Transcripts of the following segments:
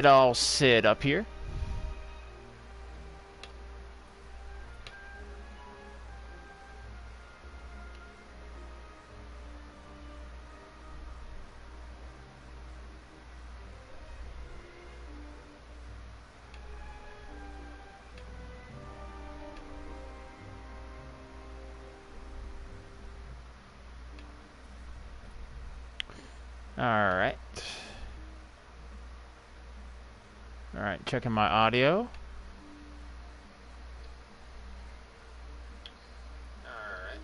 it all sit up here. Alright. Alright, checking my audio. Alright.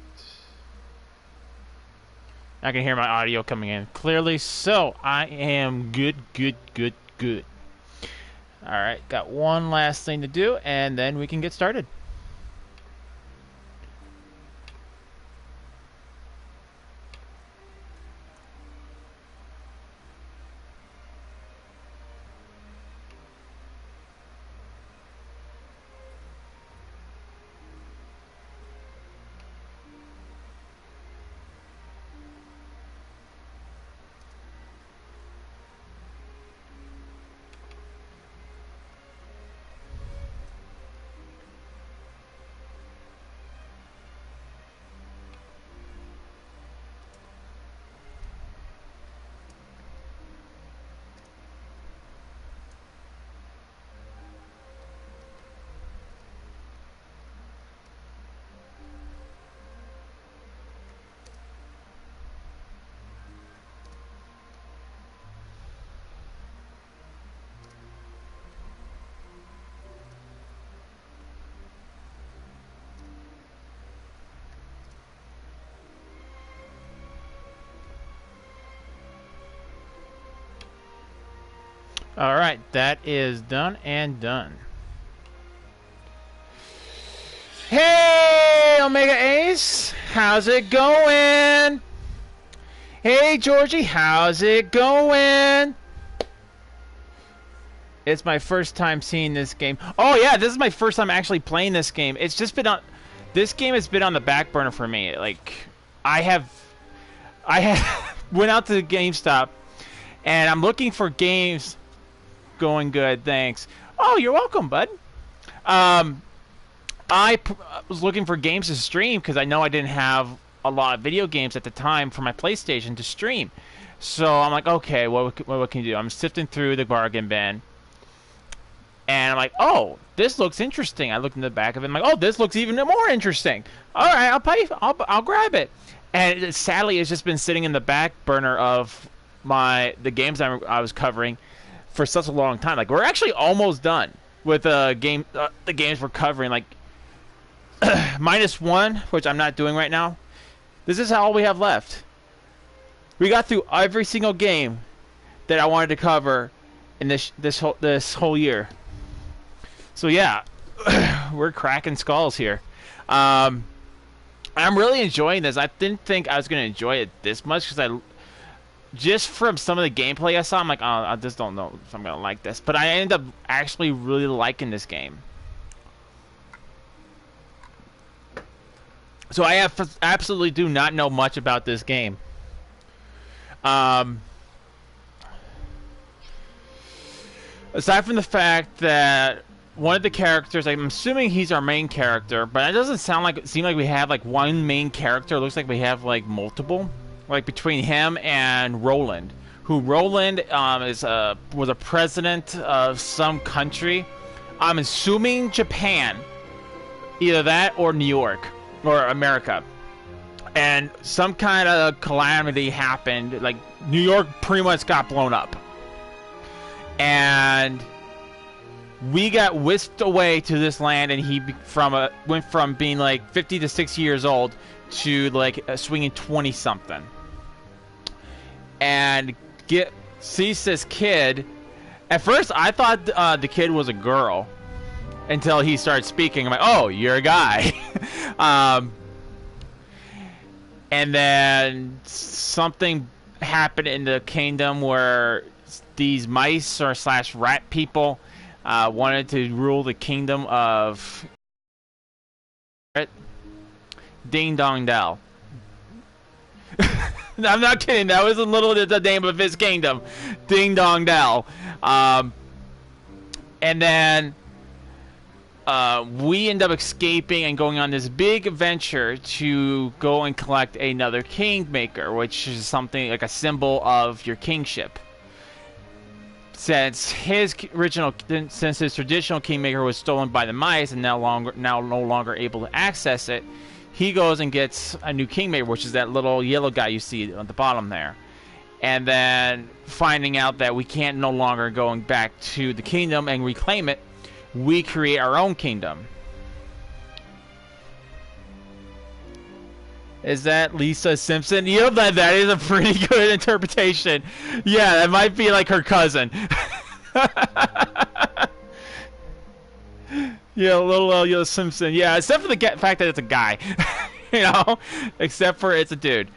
I can hear my audio coming in clearly, so I am good. Alright, got one last thing to do, and then we can get started. Alright, that is done and done. Hey, Omega Ace! How's it going? Hey, Georgie, how's it going? It's my first time seeing this game. Oh, yeah, this is my first time actually playing this game. It's just been on... This game has been on the back burner for me. Like, I have went out to GameStop, and I'm looking for games... Going good, thanks. Oh, you're welcome, bud. I was looking for games to stream because I know I didn't have a lot of video games at the time for my PlayStation to stream. So I'm like, okay, what can you do? I'm sifting through the bargain bin, and I'm like, oh, this looks interesting. I looked in the back of it. I'm like, oh, this looks even more interesting. All right, I'll grab it. And sadly, it's just been sitting in the back burner of the games I was covering for such a long time. Like, we're actually almost done with the games we're covering. Like, -1, which I'm not doing right now. This is all we have left. We got through every single game that I wanted to cover in this whole year. So yeah, we're cracking skulls here. I'm really enjoying this. I didn't think I was gonna enjoy it this much because just from some of the gameplay I saw, I'm like, oh, I just don't know if I'm gonna like this. But I ended up actually really liking this game. So I absolutely do not know much about this game. Aside from the fact that one of the characters, I'm assuming he's our main character, but it doesn't seem like we have like one main character. It looks like we have like multiple. Like between him and Roland, who Roland was a president of some country. I'm assuming Japan, either that or New York or America. And some kind of calamity happened. Like New York pretty much got blown up, and we got whisked away to this land. And he went from being like 50 to 60 years old to like swinging 20 something. And sees this kid. At first, I thought the kid was a girl until he started speaking. I'm like, oh, you're a guy. And then something happened in the kingdom where these mice or / rat people wanted to rule the kingdom of Ding Dong Dell. I'm not kidding. That was the name of his kingdom, Ding Dong Dell. And then we end up escaping and going on this big adventure to go and collect another kingmaker, which is something like a symbol of your kingship. Since his traditional kingmaker was stolen by the mice and now no longer able to access it, he goes and gets a new kingmaker, which is that little yellow guy you see at the bottom there. And then finding out that we can't no longer going back to the kingdom and reclaim it, we create our own kingdom. Is that Lisa Simpson? You know, that is a pretty good interpretation. Yeah, that might be like her cousin. Yeah, little Lisa Simpson. Yeah, except for the fact that it's a guy. You know? Except for it's a dude.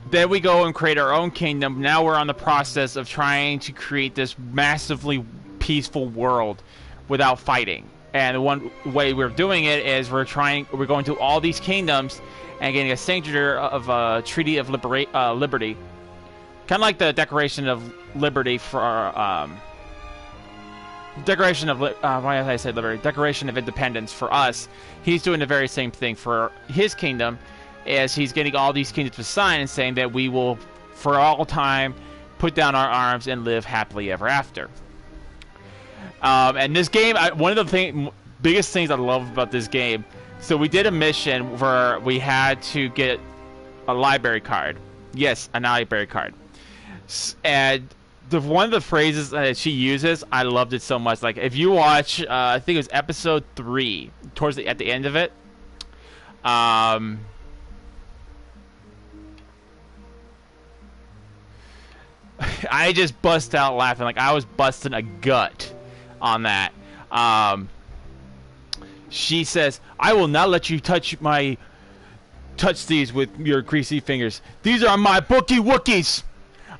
Then we go and create our own kingdom. Now we're on the process of trying to create this massively peaceful world without fighting. And the one way we're doing it is we're going to all these kingdoms and getting a signature of a Treaty of Liberty. Kind of like the Declaration of Liberty for Declaration of why did I say Liberty? Declaration of Independence for us. He's doing the very same thing for his kingdom, as he's getting all these kingdoms to sign and saying that we will, for all time, put down our arms and live happily ever after. And this game, one of the biggest things I love about this game, so we did a mission where we had to get a library card. Yes, a library card. And one of the phrases that she uses, I loved it so much. Like, if you watch, I think it was episode 3, at the end of it, I just bust out laughing. Like, I was busting a gut on that. She says, "I will not let you touch these with your greasy fingers. These are my bookie Wookiees.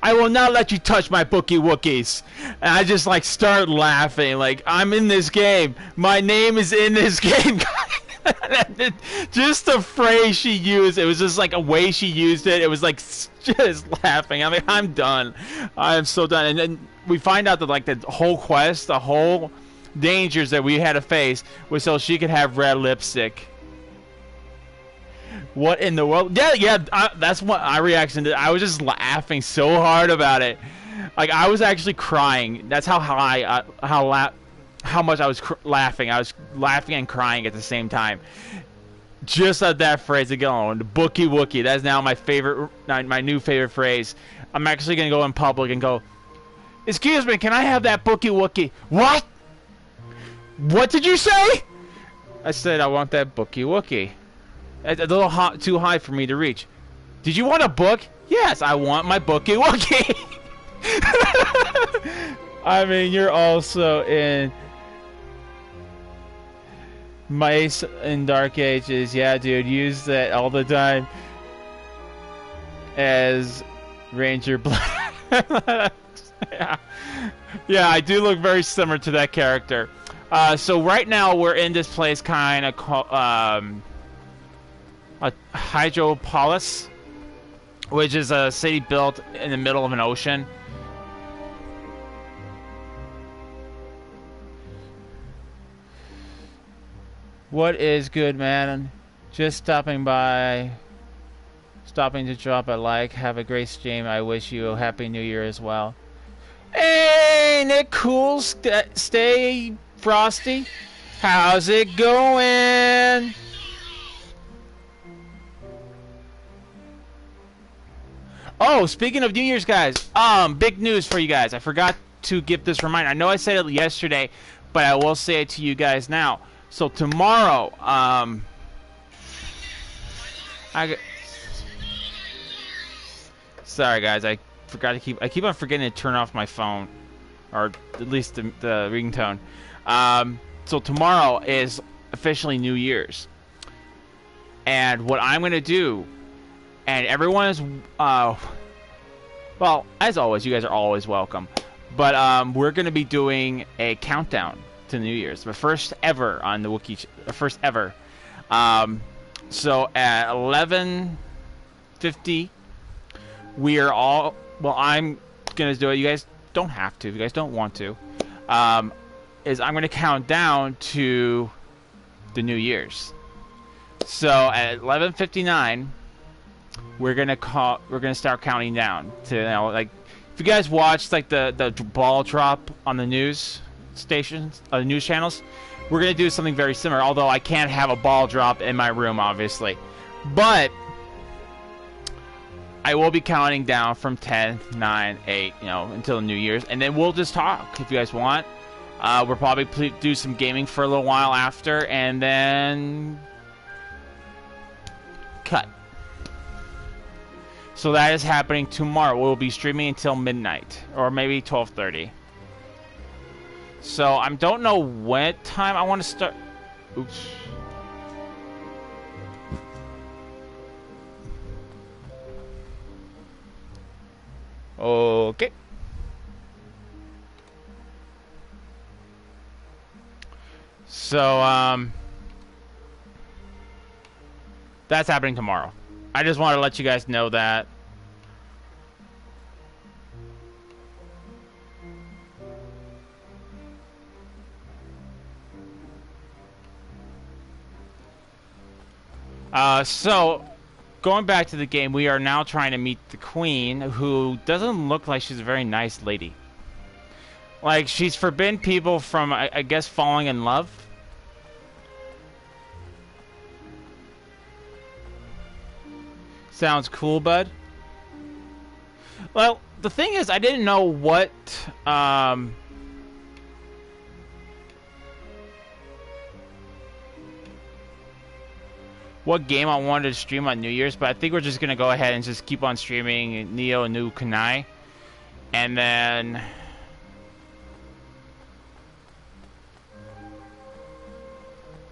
I will not let you touch my bookie Wookiees." And I just like start laughing. Like, I'm in this game. My name is in this game. Just the phrase she used, it was just like a way she used it. It was like just laughing. I mean, I'm done. I am so done. And then we find out that like the whole quest, the whole dangers that we had to face was so she could have red lipstick. What in the world? Yeah. That's what my reaction did. I was just laughing so hard about it. Like, I was actually crying. That's how how much I was laughing. I was laughing and crying at the same time. Just at that phrase again, the bookie Wookie. That's now my new favorite phrase. I'm actually gonna go in public and go, "Excuse me, can I have that bookie Wookie?" What? What did you say? I said I want that bookie Wookie. It's a little too high for me to reach. Did you want a book? Yes, I want my bookie Wookie. I mean, you're also in Mice in Dark Ages. Yeah, dude, use that all the time as Ranger Black. Yeah, I do look very similar to that character. So right now we're in this place kind of called Hydropolis, which is a city built in the middle of an ocean. What is good, man? Just stopping by. Stopping to drop a like. Have a great stream. I wish you a happy new year as well. Ain't it cool? Stay Frosty. How's it going? Oh, speaking of New Year's, guys, big news for you guys. I forgot to give this reminder. I know I said it yesterday, but I will say it to you guys now. So tomorrow, sorry guys, I keep on forgetting to turn off my phone, or at least the ringtone. So tomorrow is officially New Year's, and what I'm gonna do, and everyone is, well, as always, you guys are always welcome, but we're gonna be doing a countdown to New Year's, the first ever on the Wookiee, first ever. So at 11:50, we are all, well, I'm gonna do it. You guys don't have to. If you guys don't want to, is I'm gonna count down to the New Year's. So at 11:59, we're gonna start counting down to, you know, like, if you guys watch like the ball drop on the news stations, news channels, we're gonna do something very similar. Although I can't have a ball drop in my room, obviously, but I will be counting down from 10, 9, 8, you know, until New Year's, and then we'll just talk if you guys want. We'll probably do some gaming for a little while after, and then cut. So that is happening tomorrow. We'll be streaming until midnight, or maybe 12:30. So I don't know what time I want to start. Oops. Okay. So, that's happening tomorrow. I just want to let you guys know that. So, going back to the game, we are now trying to meet the queen, who doesn't look like she's a very nice lady. Like, she's forbidden people from, I guess, falling in love. Sounds cool, bud. Well, the thing is, I didn't know what game I wanted to stream on New Year's, but I think we're just gonna go ahead and just keep on streaming Neo no Kuni, and then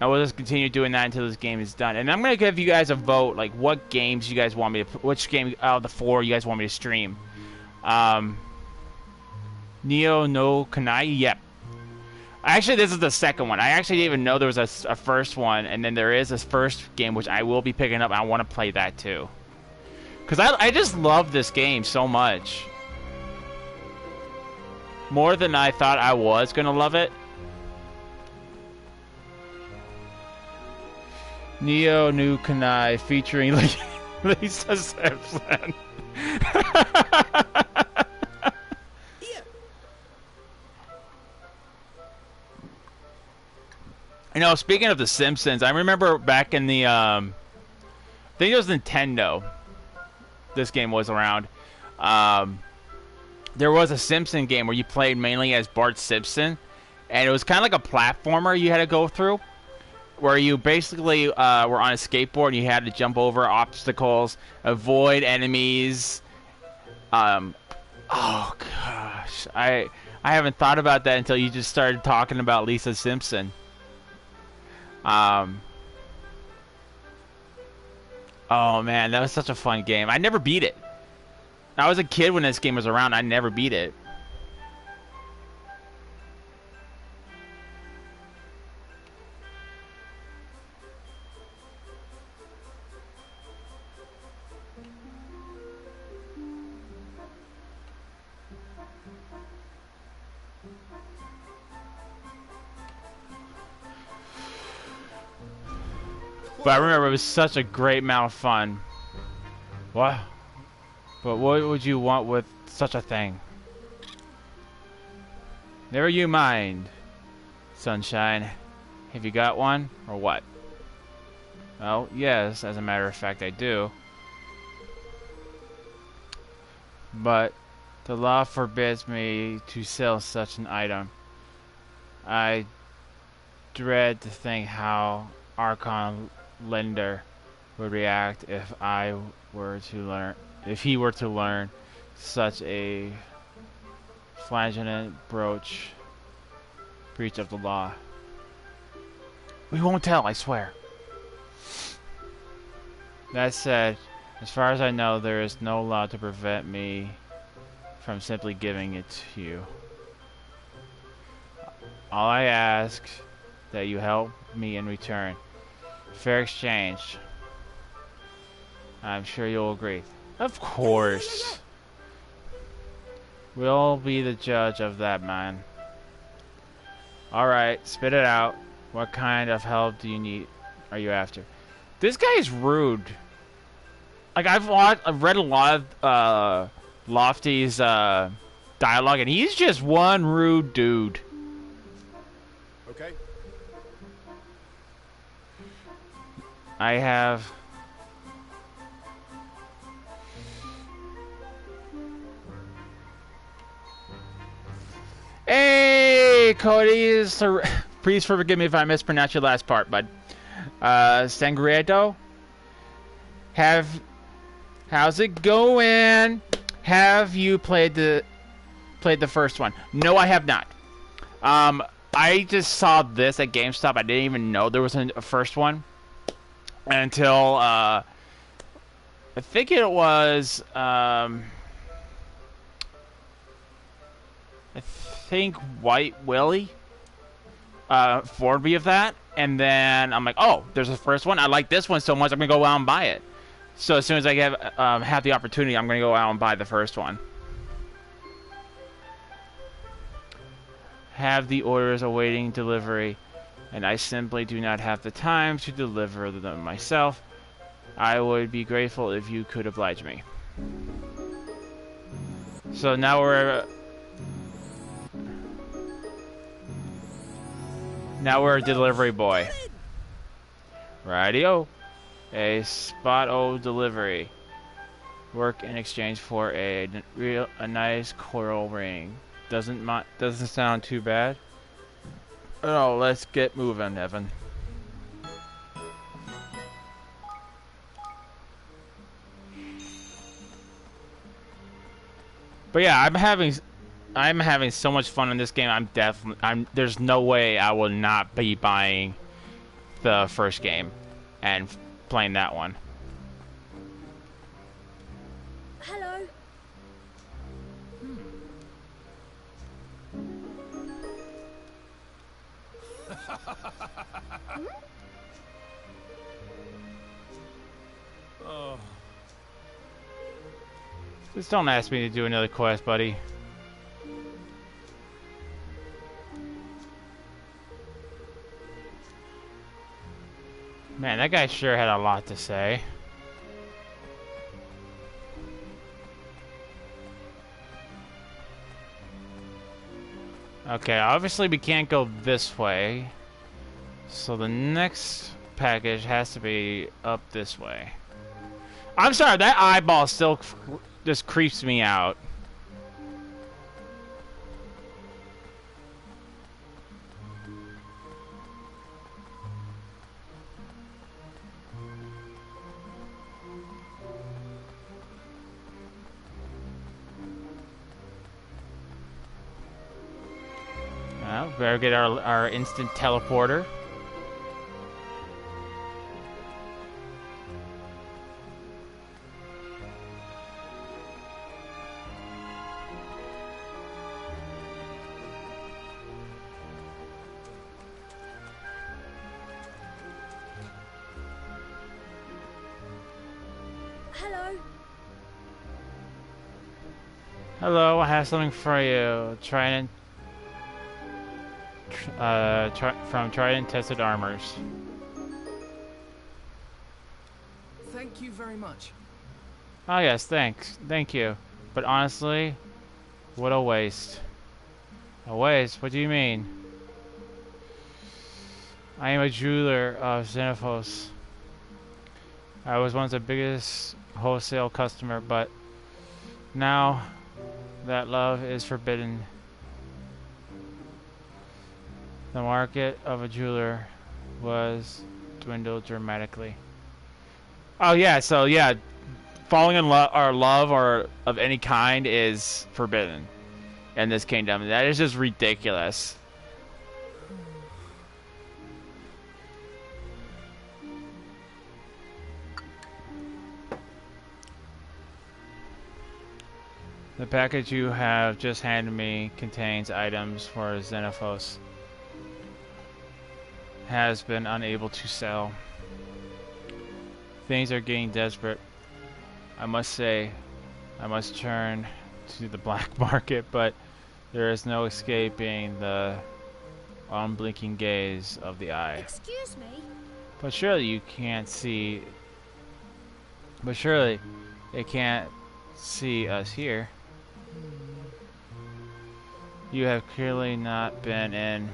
I will just continue doing that until this game is done. And I'm gonna give you guys a vote, like what games you guys want me to, which game out of the 4 you guys want me to stream. Neo no Kuni, yep. Actually, this is the second one. I actually didn't even know there was a first one, and then there is a first game which I will be picking up. And I want to play that too, because I just love this game so much, more than I thought I was gonna love it. Neo no Kuni featuring Lisa Simpson. You know, speaking of The Simpsons, I remember back in the, I think it was Nintendo, this game was around, there was a Simpson game where you played mainly as Bart Simpson, and it was kind of like a platformer you had to go through, where you basically were on a skateboard and you had to jump over obstacles, avoid enemies. Oh, gosh. I haven't thought about that until you just started talking about Lisa Simpson. Oh man, that was such a fun game. I never beat it. I was a kid when this game was around. I never beat it. But I remember it was such a great amount of fun. What? But what would you want with such a thing? Never you mind, sunshine. Have you got one, or what? Well, yes, as a matter of fact, I do. But the law forbids me to sell such an item. I dread to think how Archon Lender would react if he were to learn such a flagrant breach of the law. We won't tell, I swear. That said, as far as I know, there is no law to prevent me from simply giving it to you. All I ask that you help me in return. Fair exchange. I'm sure you'll agree. Of course. We'll be the judge of that, man. Alright, spit it out. What kind of help do you need? Are you after? This guy is rude. Like, I've read a lot of Lofty's dialogue, and he's just one rude dude. Okay. I have... Hey, Cody, please forgive me if I mispronounce your last part, bud. Sangredo? How's it going? Have you played the first one? No, I have not. I just saw this at GameStop. I didn't even know there was a first one until I think it was I think White Willie informed me of that, and then I'm like, oh, there's a first one. I like this one so much, I'm gonna go out and buy it. So as soon as I have the opportunity, I'm gonna go out and buy the first one. Have the orders awaiting delivery, and I simply do not have the time to deliver them myself. I would be grateful if you could oblige me. So now we're a delivery boy. Radio. A spot-o delivery. Work in exchange for a nice coral ring. Doesn't sound too bad. Oh, let's get moving, Evan. But yeah, I'm having so much fun in this game. There's no way I will not be buying the first game and playing that one. Hello. Oh. Just don't ask me to do another quest, buddy. Man, that guy sure had a lot to say. Okay, obviously we can't go this way. So the next package has to be up this way. I'm sorry, that eyeball still just creeps me out. Well, better get our instant teleporter. Hello. Hello, I have something for you. Trident, from Trident Tested Armors. Thank you very much. Oh yes, thanks. Thank you. But honestly, what a waste. A waste? What do you mean? I am a jeweler of Xenophos. I was once the biggest wholesale customer, but now that love is forbidden. The market of a jeweler was dwindled dramatically. Oh yeah, so yeah, falling in love or of any kind is forbidden in this kingdom. That is just ridiculous. The package you have just handed me contains items for Xenophos. Has been unable to sell. Things are getting desperate. I must say, I must turn to the black market, but there is no escaping the unblinking gaze of the eye. Excuse me? But surely you can't see... But surely it can't see us here. You have clearly not been in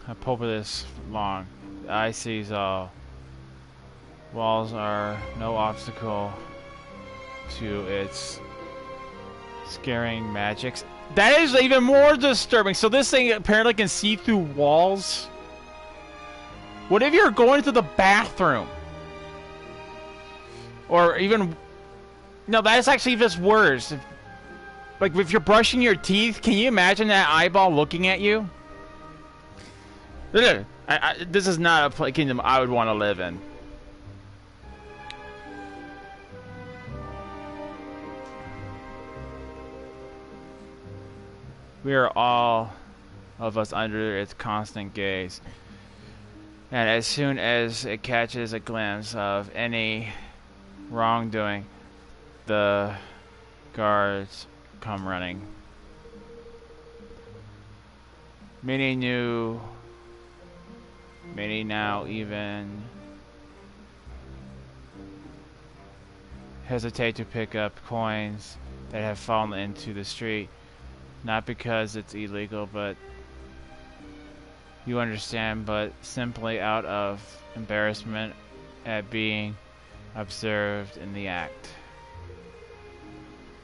a pulp this long. The eye sees all. Walls are no obstacle to its scaring magics. That is even more disturbing. So this thing apparently can see through walls. What if you're going to the bathroom? Or even... No, that's actually just worse. Like, if you're brushing your teeth, can you imagine that eyeball looking at you? This is not a kingdom I would want to live in. We are all of us under its constant gaze. And as soon as it catches a glimpse of any wrongdoing, the guards come running. Many knew, many now even hesitate to pick up coins that have fallen into the street. Not because it's illegal, but you understand, but simply out of embarrassment at being observed in the act.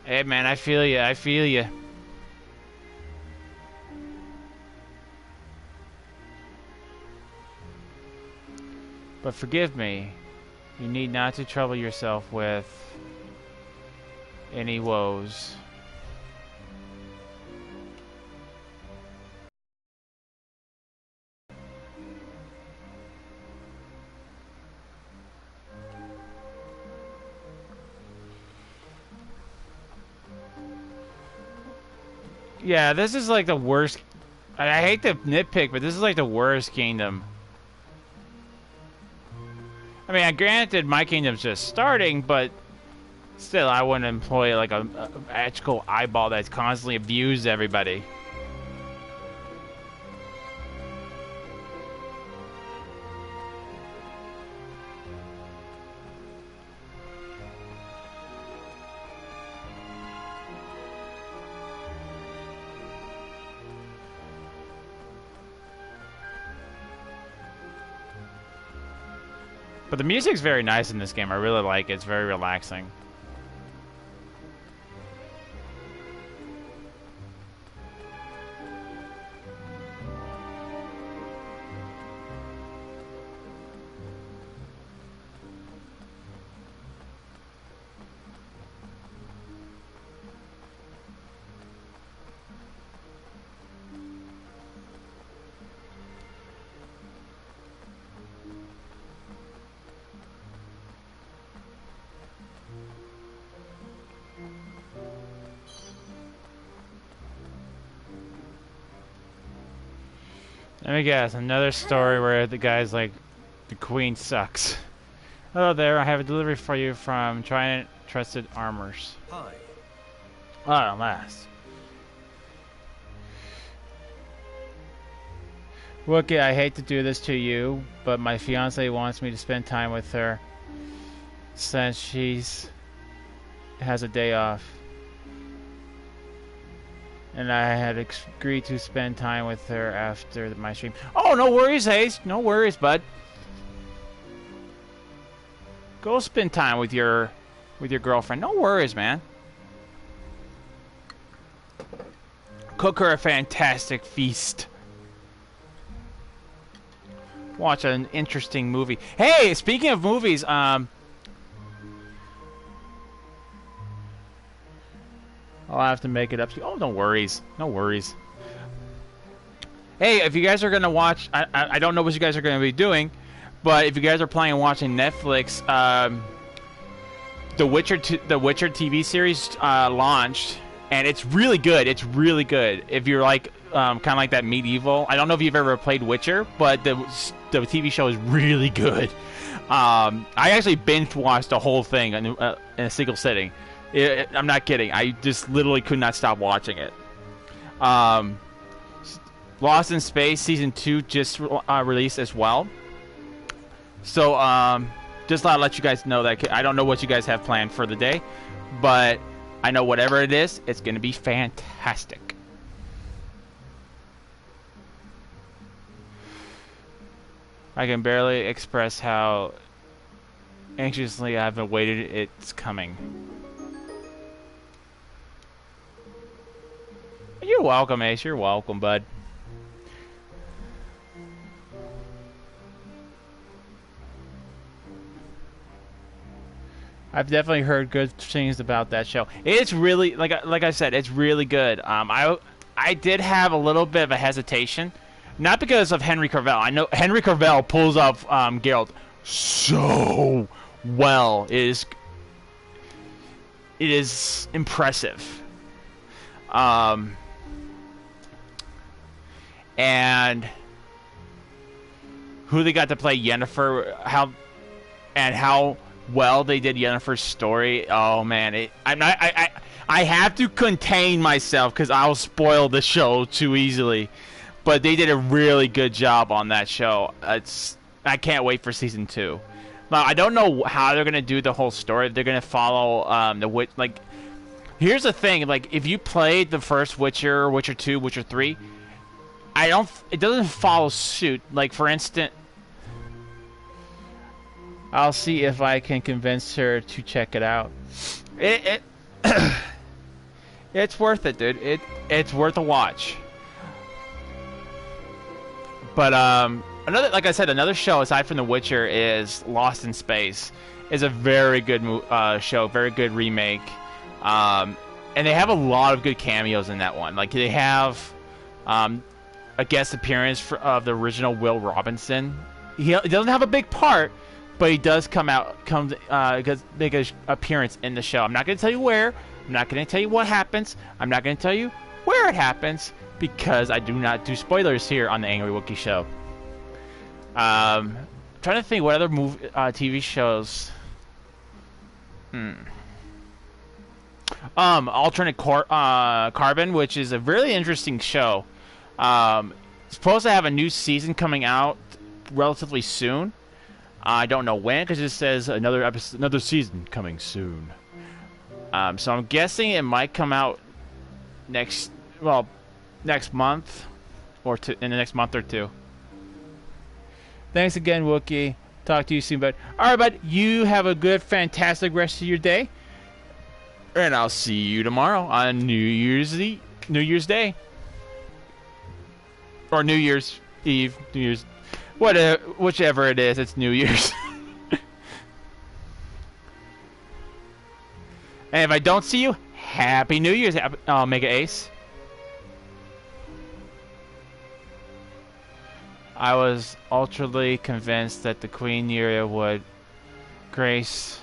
Hey man, I feel you, I feel you. But forgive me, you need not to trouble yourself with any woes. Yeah, this is like the worst. I hate to nitpick, but this is like the worst kingdom. I mean, granted, my kingdom's just starting, but still, I wouldn't employ like a magical eyeball that's constantly abused everybody. But the music's very nice in this game. I really like it. It's very relaxing. Let me guess, another story where the guy's like, the queen sucks. Hello there, I have a delivery for you from Trident Trusted Armors. Hi. Oh, at last. Wookiee, I hate to do this to you, but my fiance wants me to spend time with her since has a day off. And I had agreed to spend time with her after my stream. Oh, no worries, Ace. No worries, bud. Go spend time with your girlfriend. No worries, man. Cook her a fantastic feast. Watch an interesting movie. Hey, speaking of movies, I'll have to make it up to you. Oh, no worries. No worries. Hey, if you guys are going to watch... I don't know what you guys are going to be doing, but if you guys are planning on watching Netflix, The Witcher TV series launched, and it's really good. It's really good. If you're like kind of like that medieval... I don't know if you've ever played Witcher, but the TV show is really good. I actually binge-watched the whole thing in a single sitting. I'm not kidding. I just literally could not stop watching it. Um, Lost in Space season 2 just released as well. So just thought I'd let you guys know that I don't know what you guys have planned for the day, but I know whatever it is, it's gonna be fantastic. I can barely express how anxiously I've awaited its coming. You're welcome, Ace. You're welcome, bud. I've definitely heard good things about that show. It's really like I said, it's really good. I did have a little bit of a hesitation, not because of Henry Cavill. I know Henry Cavill pulls off Geralt so well. It is impressive. And who they got to play Yennefer, how well they did Yennefer's story. Oh man, I have to contain myself because I'll spoil the show too easily. But they did a really good job on that show. I can't wait for season 2. Now I don't know how they're gonna do the whole story. They're gonna follow the witch. Like, here's the thing. Like, if you played the first Witcher, Witcher 2, Witcher 3, it doesn't follow suit. Like, for instance, I'll see if I can convince her to check it out. It's worth it, dude. It's worth a watch. But like I said, another show aside from The Witcher is Lost in Space. Is a very good show, very good remake. And they have a lot of good cameos in that one. Like, they have a guest appearance of the original Will Robinson. He doesn't have a big part, but he does make an appearance in the show. I'm not going to tell you where. I'm not going to tell you what happens. I'm not going to tell you where it happens, because I do not do spoilers here on the Angry Wookiee Show. Trying to think what other TV shows. Alternate Carbon, which is a really interesting show. Supposed to have a new season coming out relatively soon. I don't know when, because it says another season coming soon. So I'm guessing it might come out next month, or in the next month or two. Thanks again, Wookie. Talk to you soon, bud. All right, bud. You have a good, fantastic rest of your day, and I'll see you tomorrow on New Year's Day, or New Year's Eve, whichever it is. It's New Year's. And if I don't see you, Happy New Year's, Mega Ace. I was ultrally convinced that the Queen Yuria would grace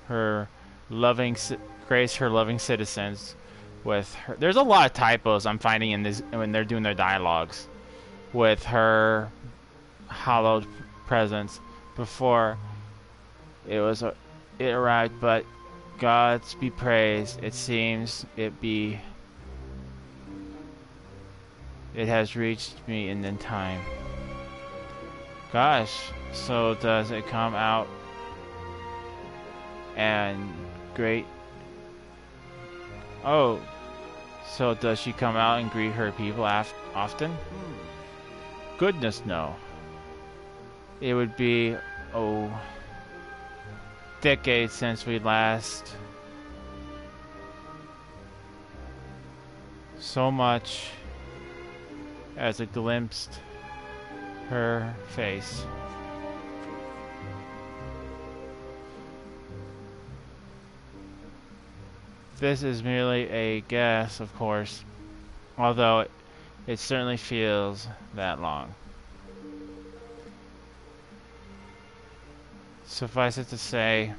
her loving citizens with her. There's a lot of typos I'm finding in this when they're doing their dialogues with her hallowed presence before it arrived, but God's be praised, it seems it has reached me in time. Gosh, so does it come out and great? Oh, so does she come out and greet her people often? Goodness, no. It would be, decades since we last. So much as a glimpsed her face. This is merely a guess, of course, although it certainly feels that long. Suffice it to say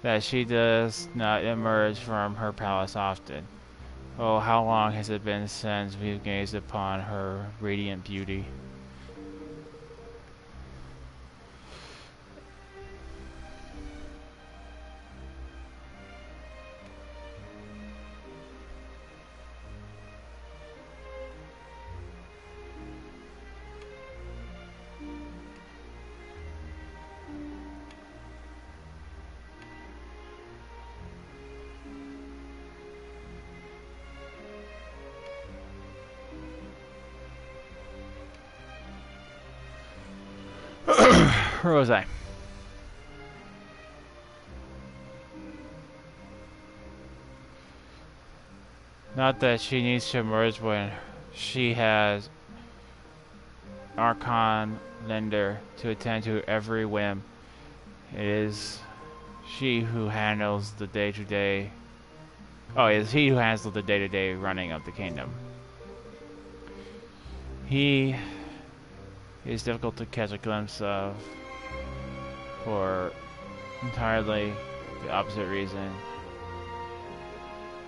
that she does not emerge from her palace often. Oh, how long has it been since we've gazed upon her radiant beauty? Where was I? Not that she needs to emerge when she has Archon Lender to attend to every whim. It is she who handles the day-to-day. Oh, it is he who handles the day-to-day running of the kingdom. He is difficult to catch a glimpse of for entirely the opposite reason.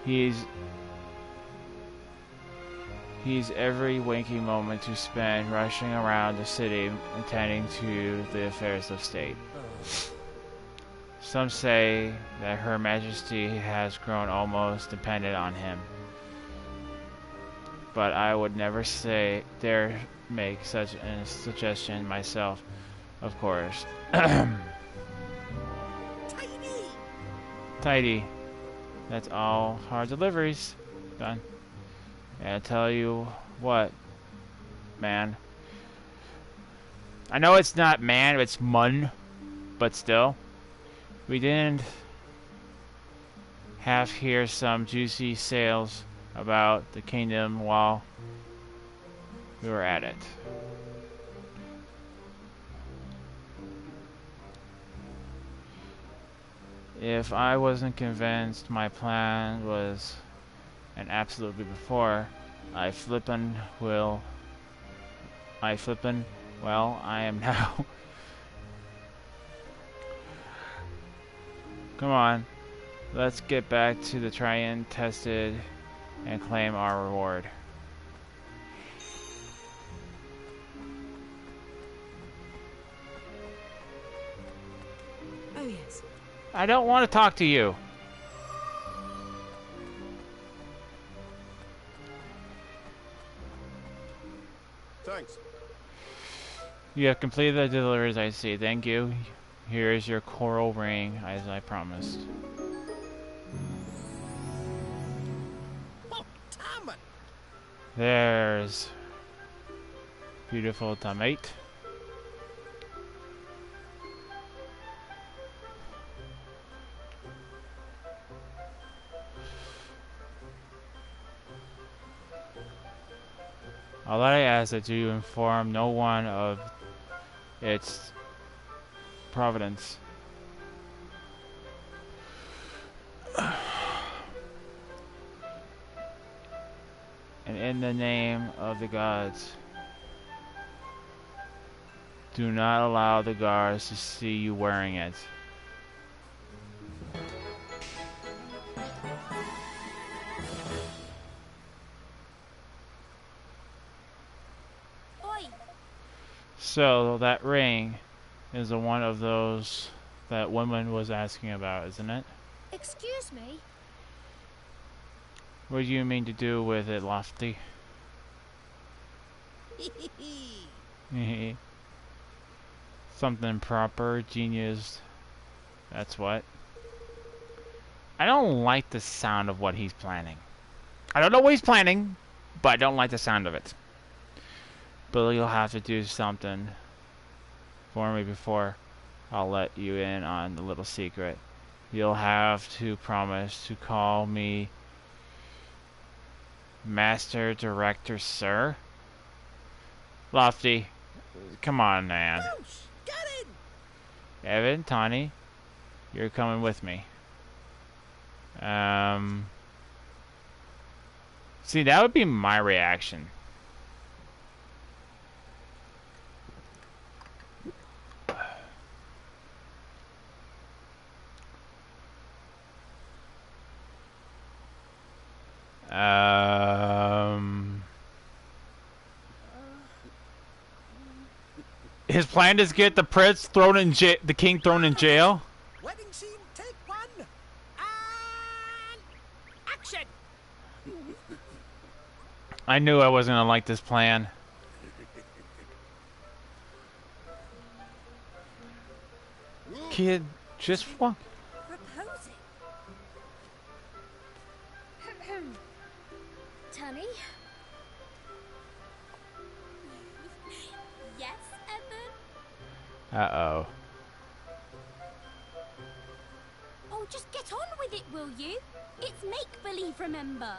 He's every waking moment to spend rushing around the city attending to the affairs of state. Some say that Her Majesty has grown almost dependent on him. But I would never dare make such a suggestion myself, of course. Tidy. That's all hard deliveries. Done. And I tell you what, man. I know it's not man, it's mun, but still. We didn't have here some juicy sales about the kingdom while we were at it. If I wasn't convinced my plan was an absolutely before, I flippin' well, I am now. Come on, let's get back to the try-in, tested, and claim our reward. Oh, yes. I don't want to talk to you. Thanks. You have completed the deliveries, I see. Thank you. Here is your coral ring, as I promised. Oh, damn it! There's beautiful tomato. All that I ask that you inform no one of its providence. And in the name of the gods, do not allow the guards to see you wearing it. Oi! So that ring is the one of those that woman was asking about, isn't it? Excuse me? What do you mean to do with it, Lofty? Something proper, genius. That's what. I don't like the sound of what he's planning. I don't know what he's planning, but I don't like the sound of it. But you'll have to do something for me before I'll let you in on the little secret. You'll have to promise to call me Master Director, sir. Lofty, come on, man. Ouch! Get in! Evan, Tawny, you're coming with me. See, that would be my reaction. His plan is get the prince thrown in jail, the king thrown in jail. Wedding scene, take one. And action! I knew I wasn't gonna like this plan. Kid, just walk. Proposing? Tunny? Yes, Evan? Uh-oh. Oh, just get on with it, will you? It's make-believe, remember?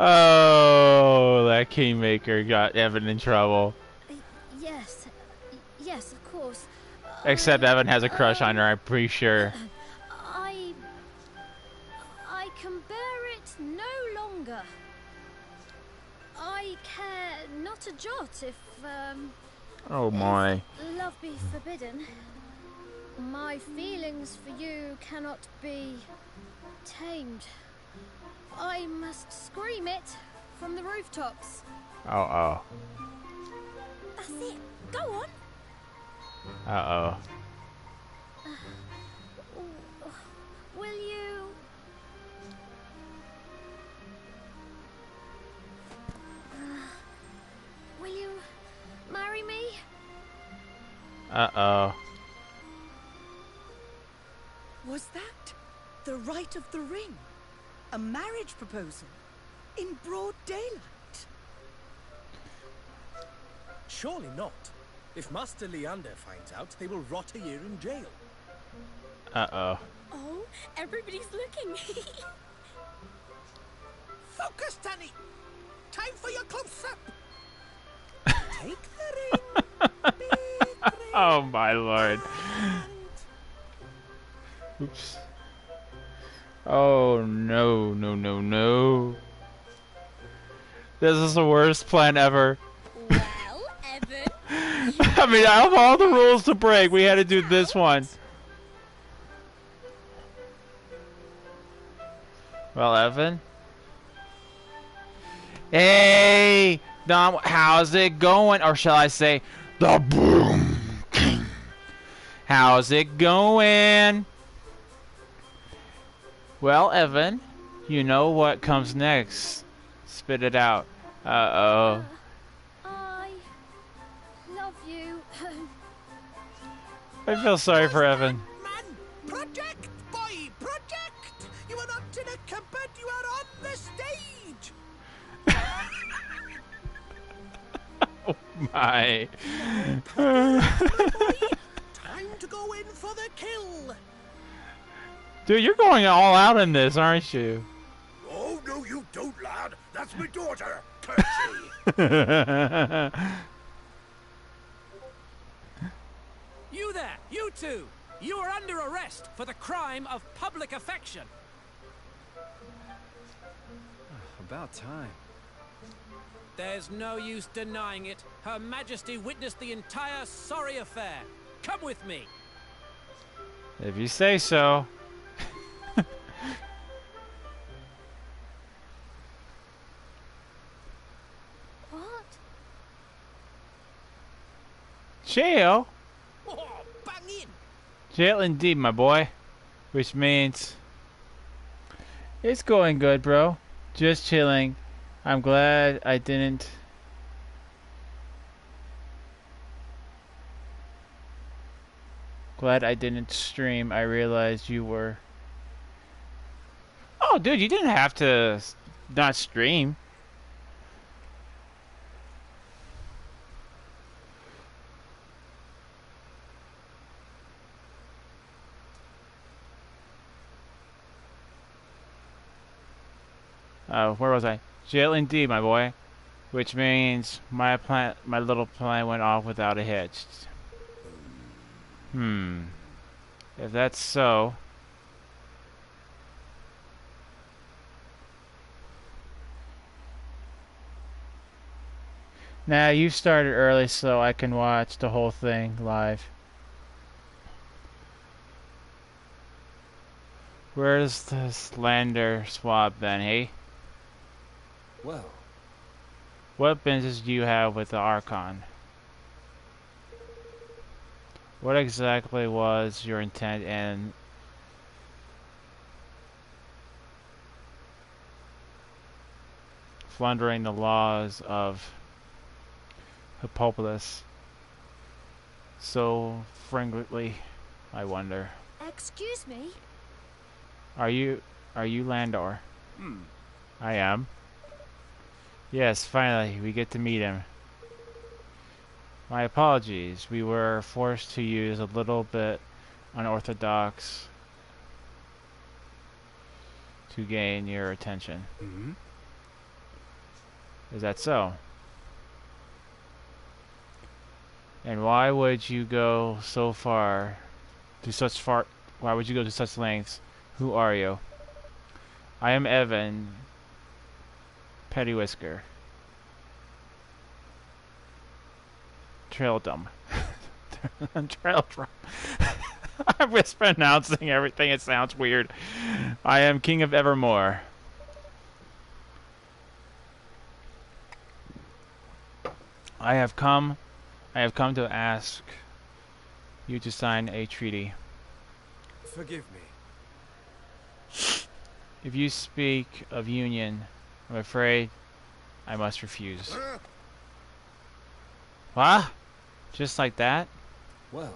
Oh, that kingmaker got Evan in trouble. Yes. Yes, of course. Except Evan has a crush on her, I'm pretty sure. I can bear it no longer. I care not a jot if, Oh my. love be forbidden. My feelings for you cannot be tamed. I must scream it from the rooftops. Uh-oh. That's it. Go on. Uh-oh. Will you? Will you marry me? Uh-oh. Was that the rite of the ring? A marriage proposal? In broad daylight? Surely not. If Master Leander finds out, they will rot a year in jail. Uh-oh. Oh, everybody's looking. Focus, Danny! Time for your close-up! Take the ring! Big ring! Oh my lord. And Oops. Oh no, no, no, no. This is the worst plan ever. Well, Evan. I mean, out of all the rules to break, we had to do this one. Well, Evan? Hey! Dom, how's it going? Or shall I say, the Broom King? How's it going? Well, Evan, you know what comes next. Spit it out. Uh-oh. I love you. I feel sorry for Evan. man! Project, boy! Project! You are not in a cupboard, you are on the stage! Oh my. Time to go in for the kill! Dude, you're going all out in this, aren't you? Oh, no, you don't, lad. That's my daughter, Percy. You there, you two! You are under arrest for the crime of public affection. About time. There's no use denying it. Her Majesty witnessed the entire sorry affair. Come with me. If you say so. What? Jail? Oh, bang in! Jail indeed, my boy. Which means... It's going good, bro. Just chilling. I'm glad I didn't... Glad I didn't stream. I realized you were... Oh, dude, you didn't have to not stream. Where was I? Jail indeed, my boy. Which means my little plan went off without a hitch. If that's so... Nah, you started early so I can watch the whole thing live. Where's this lander swab then, hey? Well, What business do you have with the Archon? What exactly was your intent in plundering the laws of Hippopolis so frequently, I wonder? Excuse me? Are you Landor? I am. Yes, finally, we get to meet him. My apologies. We were forced to use a little bit unorthodox to gain your attention. Hmm? Is that so? And why would you go so far to such far why would you go to such lengths? Who are you? I am Evan Pettywhisker. Trail dumb. Trail drum. I'm mispronouncing everything. It sounds weird. I am King of Evermore. I have come to ask you to sign a treaty. Forgive me. If you speak of union, I'm afraid I must refuse. What? Just like that? Well,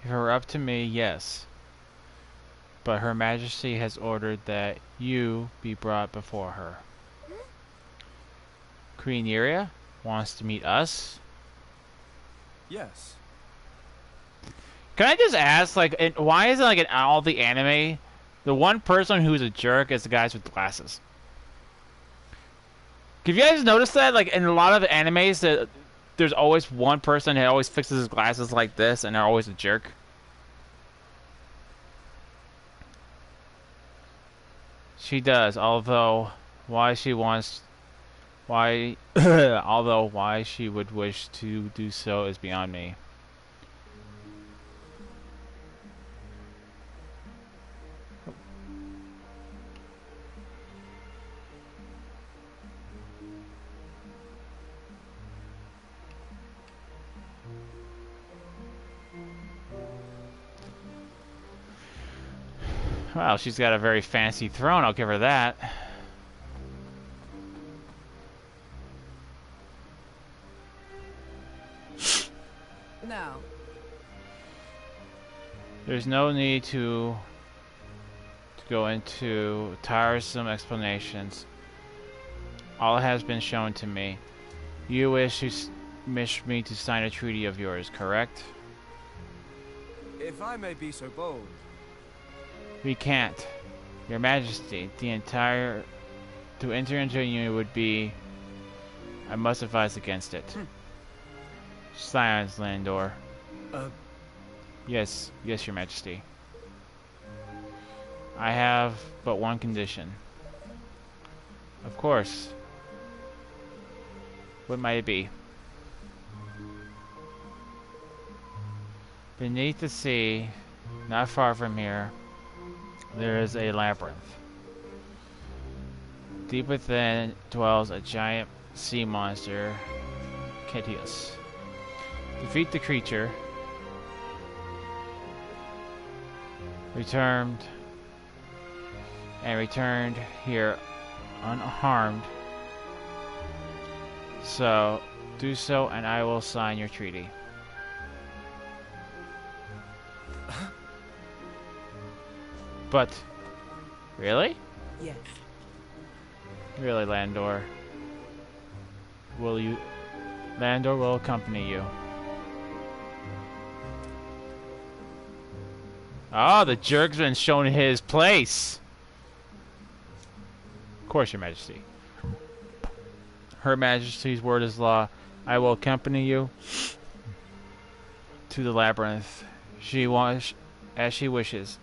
If it were up to me, yes. But Her Majesty has ordered that you be brought before her. Queen Yuria wants to meet us? yes. Can I just ask, like, why is it like in all the anime, the one person who's a jerk is the guys with glasses? Have you guys noticed that, like, in a lot of animes, that there's always one person that always fixes his glasses like this, and they're always a jerk? She does, although why she wants, although why she would wish to do so is beyond me. Well, she's got a very fancy throne, I'll give her that. Now, There's no need to go into tiresome explanations. All has been shown to me. You wish me to sign a treaty of yours, correct? If I may be so bold. We can't. Your Majesty, to enter into a union would be... I must advise against it. Silence, Landor. Yes, Your Majesty. I have but one condition. Of course. What might it be? Beneath the sea, not far from here, there is a labyrinth. Deep within dwells a giant sea monster, Ketius. Defeat the creature. Returned here unharmed. So, do so and I will sign your treaty. But, really? yes. Really, Landor? Landor will accompany you. Oh, the jerk's been shown his place. Of course, Your Majesty. Her Majesty's word is law. I will accompany you to the labyrinth. As she wishes.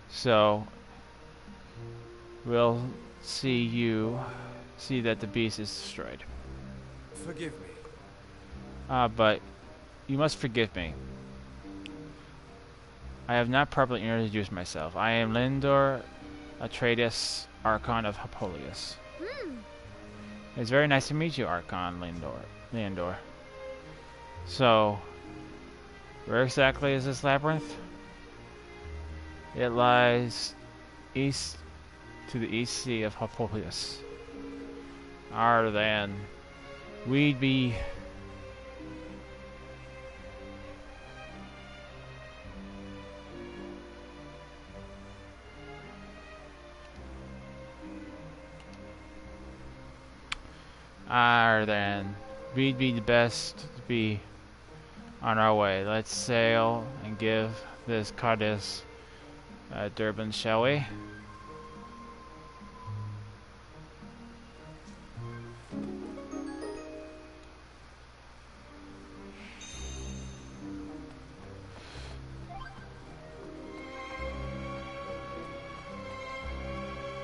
So, we'll see that the beast is destroyed. Forgive me. But you must forgive me. I have not properly introduced myself. I am Lindor Atreides, Archon of Hippolyus. It's very nice to meet you, Archon Landor. So, where exactly is this labyrinth? It lies to the east sea of Hippolyus. Then we'd be... Then we'd be the best to be on our way. Let's sail and give this Cardis Durban, shall we?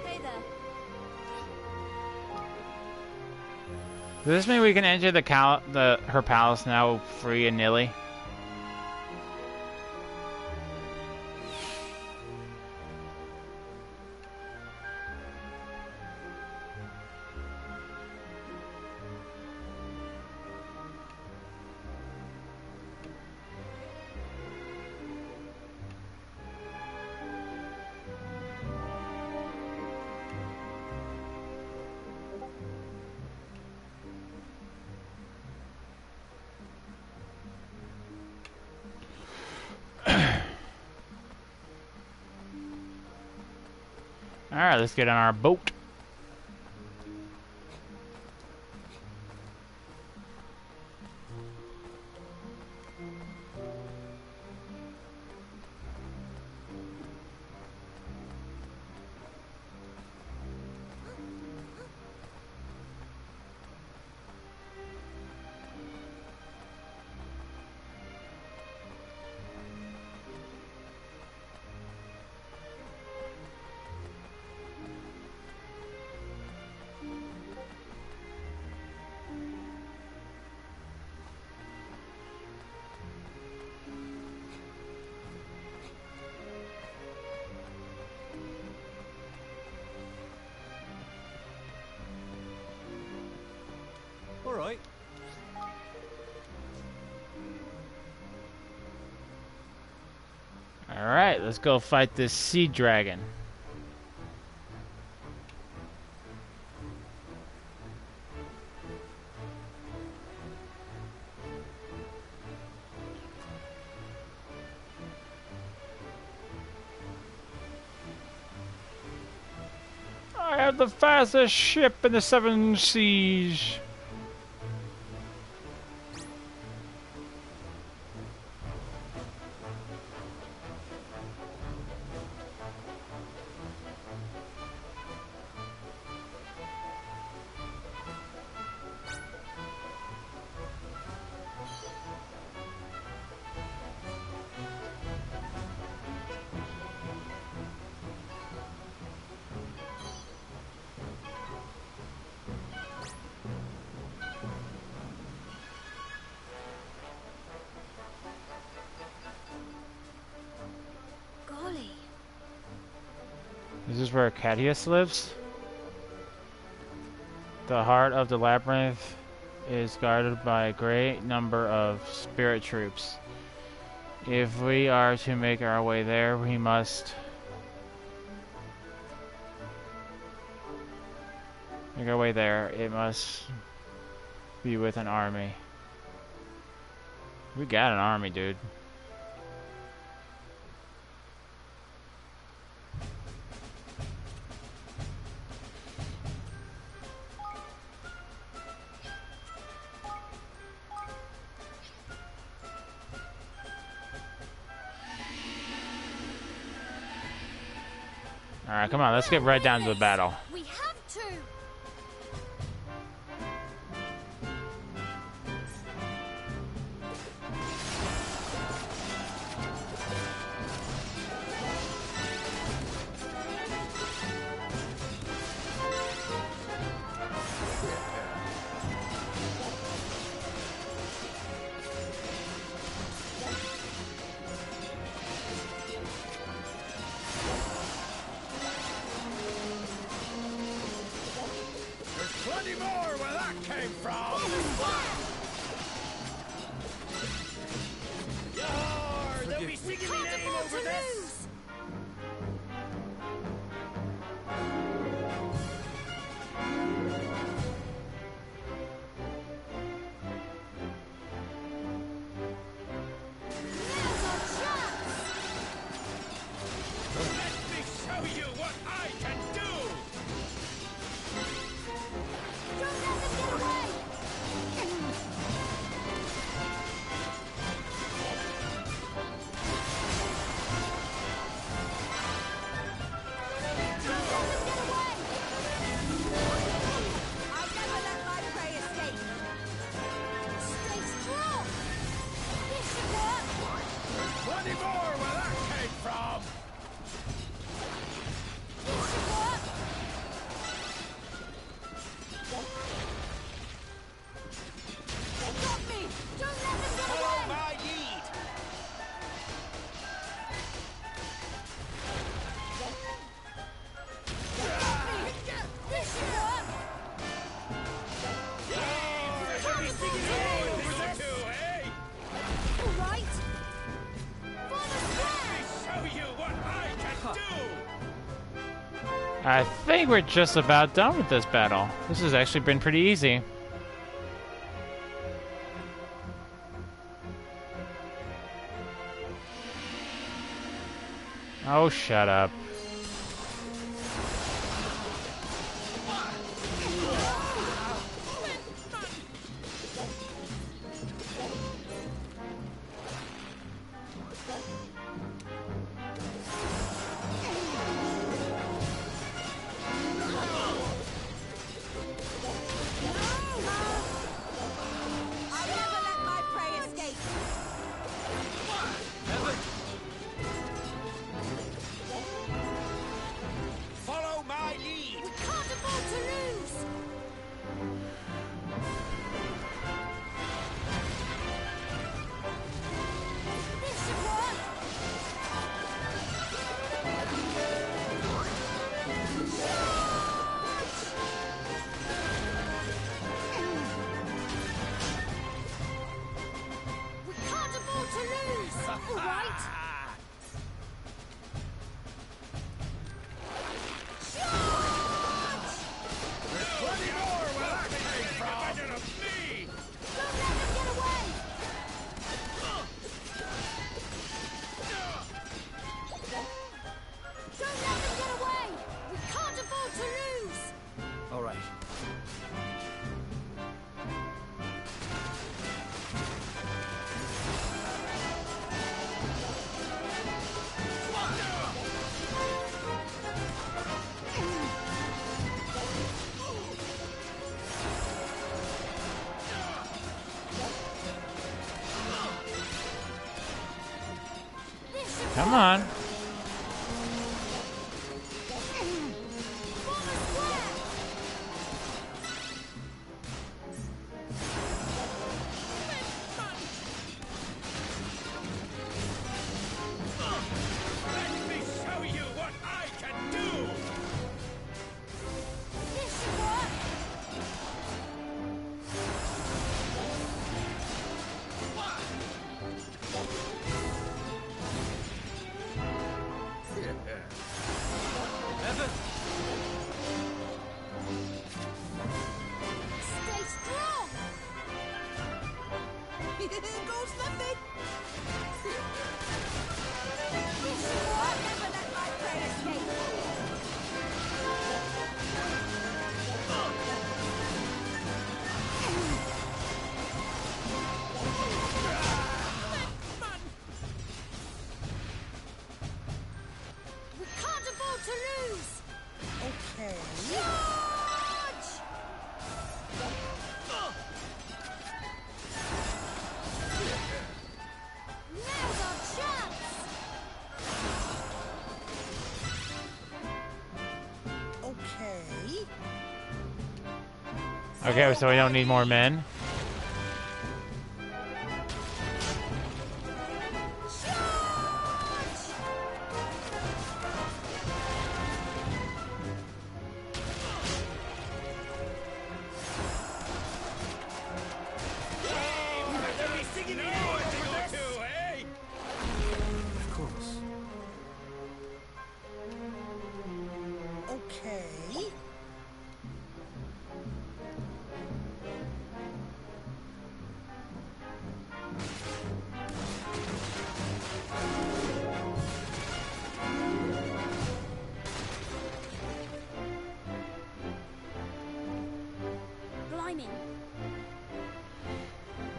Hey there. Does this mean we can enter her palace now free and nilly? Alright, let's get on our boat. All right. Alright, let's go fight this sea dragon. I have the fastest ship in the seven seas. Golly. Is this where Cadius lives? The heart of the labyrinth is guarded by a great number of spirit troops. If we are to make our way there, we must make our way there. It must be with an army. We got an army, dude. Alright, come on, let's get right down to the battle. We have to. Plenty more where that came from! Yar! They'll be singing my name over this! Let me show you what I can do! Don't let them get away. I think we're just about done with this battle. This has actually been pretty easy. Oh, shut up. Come on. Okay, so we don't need more men.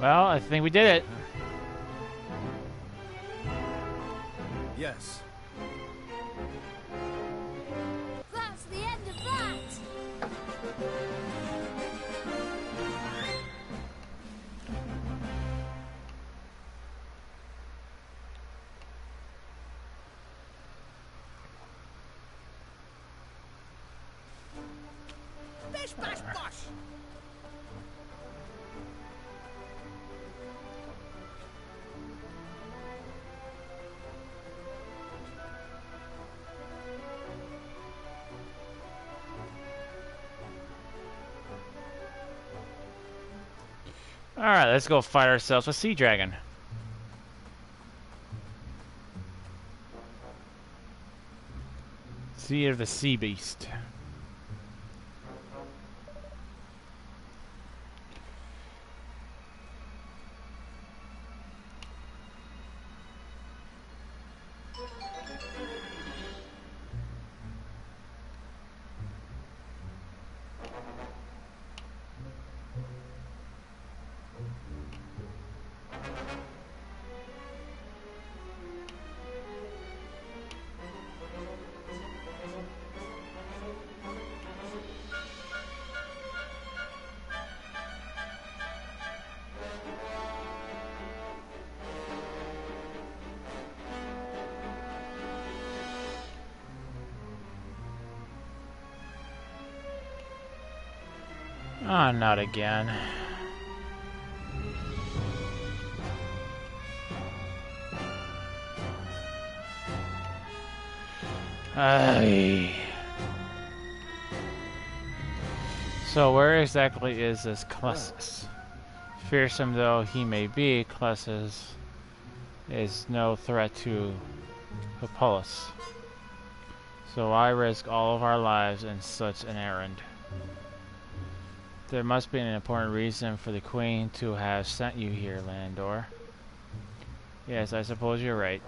Well, I think we did it. Yes. That's the end of that! Bish, bash, bosh! Alright, let's go fight ourselves with Sea Dragon. Sea of the Sea Beast. Ah, not again. Ay. So where exactly is this Clussus? Fearsome though he may be, Clussus is no threat to Hippolytus. So why risk all of our lives in such an errand? There must be an important reason for the Queen to have sent you here, Landor. Yes, I suppose you're right.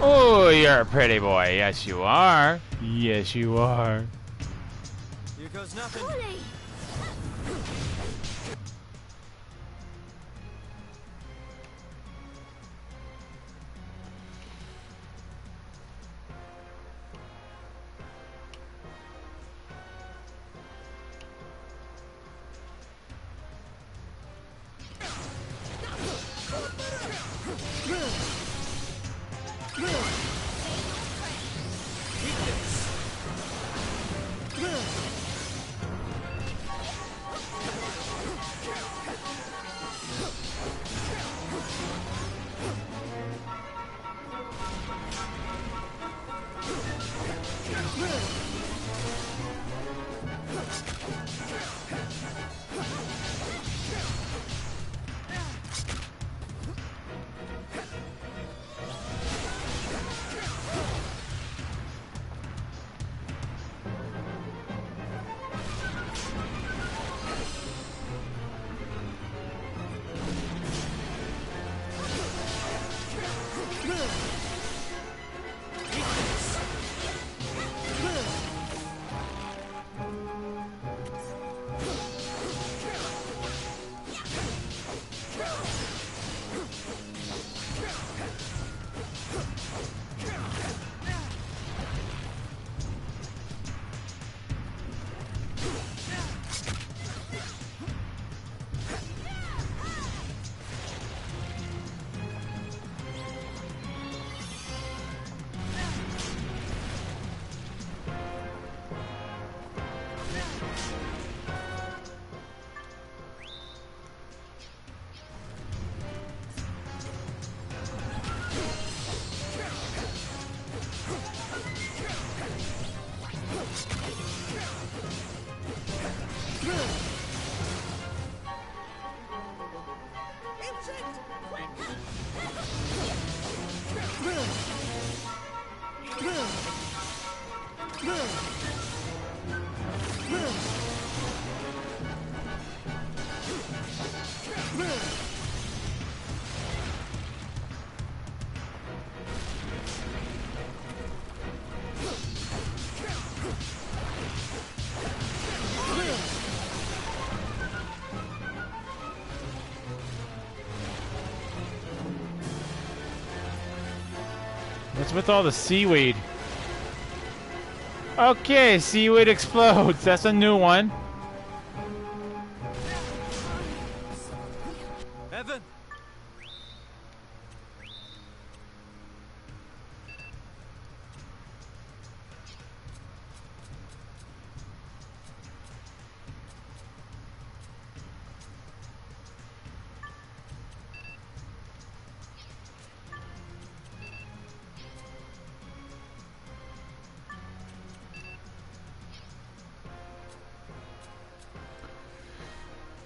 Oh, you're a pretty boy. Yes, you are. Yes, you are. Here goes nothing. Kuni! What's with all the seaweed? Okay, seaweed explodes. That's a new one. Evan!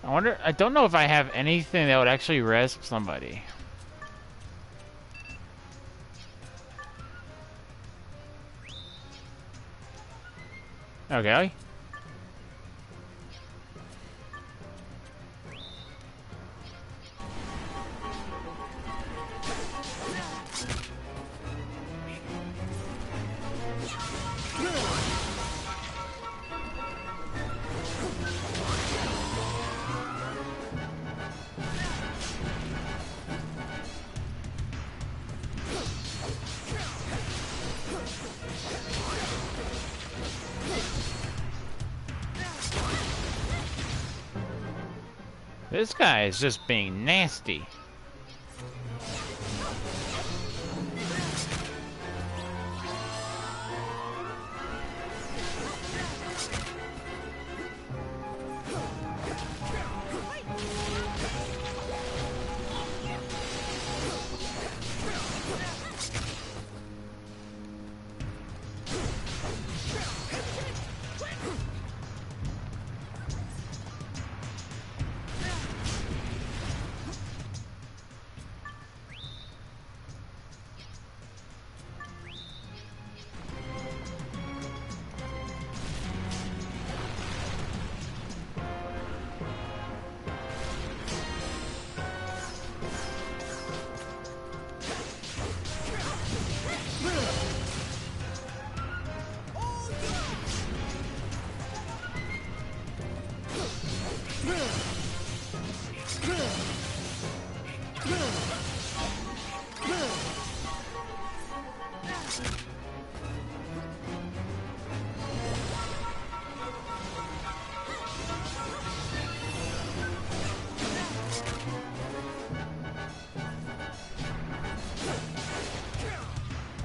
I wonder. I don't know if I have anything that would actually res somebody. Okay. This guy is just being nasty.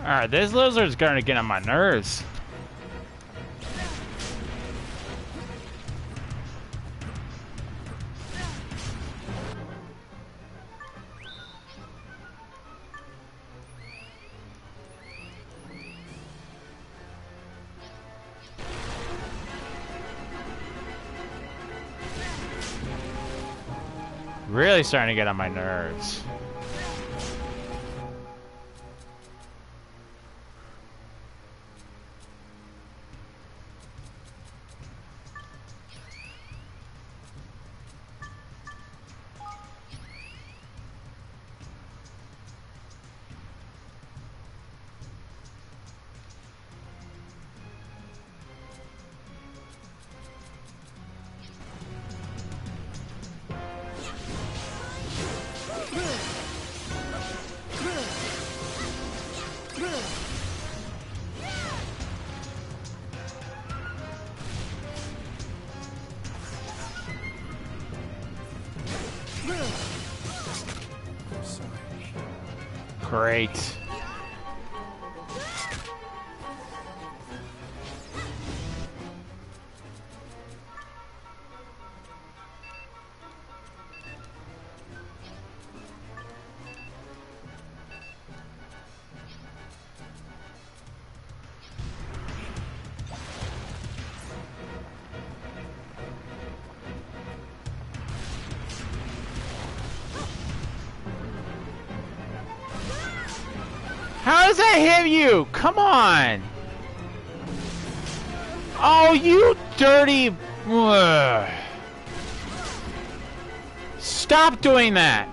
Alright, this lizard's gonna get on my nerves. Really starting to get on my nerves. Great. How does that hit you? Come on! Oh, you dirty... Ugh. Stop doing that!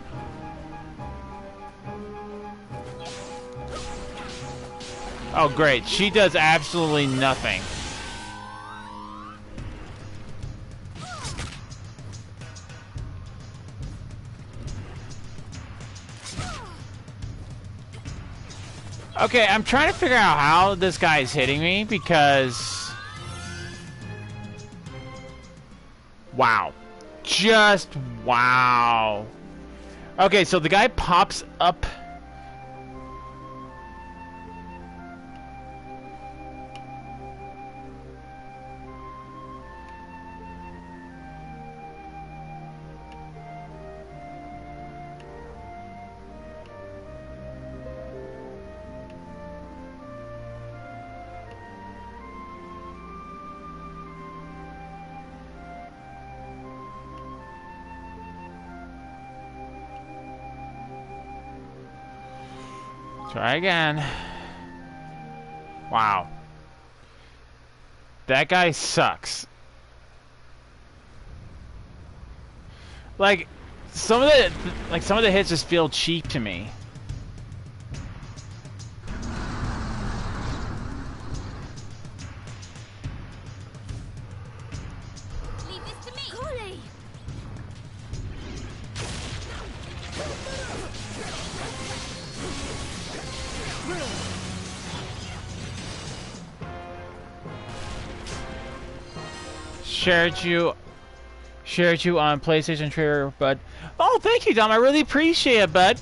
Oh, great. She does absolutely nothing. Okay, I'm trying to figure out how this guy is hitting me because... Wow. Just wow. Okay, so the guy pops up... Try again. Wow. That guy sucks. Like some of the hits just feel cheap to me. Leave this to me. Kuni! Shared you on PlayStation Trader, bud. Oh, thank you, Dom. I really appreciate it, bud.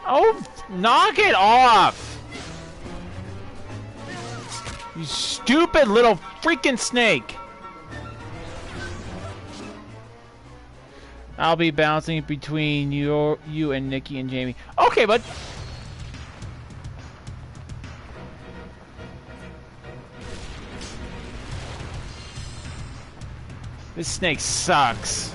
Oh, knock it off! You stupid little freaking snake! I'll be bouncing between you and Nikki and Jamie. Okay, bud. This snake sucks.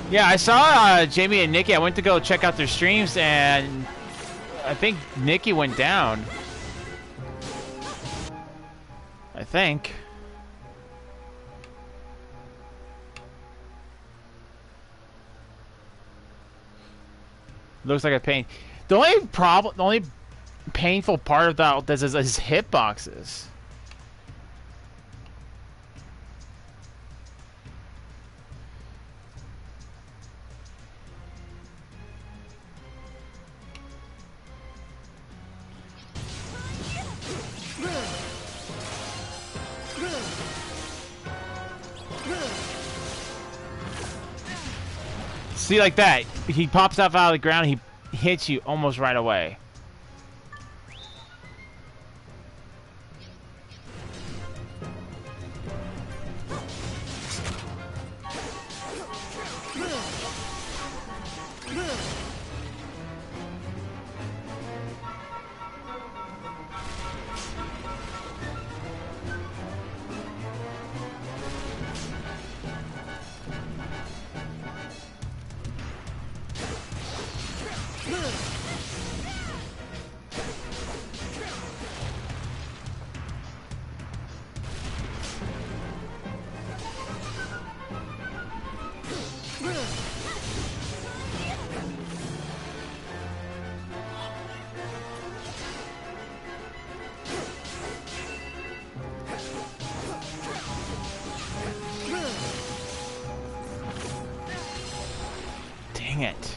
Yeah, I saw Jamie and Nikki. I went to go check out their streams, and I think Nikki went down. I think. Looks like a pain. The only painful part of this is his hitboxes. See, like that. He pops up out of the ground, he hits you almost right away. Dang it.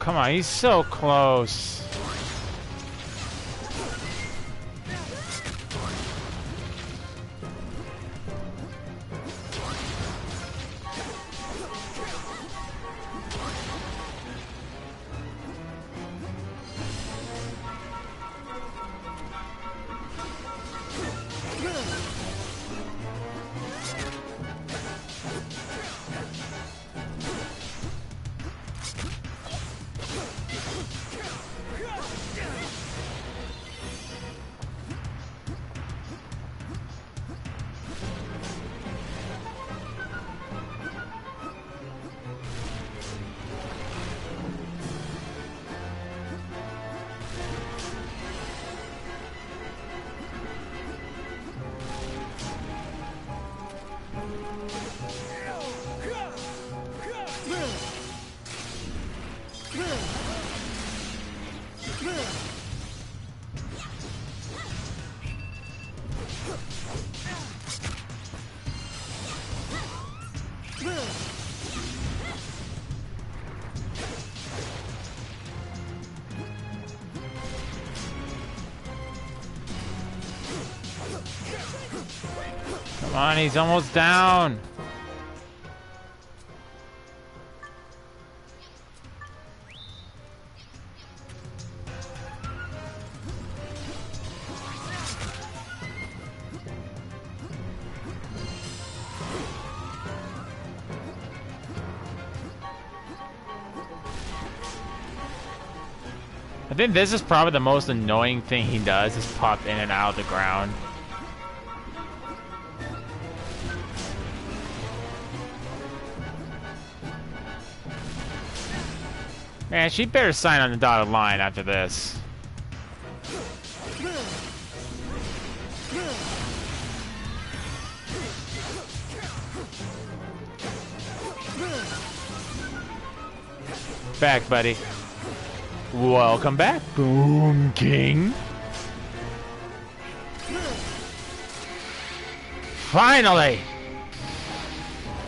come on, he's so close. Come on, he's almost down. I think this is probably the most annoying thing he does, is pop in and out of the ground. Man, she better sign on the dotted line after this. Back, buddy. Welcome back, Boom King. Finally!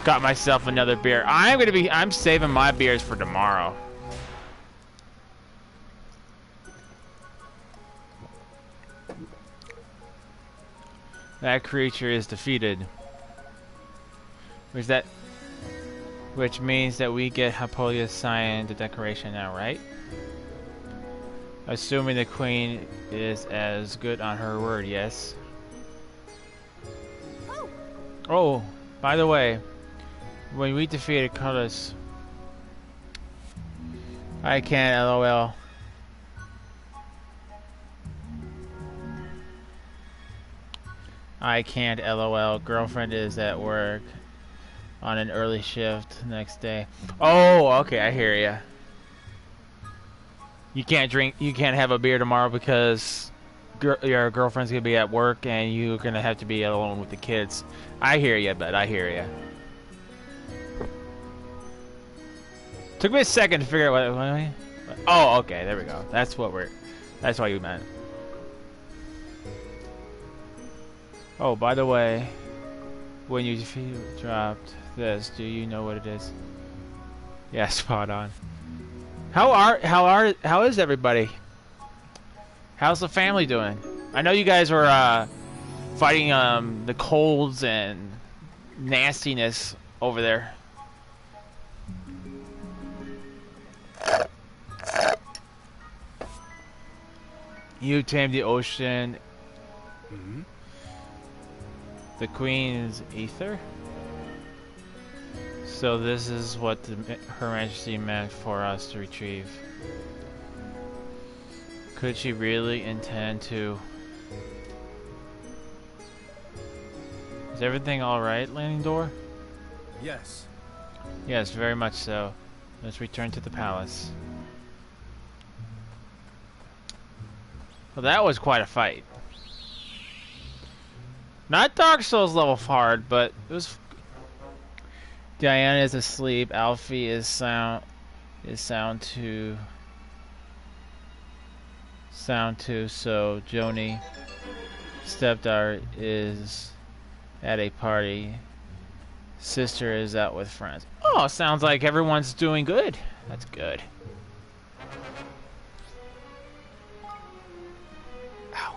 Got myself another beer. I'm saving my beers for tomorrow. That creature is defeated. Which means that we get Hypolia sign the decoration now, right? Assuming the queen is as good on her word, yes. Oh, by the way, when we defeated Cullis, I can't LOL. I can't LOL. Girlfriend is at work on an early shift next day. Oh, okay, I hear ya. You can't have a beer tomorrow because your girlfriend's gonna be at work and you're gonna have to be alone with the kids. I hear ya, bud. I hear ya. Took me a second to figure out what. Oh, okay, there we go. That's why you meant. Oh, by the way, when you dropped this, do you know what it is? Yeah, spot on. How is everybody? How's the family doing? I know you guys were fighting the colds and nastiness over there. You tamed the ocean. Mm-hmm. The Queen's ether? So this is what Her Majesty meant for us to retrieve. Could she really intend to? Is everything alright, Landing Door? Yes. Yes, very much so. Let's return to the palace. Well, that was quite a fight. Not Dark Souls level hard, but it was. Diana is asleep. Alfie is sound too. So Joni, stepdaughter, is at a party. Sister is out with friends. Oh, sounds like everyone's doing good. That's good. Ow.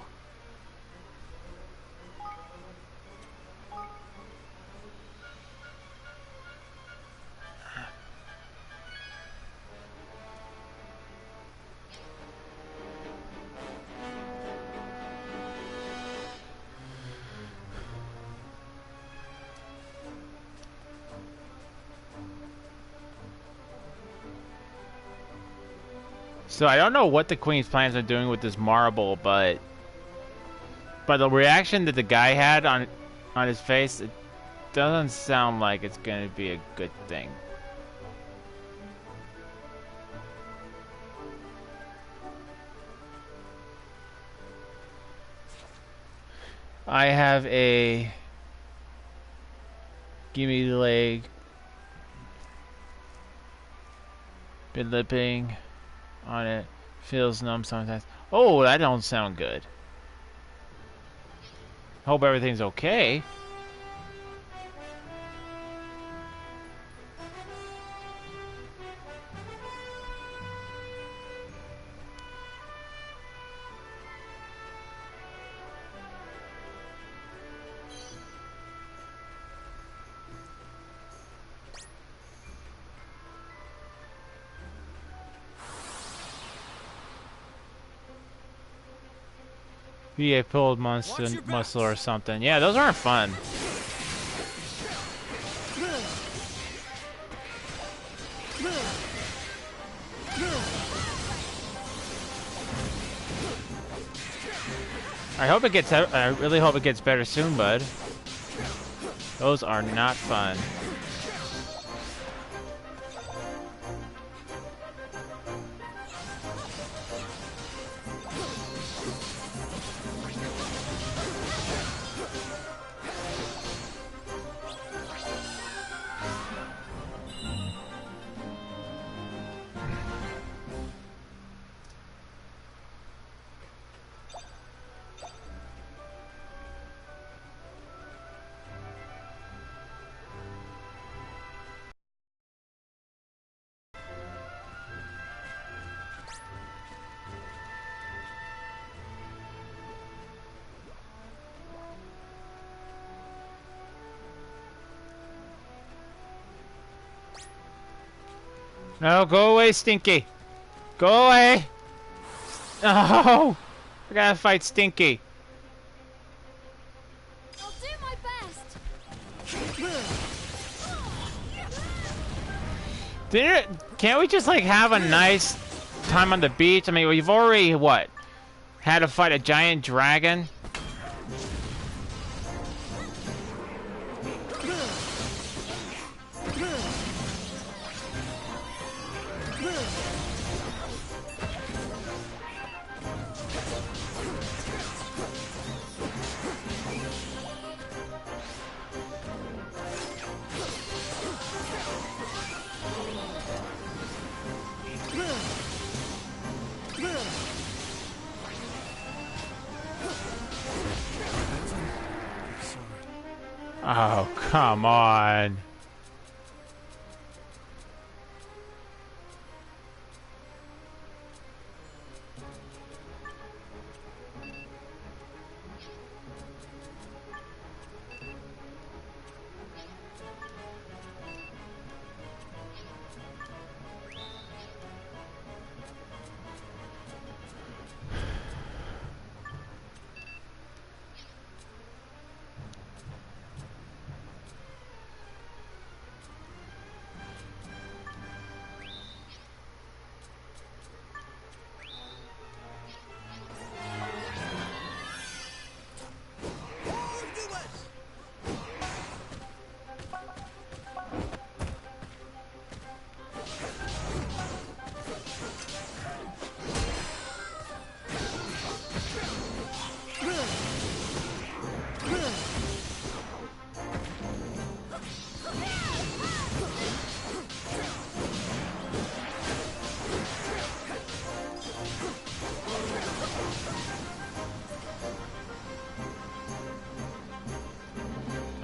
So I don't know what the Queen's plans are doing with this marble, but the reaction that the guy had on his face, it doesn't sound like it's going to be a good thing. I have a gimme leg, been lipping on it, feels numb sometimes. Oh, that don't sound good. Hope everything's okay. Be a pulled muscle or something. Yeah, those aren't fun. I really hope it gets better soon, bud. Those are not fun. No, go away, Stinky. Go away. No, I gotta fight Stinky. I'll do my best. Can't we just like have a nice time on the beach? I mean, we've already what? Had to fight a giant dragon. Oh, come on.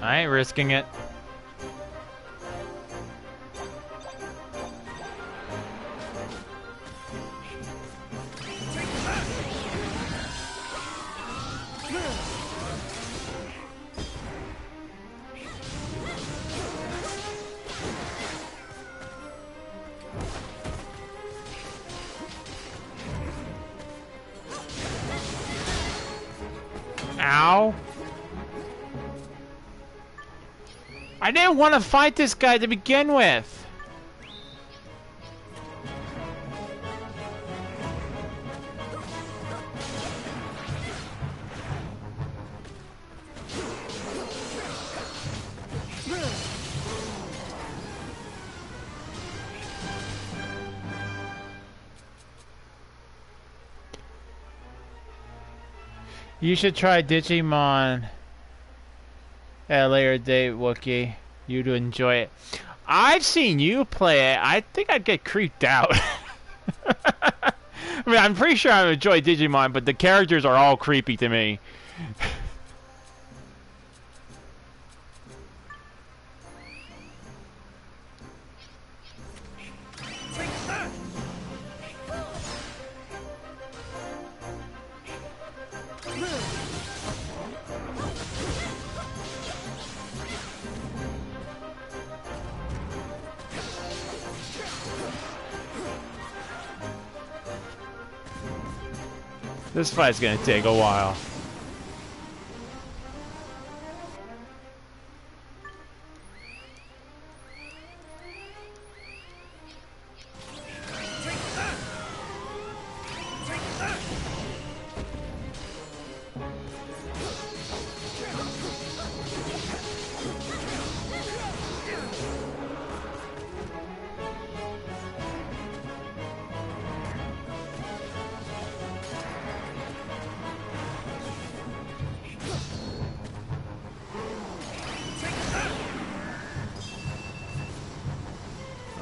I ain't risking it. now? I didn't want to fight this guy to begin with. You should try Digimon at a later date, Wookiee. You'd enjoy it. I've seen you play it. I think I'd get creeped out. I mean, I'm pretty sure I would enjoy Digimon, but the characters are all creepy to me. This fight's gonna take a while.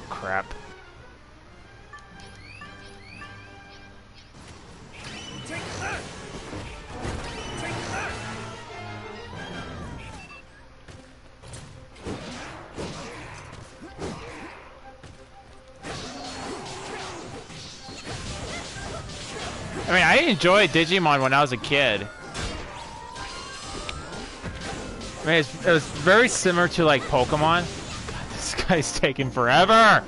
Crap. I mean, I enjoyed Digimon when I was a kid. I mean, it was very similar to like Pokemon. God, this guy's taking forever.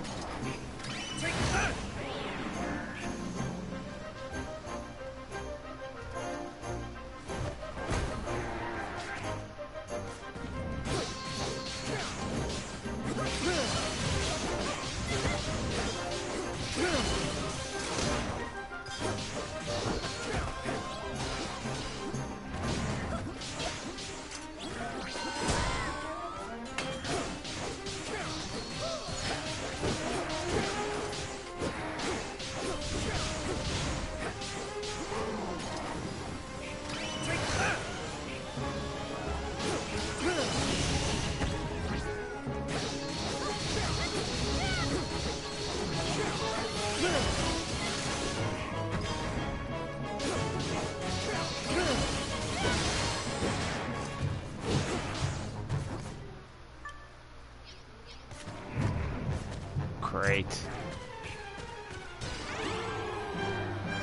Great.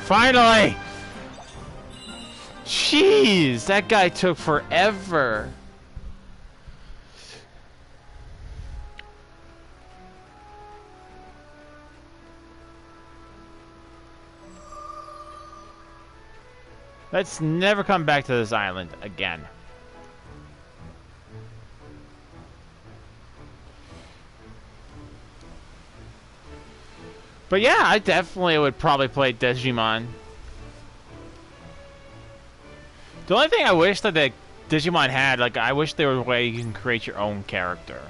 Finally! Jeez, that guy took forever. Let's never come back to this island again. But yeah, I definitely would probably play Digimon. The only thing I wish that the Digimon had, like, I wish there was a way you can create your own character.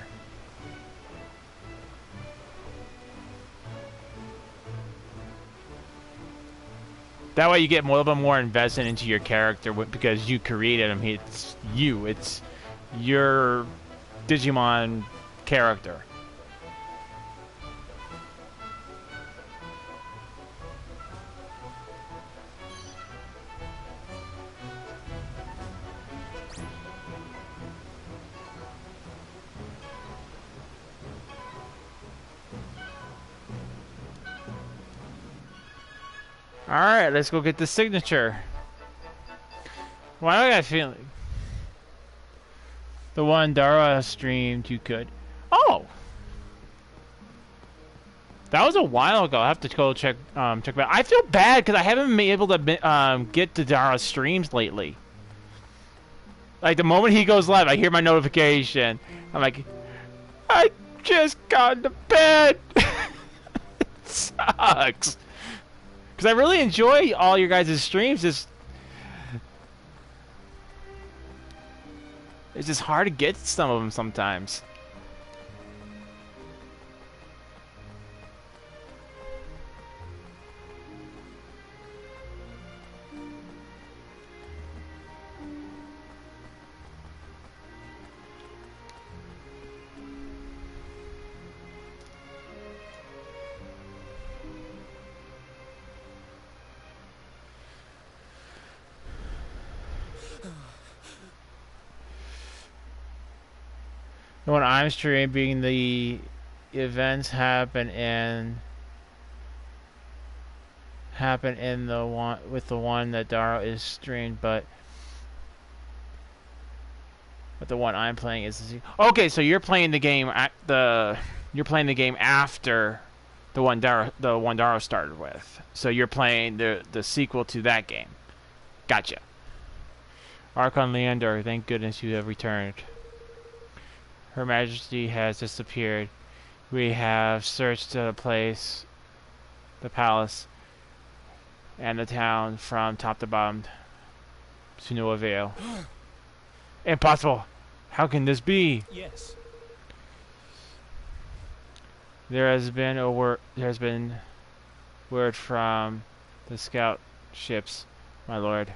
That way you get a little bit more invested into your character because you created him. It's you. It's your Digimon character. Alright, let's go get the signature. Why do I got a feeling? The one Dara streamed, you could. Oh! That was a while ago. I have to go check check back. I feel bad because I haven't been able to get to Dara streams lately. Like, the moment he goes live, I hear my notification. I'm like, I just got into bed. It sucks. Because I really enjoy all your guys' streams. It's just hard to get some of them sometimes. When I'm streaming, the events happen in the one with the one that Daro is streamed, but the one I'm playing is okay. So you're playing the game after the one Daro started with. So you're playing the sequel to that game. Gotcha. Archon Leander, thank goodness you have returned. Her Majesty has disappeared. We have searched the place, the palace, and the town from top to bottom to no avail. Impossible! How can this be? Yes. There has been word from the scout ships, my lord.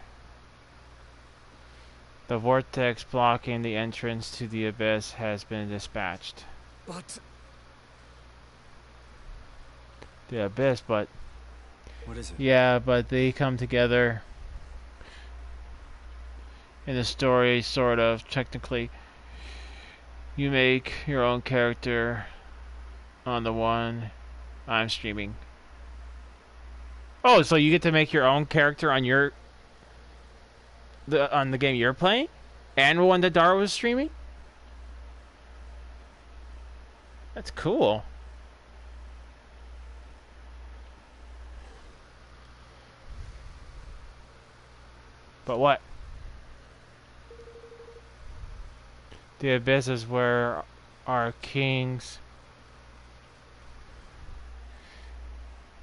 The vortex blocking the entrance to the abyss has been dispatched. But... The abyss, but... What is it? Yeah, but they come together in the story, sort of, technically. You make your own character on the one I'm streaming. Oh, so you get to make your own character on on the game you're playing, and the one that Dara was streaming. That's cool. But what? The abyss is where our kings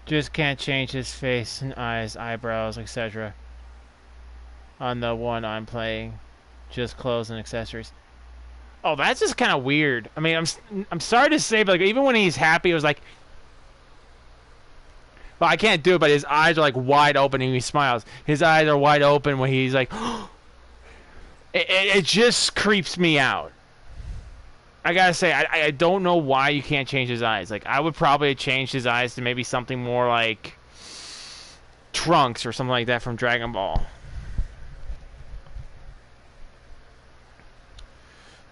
just can't change his face and eyes, eyebrows, etc. On the one I'm playing, just clothes and accessories. Oh, that's just kind of weird. I mean, I'm sorry to say, but like, even when he's happy, it was like, well, I can't do it, but his eyes are like wide open and he smiles. His eyes are wide open when he's like, it just creeps me out. I gotta say, I don't know why you can't change his eyes. Like, I would probably change his eyes to maybe something more like Trunks or something like that from Dragon Ball.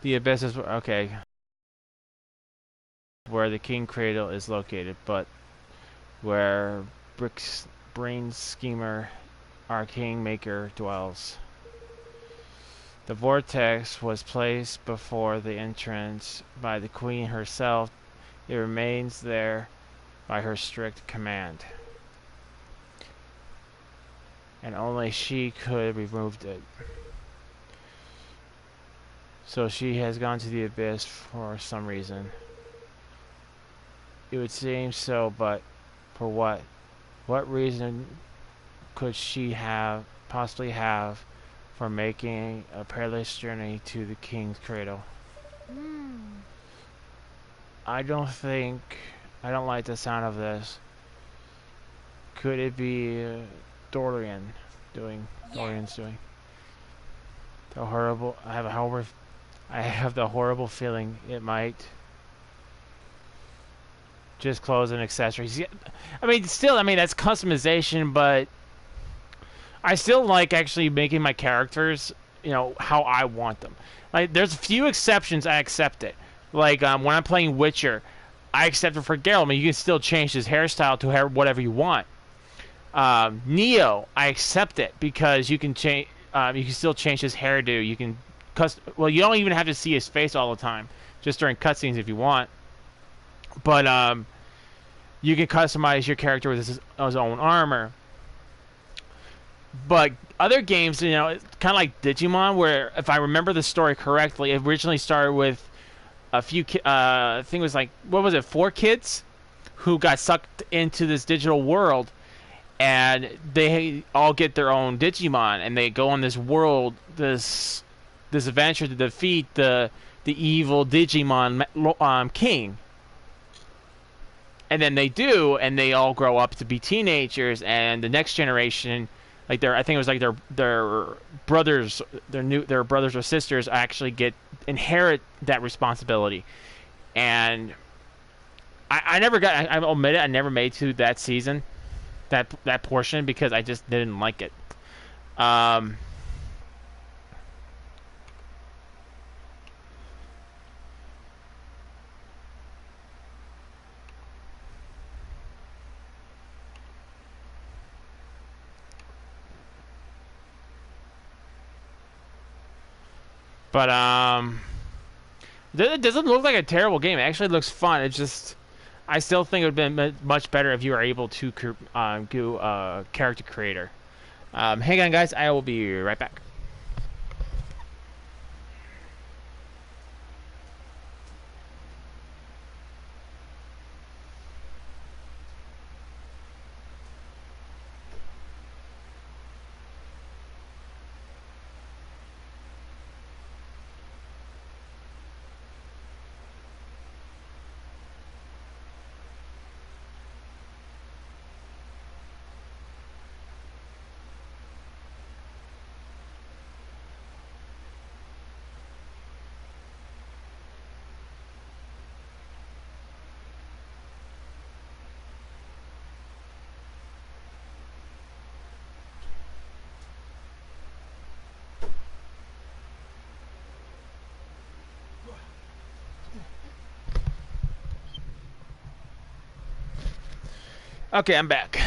The abyss is okay. Where the King Cradle is located, but where Brick's brain schemer, our Kingmaker, dwells. The vortex was placed before the entrance by the Queen herself. It remains there by her strict command, and only she could have removed it. So she has gone to the abyss for some reason. It would seem so, but for what? What reason could she possibly have for making a perilous journey to the King's Cradle? I don't like the sound of this. Could it be Dorian's doing? The horrible. I have the horrible feeling it might. Just clothes and accessories. Yeah, I mean, still, that's customization, but I still like actually making my characters, how I want them. Like, there's a few exceptions I accept it. Like, when I'm playing Witcher, I accept it for Geralt. I mean, you can still change his hairstyle to whatever you want. Neo, I accept it because you can change. You can still change his hairdo. You can well, you don't even have to see his face all the time, just during cutscenes if you want. But you can customize your character with his own armor. But other games, you know, it's kind of like Digimon, where if I remember the story correctly, it originally started with a few. I think it was like, what was it, 4 kids who got sucked into this digital world, and they all get their own Digimon, and they go on this world, this adventure to defeat the evil Digimon king. And then they do, and they all grow up to be teenagers, and the next generation, like I think it was like their brothers, their brothers or sisters actually inherit that responsibility. And I never got, I admit it, I never made to that season, that portion, because I just didn't like it. But it doesn't look like a terrible game. It actually looks fun. It just, I still think it would have been much better if you were able to do character creator. Hang on, guys. I will be right back. Okay, I'm back.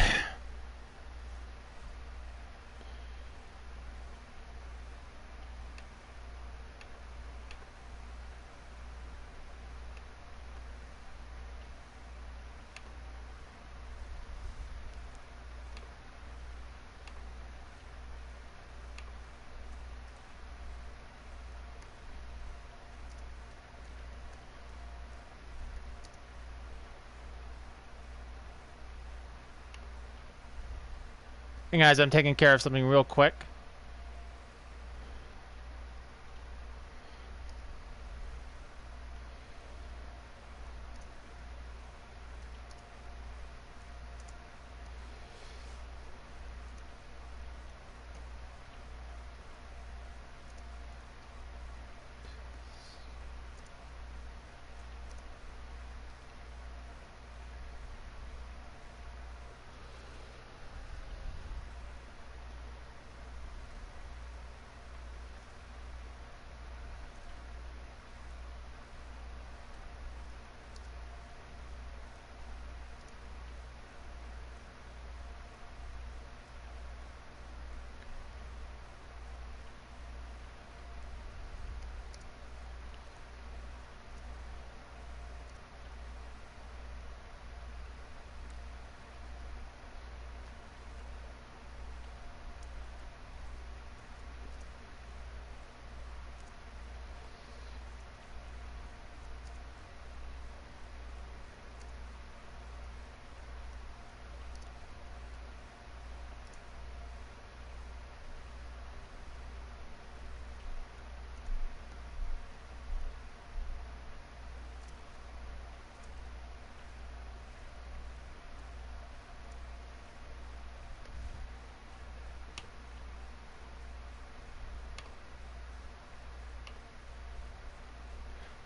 Hey guys, I'm taking care of something real quick.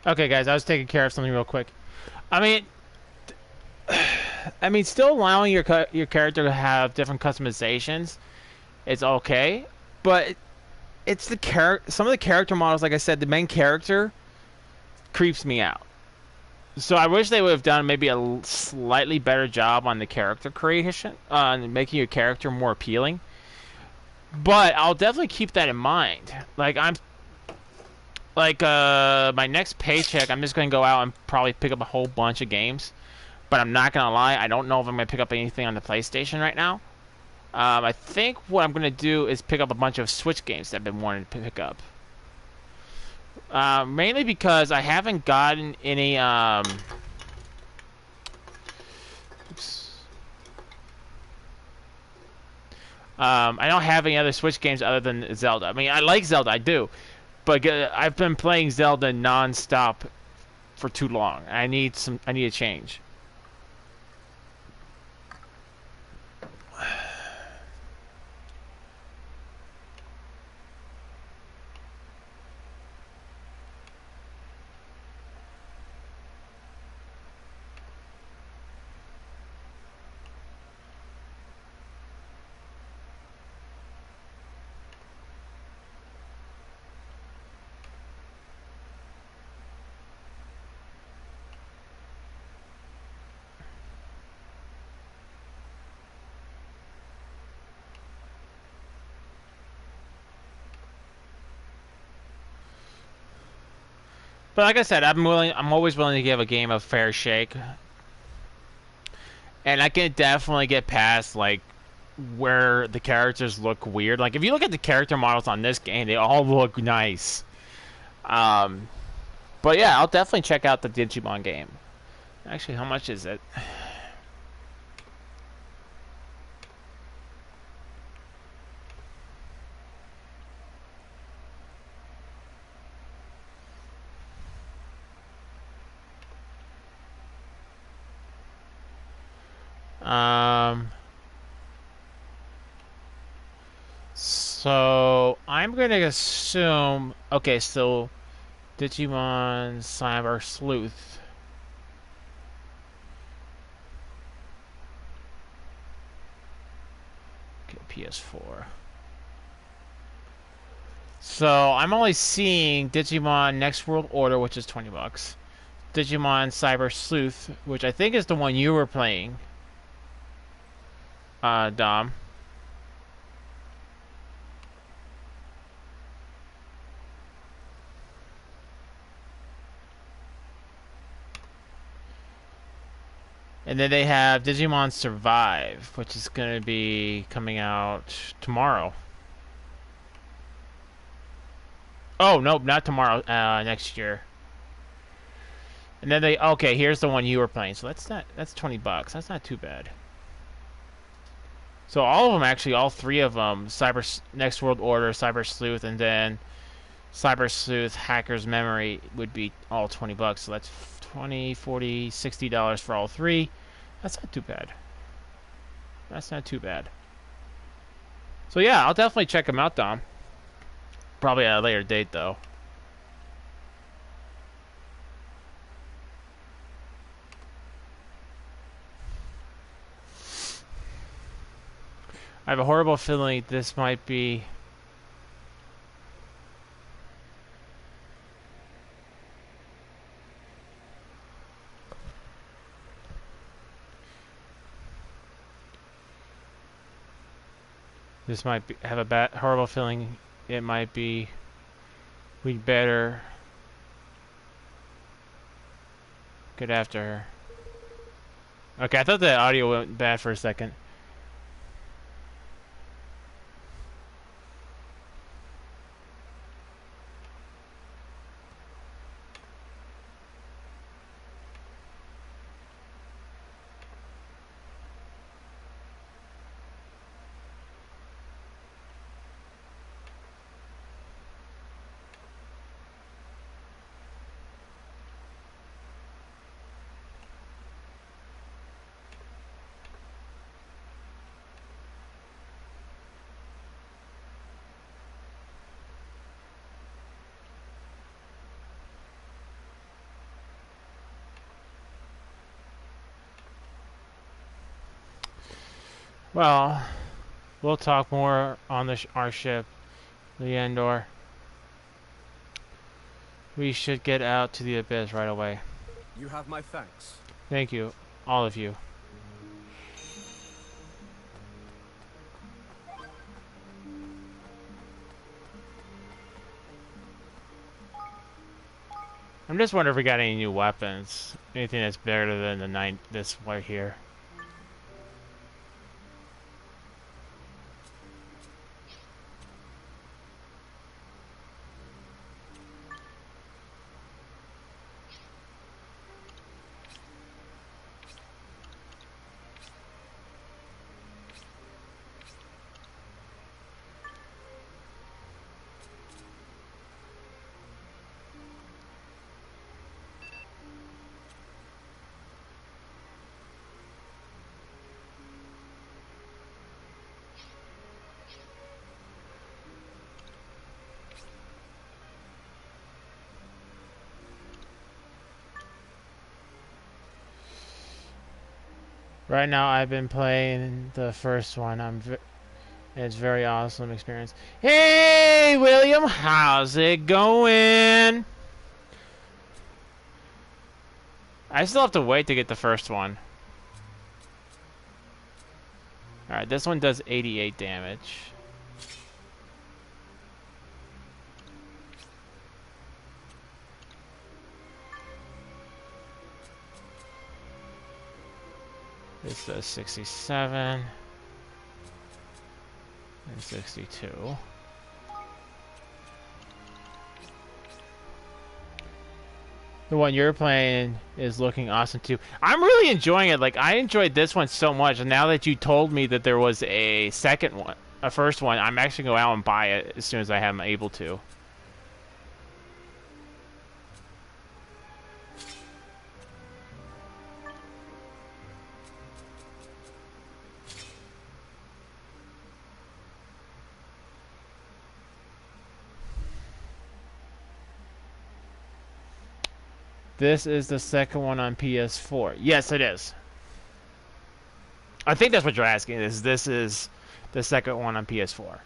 Okay, guys, I was taking care of something real quick. I mean, still allowing your character to have different customizations, it's okay, but it's the some of the character models, like I said, the main character creeps me out. So I wish they would have done maybe a slightly better job on the character creation, on making your character more appealing. But I'll definitely keep that in mind. Like my next paycheck, I'm just gonna go out and probably pick up a whole bunch of games. But I'm not gonna lie, I don't know if I'm gonna pick up anything on the PlayStation right now. I think what I'm gonna do is pick up a bunch of Switch games that I've been wanting to pick up. Mainly because I haven't gotten any. Oops. I don't have any other Switch games other than Zelda. I mean, I like Zelda, I do, but I've been playing Zelda non-stop for too long. I need a change. But like I said, I'm always willing to give a game a fair shake, and I can definitely get past like where the characters look weird. Like if you look at the character models on this game, they all look nice. Um, but yeah, I'll definitely check out the Digimon game. Actually, how much is it? So I'm gonna assume. Okay, so Digimon Cyber Sleuth. Okay, PS4. So I'm only seeing Digimon Next World Order, which is $20. Digimon Cyber Sleuth, which I think is the one you were playing, Dom. And then they have Digimon Survive, which is going to be coming out tomorrow. Oh, nope, not tomorrow, next year. And then okay, here's the one you were playing. So that's $20. That's not too bad. So all of them, actually, all three of them, Next World Order, Cyber Sleuth, and then Cyber Sleuth Hacker's Memory would be all $20. So that's $20, $40, $60 for all three. That's not too bad. That's not too bad. So yeah, I'll definitely check them out, Dom. Probably at a later date, though. I have a horrible feeling this might be... This might be, have a horrible feeling it might be... We'd better... get after her. Okay, I thought the audio went bad for a second. Well, we'll talk more on our ship, the Endor. We should get out to the abyss right away. You have my thanks. Thank you, all of you. I'm just wondering if we got any new weapons. Anything that's better than this right here. Right now, I've been playing the first one. It's a very awesome experience. Hey, William, how's it going? I still have to wait to get the first one. Alright, this one does 88 damage. This does 67 and 62. The one you're playing is looking awesome too. I'm really enjoying it. Like, I enjoyed this one so much, and now that you told me that there was a second one, a first one, I'm actually going to go out and buy it as soon as I am able to. This is the second one on PS4. Yes, it is. I think that's what you're asking. This is the second one on PS4.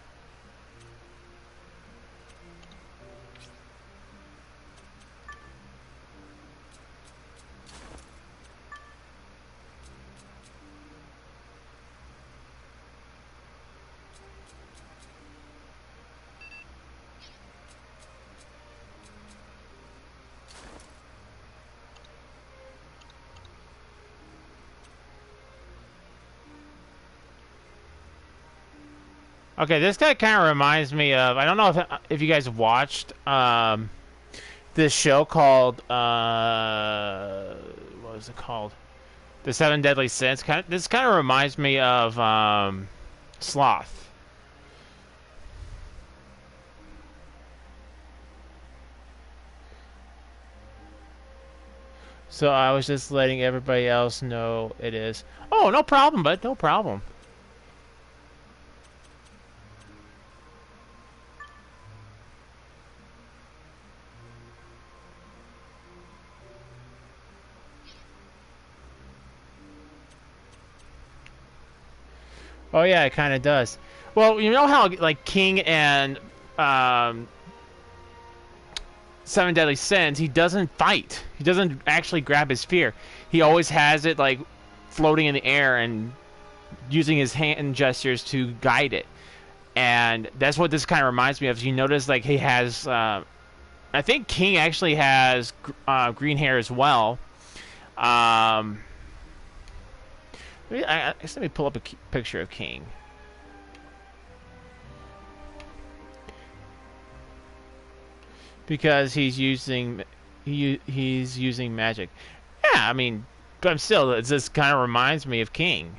Okay, this guy kind of reminds me of, I don't know if you guys watched this show called what was it called? The Seven Deadly Sins. This kind of reminds me of Sloth. So I was just letting everybody else know it is. Oh, no problem, bud. No problem. Oh yeah, it kind of does. Well, you know how like King and Seven Deadly Sins, he doesn't fight. He doesn't actually grab his spear. He always has it like floating in the air and using his hand gestures to guide it. And that's what this kind of reminds me of. You notice like he has, I think King actually has green hair as well. Let me pull up a picture of King. Because he's using magic. Yeah, I mean, but still, this kind of reminds me of King.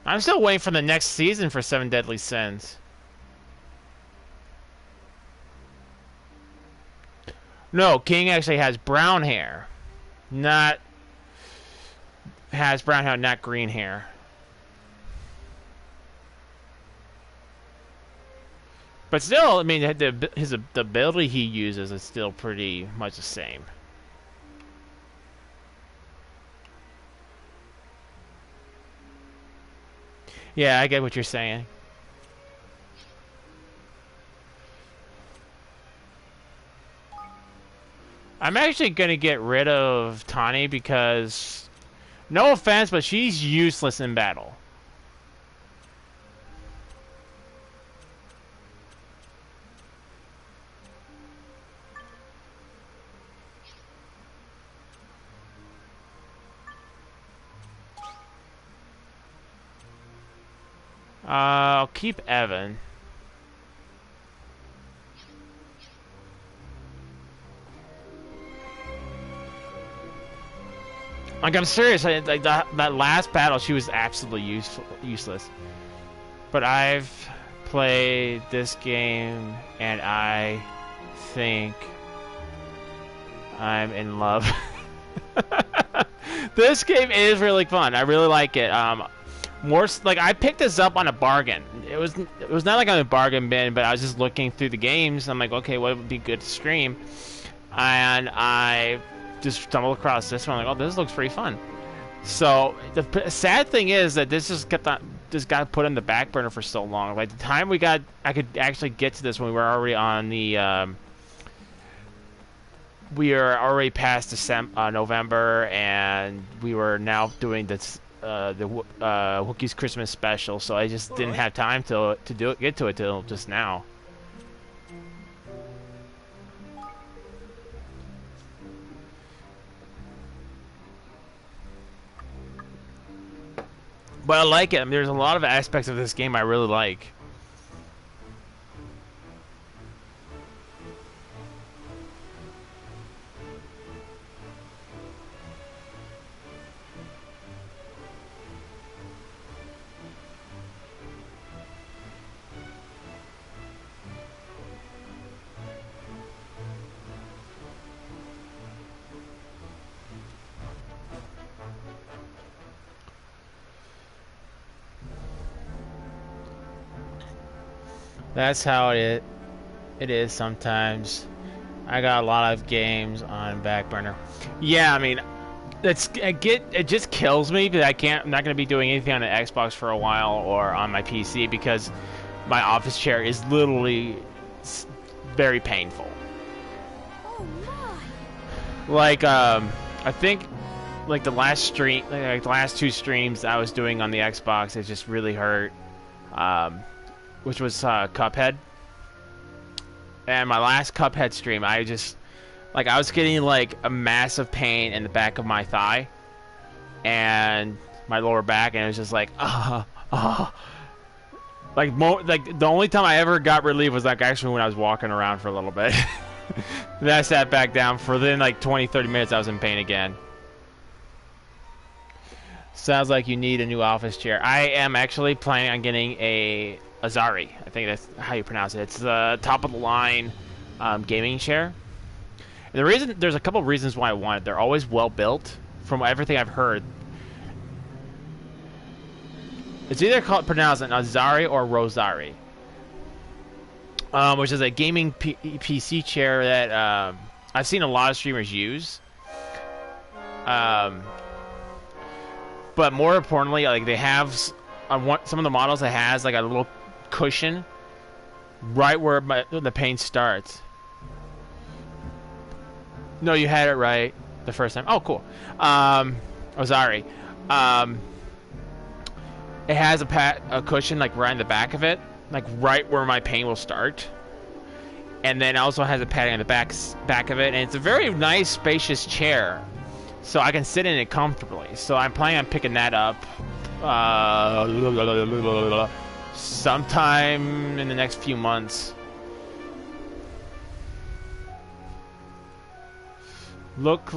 I'm still waiting for the next season for Seven Deadly Sins. No, King actually has brown hair. Not green hair. But still, I mean, the ability he uses is still pretty much the same. Yeah, I get what you're saying. I'm actually gonna get rid of Tani because, no offense, but she's useless in battle. I'll keep Evan. Like, I'm serious. Like that last battle, she was absolutely useless. But I've played this game, and I think I'm in love. This game is really fun. I really like it. Like I picked this up on a bargain. It was not like on a bargain bin, but I was just looking through the games. I'm like, okay, what would be good to stream? And I just stumbled across this one. I'm like, oh, this looks pretty fun. So the sad thing is that this just got put in the back burner for so long. Like the time I could actually get to this when we were already on the. We are already past November, and we were now doing this the Wookiee's Christmas special. So I just didn't have time to get to it till just now. But I like it. I mean, there's a lot of aspects of this game I really like. That's how it is sometimes. I got a lot of games on back burner. Yeah, I mean, it just kills me that I'm not gonna be doing anything on the Xbox for a while or on my PC because my office chair is literally very painful. Oh my! Like I think like the last stream, like the last 2 streams I was doing on the Xbox, it just really hurt. Which was Cuphead. And my last Cuphead stream, I was getting like a massive pain in the back of my thigh and my lower back, and it was just like like the only time I ever got relief was like actually when I was walking around for a little bit. Then I sat back down for then like 20-30 minutes. I was in pain again. Sounds like you need a new office chair. I am actually planning on getting a Azari. I think that's how you pronounce it. It's the top of the line gaming chair. And there's a couple of reasons why I want it. They're always well built. From everything I've heard, it's either pronounced an Azari or Rosari, which is a gaming PC chair that I've seen a lot of streamers use. But more importantly, like they have some of the models that has like a little cushion right where the pain starts. No, you had it right the first time. Oh, cool. Ozari. It has a cushion like right in the back of it, like right where my pain will start. And then it also has a padding on the back of it, and it's a very nice, spacious chair, so I can sit in it comfortably. So I'm planning on picking that up sometime in the next few months. Look,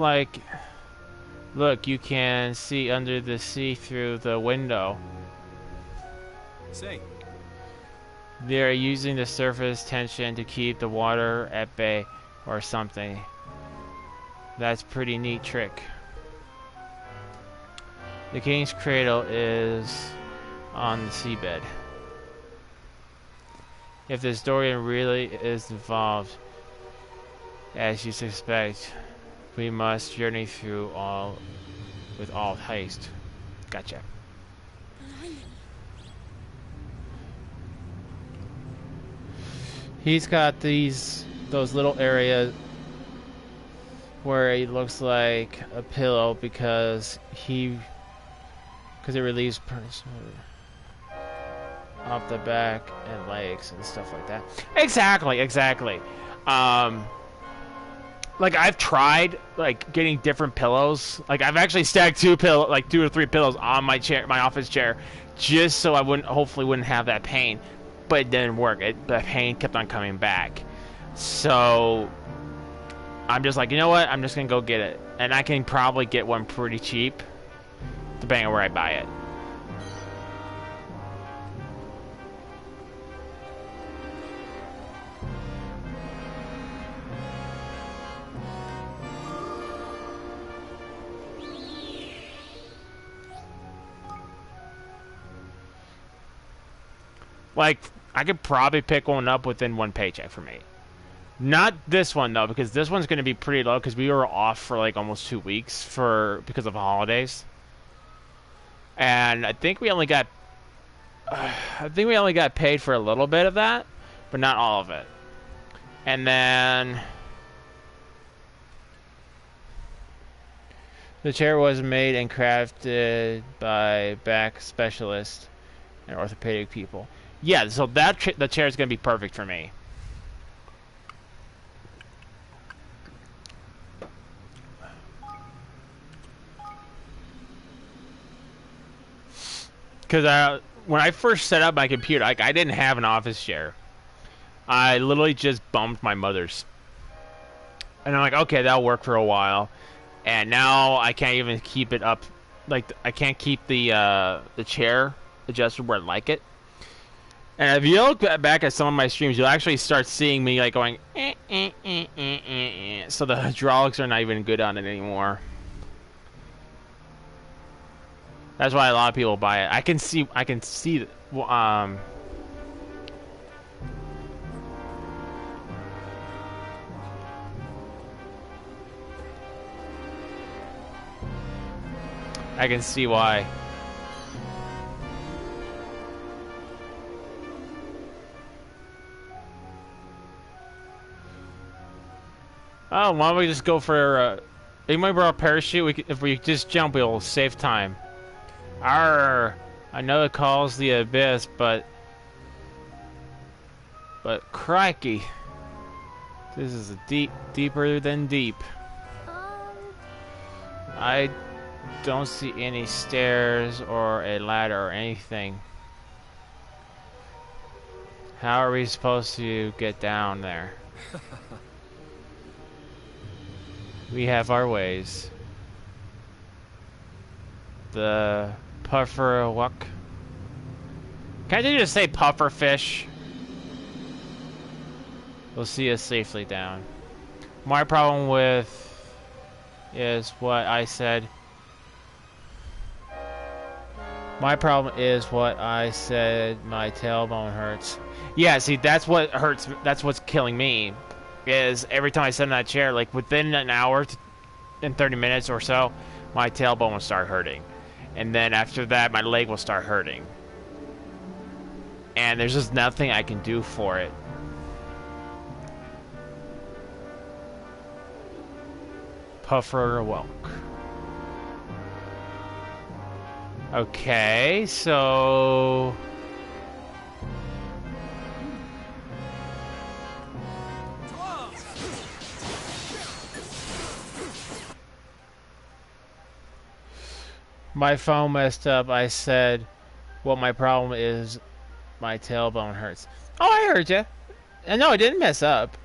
you can see under the sea through the window. Say. They're using the surface tension to keep the water at bay or something. That's a pretty neat trick. The king's cradle is on the seabed. If the historian really is involved, as you suspect, we must journey through with all haste. Gotcha. He's got those little areas where it looks like a pillow because it relieves off the back and legs and stuff like that. Exactly. Like I've tried like getting different pillows. Like I've actually stacked 2 or 3 pillows on my office chair, just so I hopefully wouldn't have that pain. But it didn't work. The pain kept on coming back. So I'm just like, you know what? I'm just gonna go get it, and I can probably get one pretty cheap, depending on where I buy it. Like, I could probably pick one up within one paycheck for me. Not this one though, because this one's going to be pretty low because we were off for like almost 2 weeks because of holidays, and I think we only got paid for a little bit of that, but not all of it. And then the chair was made and crafted by back specialists and orthopedic people. Yeah, so the chair is going to be perfect for me. Because when I first set up my computer, I didn't have an office chair. I literally just bumped my mother's. And I'm like, okay, that'll work for a while. And now I can't even keep it up. Like, I can't keep the chair adjusted where I like it. And if you look back at some of my streams, you'll actually start seeing me like going, So the hydraulics are not even good on it anymore. That's why a lot of people buy it. I can see I can see why. Oh, why don't we just go for you might borrow a parachute? If we just jump, we'll save time. Arr! I know it calls the abyss, but crikey, this is deeper than deep. I don't see any stairs or a ladder or anything. How are we supposed to get down there? We have our ways. The puffer wuck. Can I just say puffer fish? We'll see us safely down. My problem with is what I said. My problem is what I said. My tailbone hurts. Yeah, see, that's what hurts. That's what's killing me. Is every time I sit in that chair, like within an hour and 30 minutes or so, my tailbone will start hurting. And then after that, my leg will start hurting. And there's just nothing I can do for it. Puffer Welk. Okay, so... My phone messed up. I said, well, my problem is my tailbone hurts. Oh, I heard you. No, it didn't mess up.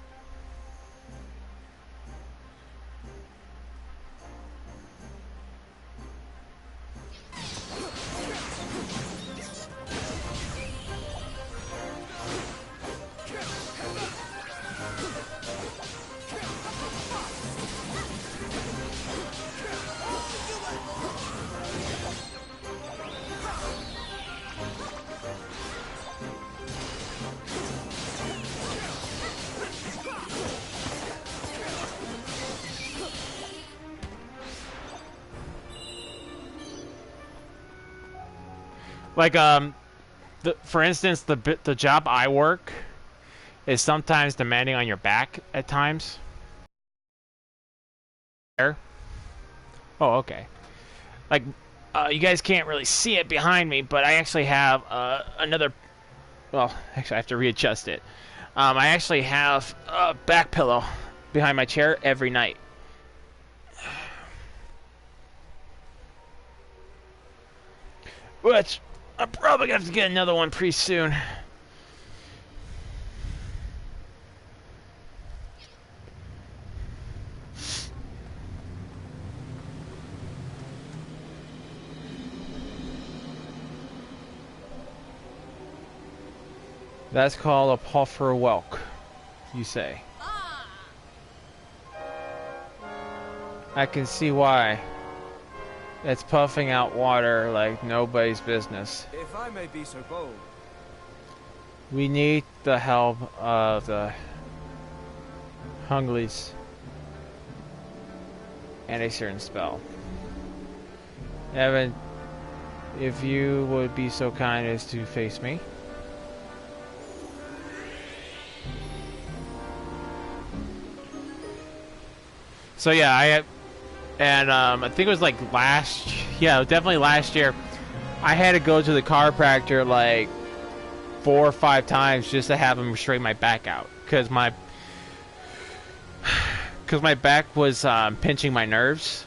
Like, for instance, the job I work is sometimes demanding on your back at times. There. Oh, okay. Like, you guys can't really see it behind me, but I actually have another... Well, actually, I have to readjust it. I actually have a back pillow behind my chair every night. Which... I'm probably gonna have to get another one pretty soon. That's called a puffer welk, you say. I can see why. It's puffing out water like nobody's business. If I may be so bold. We need the help of the Hunglies and a certain spell. Evan, if you would be so kind as to face me. So yeah, I think it was like definitely last year. I had to go to the chiropractor like 4 or 5 times just to have him straighten my back out because my back was pinching my nerves,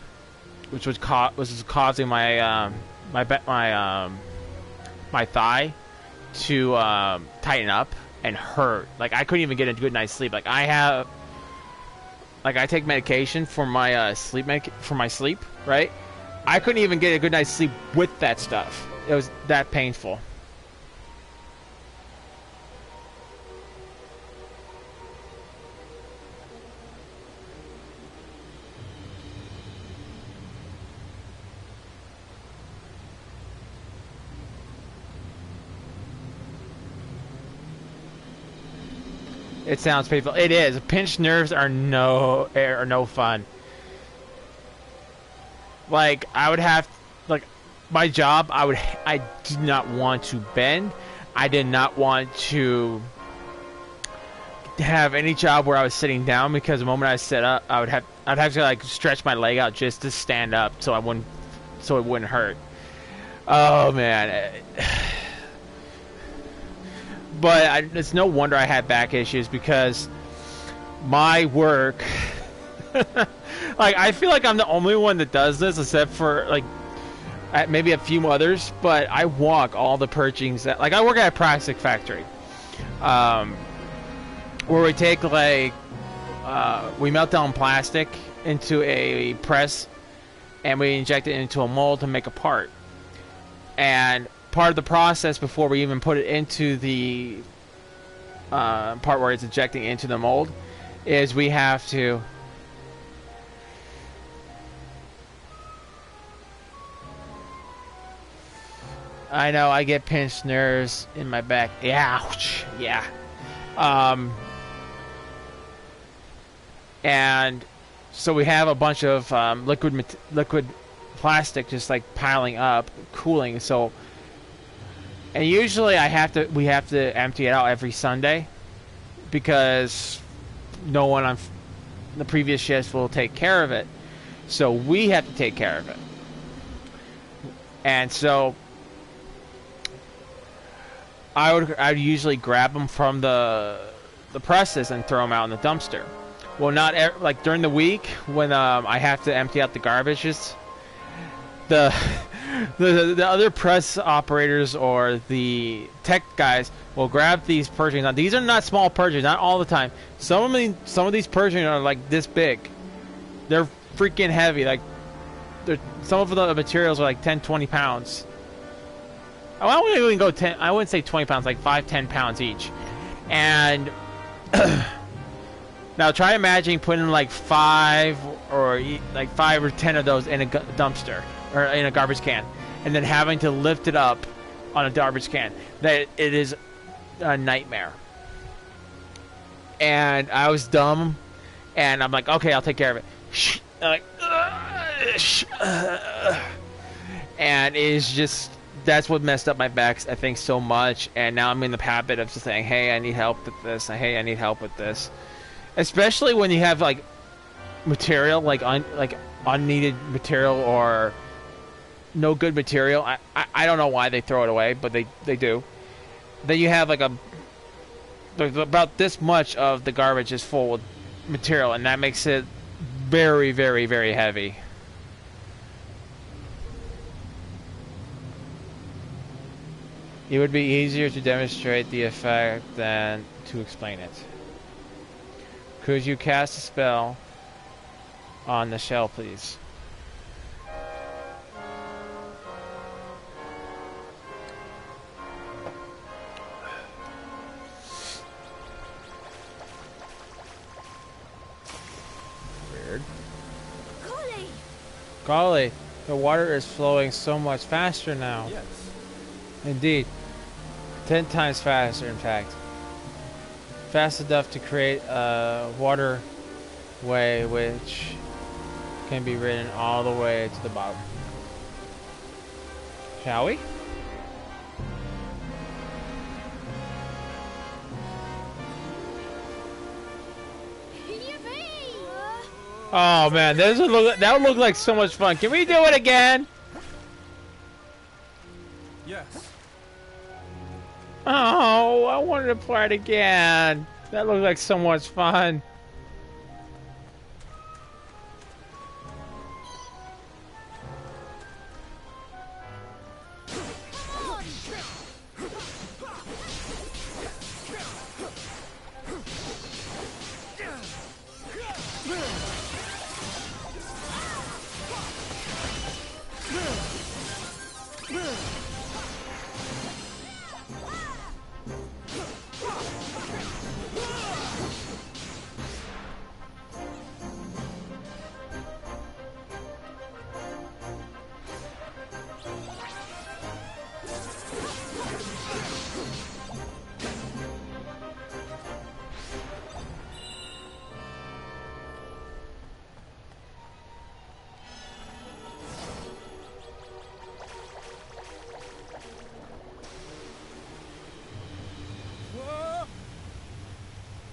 which was causing my my thigh to tighten up and hurt. Like I couldn't even get a good night's sleep. Like I take medication for my sleep, right? I couldn't even get a good night's sleep with that stuff. It was that painful. It sounds painful. It is. Pinched nerves are no fun. Like I would have, like my job. I did not want to bend. I did not want to have any job where I was sitting down because the moment I sit up, I'd have to like stretch my leg out just to stand up so it wouldn't hurt. Oh man. But it's no wonder I had back issues because my work, like I feel like I'm the only one that does this except for like maybe a few others, but I walk all the purgings like I work at a plastic factory, where we take like, we melt down plastic into a press and we inject it into a mold to make a part. And part of the process before we even put it into the part where it's injecting into the mold is we have to I know I get pinched nerves in my back. Ouch. Yeah. And so we have a bunch of liquid plastic just like piling up, cooling. So and usually we have to empty it out every Sunday because no one on the previous shift will take care of it. So we have to take care of it. And so I would usually grab them from the presses and throw them out in the dumpster. Well, not like during the week when I have to empty out the garbages, the other press operators or the tech guys will grab these purgings. Now, these are not small purgings, not all the time. Some of these purgings are like this big. They're freaking heavy. Like some of the materials are like 10, 20 pounds. I wouldn't even go 10. I wouldn't say 20 pounds, like 5, 10 pounds each. And now try imagining putting like 5 or 10 of those in a dumpster or in a garbage can, and then having to lift it up on a garbage can. That it is a nightmare. And I was dumb, and I'm like, okay, I'll take care of it. And it's just. That's what messed up my back, I think, so much. And now I'm in the habit of just saying, hey, I need help with this. Hey, I need help with this. Especially when you have, like, material, like unneeded material or no good material. I don't know why they throw it away, but they do. Then you have, like, about this much of the garbage is full with material, and that makes it very, very, very heavy. It would be easier to demonstrate the effect than to explain it. Could you cast a spell on the shell, please? Weird. Golly, the water is flowing so much faster now. Yes. Indeed. 10 times faster, in fact. Fast enough to create a waterway which can be ridden all the way to the bottom. Shall we? Oh man, that would look like so much fun. Can we do it again? Yes. Oh, I wanted to play it again. That looked like so much fun.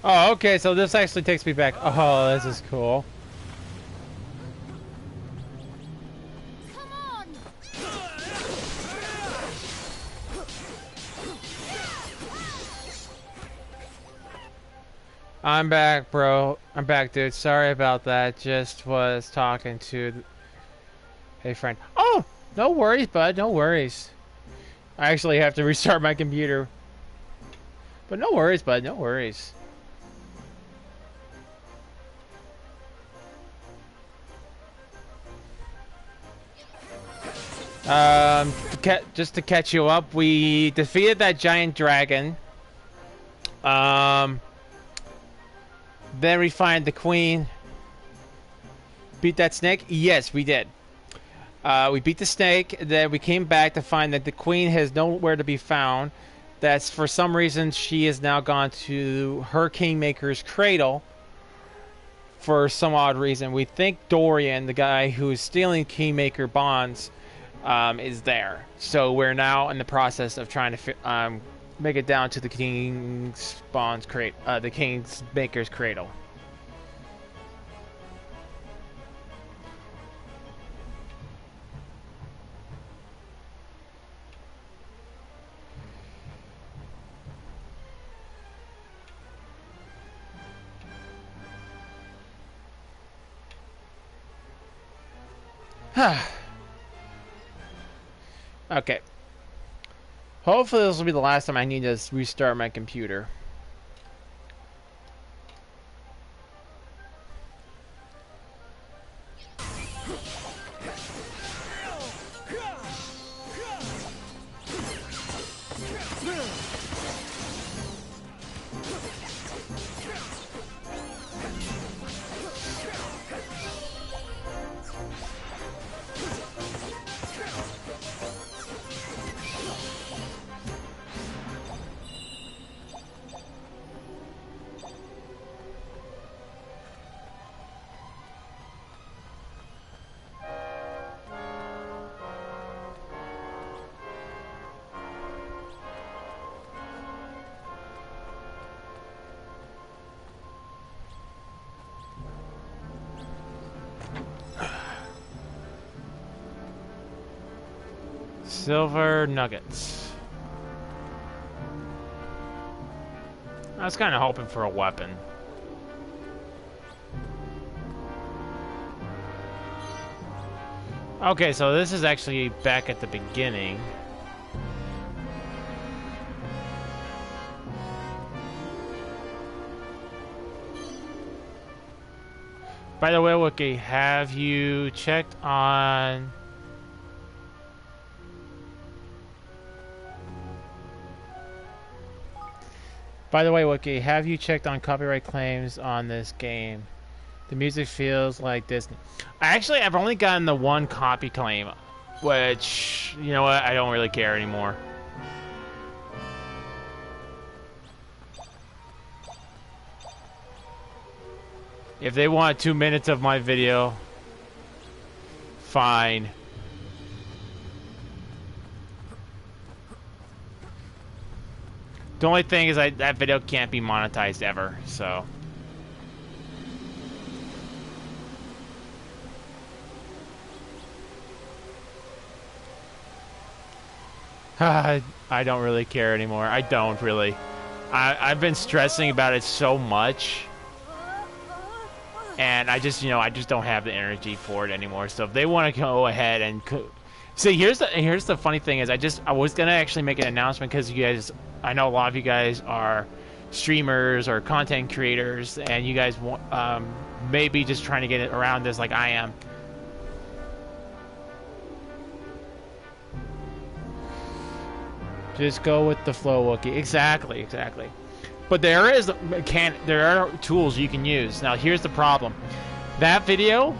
Oh, okay, so this actually takes me back. Oh, this is cool. Come on. I'm back, bro. I'm back, dude. Sorry about that. Just was talking to a friend. Oh, no worries, bud. No worries. I actually have to restart my computer. But no worries, bud. No worries. Just to catch you up, we defeated that giant dragon. Then we find the queen. Beat that snake? Yes, we did. We beat the snake. Then we came back to find that the queen has nowhere to be found. That's for some reason she has now gone to her kingmaker's cradle. For some odd reason, we think Dorian, the guy who is stealing kingmaker bonds, is there. So we're now in the process of trying to make it down to the king's bonds the king's maker's cradle. Okay. Hopefully this will be the last time I need to restart my computer. Silver nuggets. I was kind of hoping for a weapon. Okay, so this is actually back at the beginning. By the way, Wookiee, have you checked on... By the way, Wookiee, have you checked on copyright claims on this game? The music feels like Disney. I've only gotten the one copy claim, which, you know what, I don't really care anymore. If they want 2 minutes of my video, fine. The only thing is that video can't be monetized ever, so. I don't really care anymore. I don't really. I've been stressing about it so much. And I just, I just don't have the energy for it anymore. So if they want to go ahead and... See, here's the funny thing is I was going to actually make an announcement because you guys... I know a lot of you guys are streamers or content creators. And you guys maybe just trying to get it around this like I am. Just go with the flow, Wookiee. Exactly. But there are tools you can use. Now, here's the problem. That video,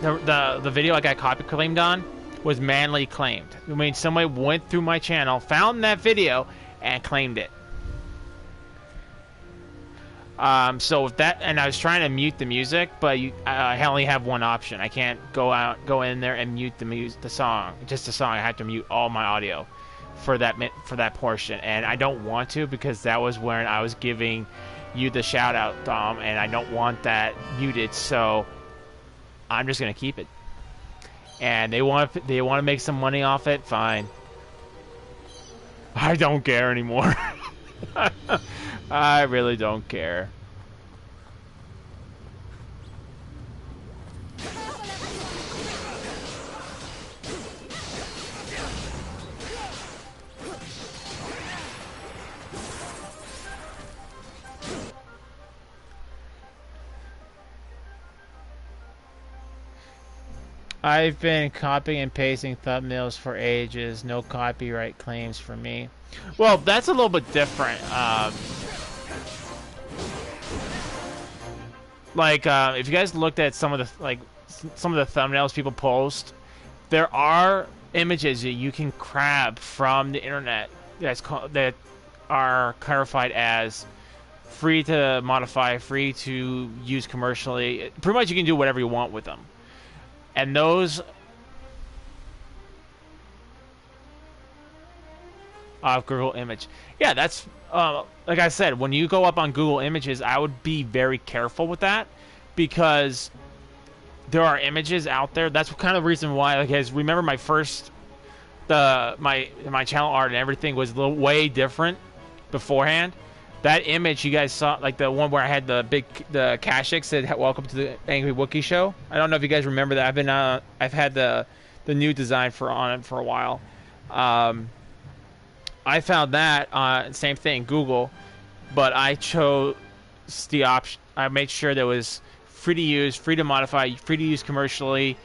the video I got copy claimed on, was manually claimed. I mean, somebody went through my channel, found that video, and claimed it. So if that, and I was trying to mute the music, but I only have one option. I can't go in there and mute the song, just the song. I have to mute all my audio for that portion, and I don't want to because that was when I was giving you the shout out, Dom, and I don't want that muted, so I'm just gonna keep it. And they want to make some money off it, fine. I don't care anymore. I really don't care. I've been copying and pasting thumbnails for ages. No copyright claims for me. Well, that's a little bit different. If you guys looked at some of the thumbnails people post, there are images that you can grab from the internet that are clarified as free to modify, free to use commercially. Pretty much, you can do whatever you want with them. And those Google image. Yeah, that's like I said, when you go up on Google Images, I would be very careful with that because there are images out there. That's kind of the reason why, like, guys, remember my first my channel art and everything was a little way different beforehand. That image you guys saw, like the one where I had the Kashik said "Welcome to the Angry Wookiee Show." I don't know if you guys remember that. I've had the new design on it for a while. I found that same thing, Google, but I chose the option. I made sure that it was free to use, free to modify, free to use commercially.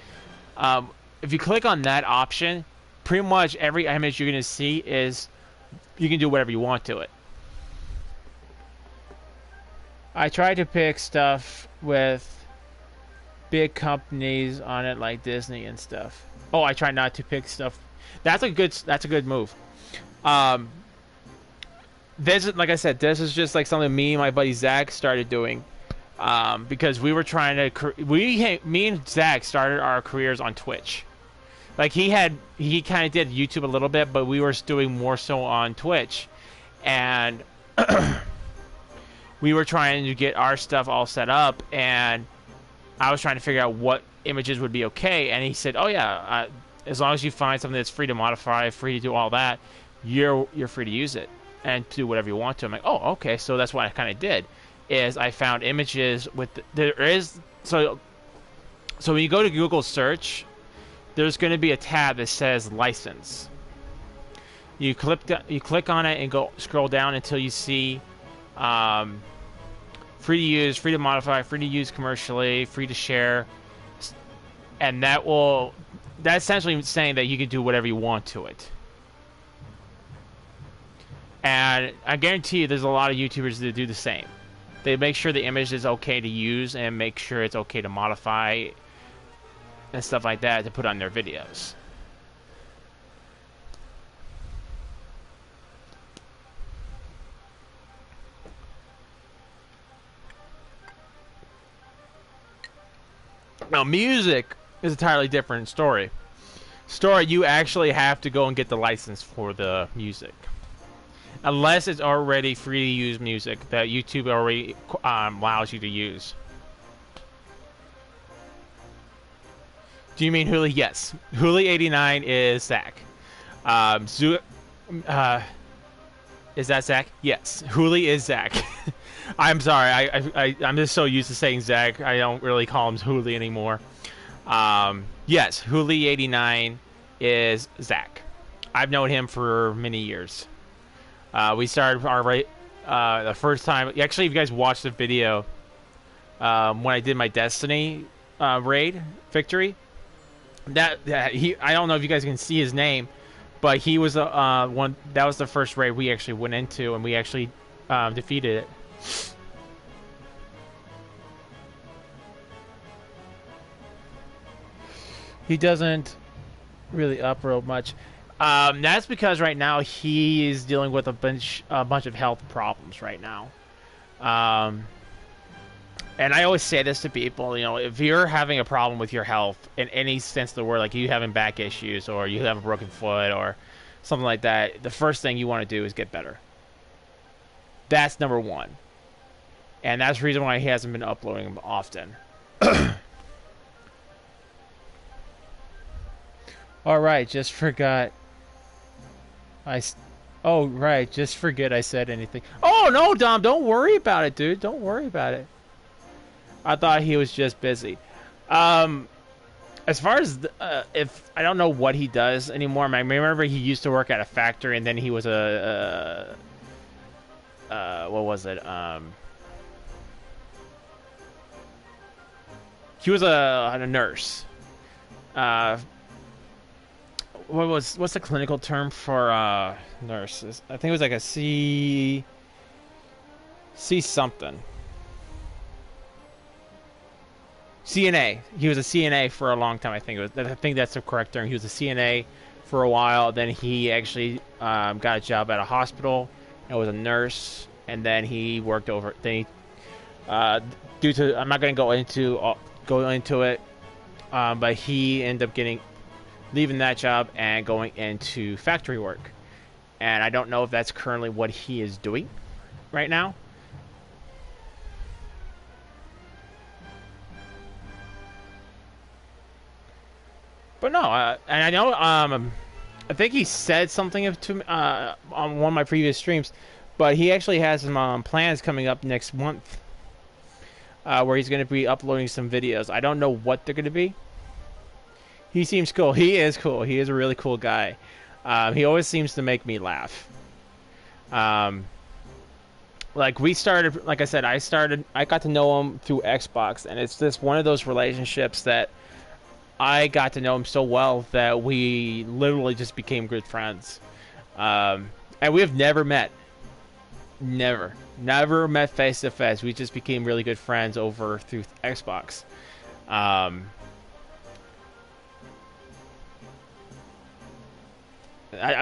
If you click on that option, pretty much every image you're gonna see is you can do whatever you want to it. I try to pick stuff with big companies on it like Disney and stuff. Oh, I try not to pick stuff. That's a good move. This is, like I said, this is just like something me and my buddy Zach started doing. Because we were trying to me and Zach started our careers on Twitch. Like he kind of did YouTube a little bit, but we were doing more so on Twitch. And we were trying to get our stuff all set up, and I was trying to figure out what images would be okay, and he said, oh yeah, as long as you find something that's free to modify, free to do all that, you're free to use it and do whatever you want to. I'm like, oh, okay, so that's what I kind of did, is I found images with, so when you go to Google search, there's going to be a tab that says license. You click on it and scroll down until you see free to use, free to modify, free to use commercially, free to share, and that's essentially saying that you can do whatever you want to it. And I guarantee you there's a lot of YouTubers that do the same. They make sure the image is okay to use and make sure it's okay to modify and stuff like that to put on their videos. Now, music is an entirely different story. Story, you actually have to go and get the license for the music. Unless it's already free to use music that YouTube already allows you to use. Do you mean Hooli? Yes. Hooli89 is Zach. Is that Zach? Yes. Hooli is Zach. I'm sorry. I'm just so used to saying Zach. I don't really call him Hooli anymore. Yes. Hooli89 is Zach. I've known him for many years. We started our the first time. Actually, if you guys watched the video when I did my Destiny raid victory, I don't know if you guys can see his name, but he was one. That was the first raid we actually went into, and we actually defeated it. He doesn't really upload much. That's because right now he is dealing with a bunch of health problems right now. And I always say this to people, you know, if you're having a problem with your health in any sense of the word, like you having back issues or you have a broken foot or something like that, the first thing you want to do is get better. That's number one. And that's the reason why he hasn't been uploading them often. Alright, just forgot. Oh, right, just forget I said anything. Oh, no, Dom, don't worry about it, dude. Don't worry about it. I thought he was just busy. As far as if I don't know what he does anymore. I remember he used to work at a factory, and then he was what was it? He was a nurse. What's the clinical term for nurses? I think it was like a C something. CNA. He was a CNA for a long time. I think that's the correct term. He was a CNA for a while. Then he actually got a job at a hospital and was a nurse. And then he worked over. Then he, due to I'm not going to go into it, but he ended up leaving that job and going into factory work. And I don't know if that's currently what he is doing right now. But no, and I know, I think he said something to me, on one of my previous streams, but he actually has some plans coming up next month, where he's going to be uploading some videos. I don't know what they're going to be. He seems cool. He is cool. He is a really cool guy. He always seems to make me laugh. Like we started, like I said, I got to know him through Xbox, and it's just one of those relationships that I got to know him so well that we literally just became good friends. And we have never met. Never met face to face. We just became really good friends through Xbox. I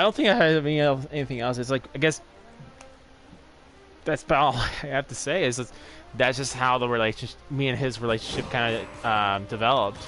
don't think I have anything else. It's like, I guess that's about all I have to say. That's just how the relationship, me and his relationship, kind of developed.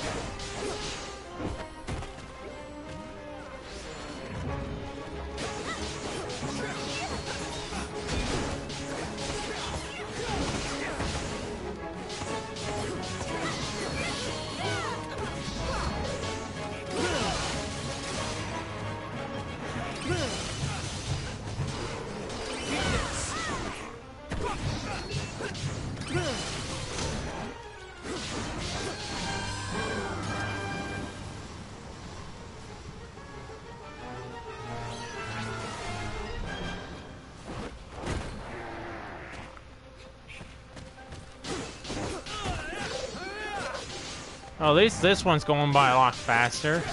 Oh, at least this one's going by a lot faster.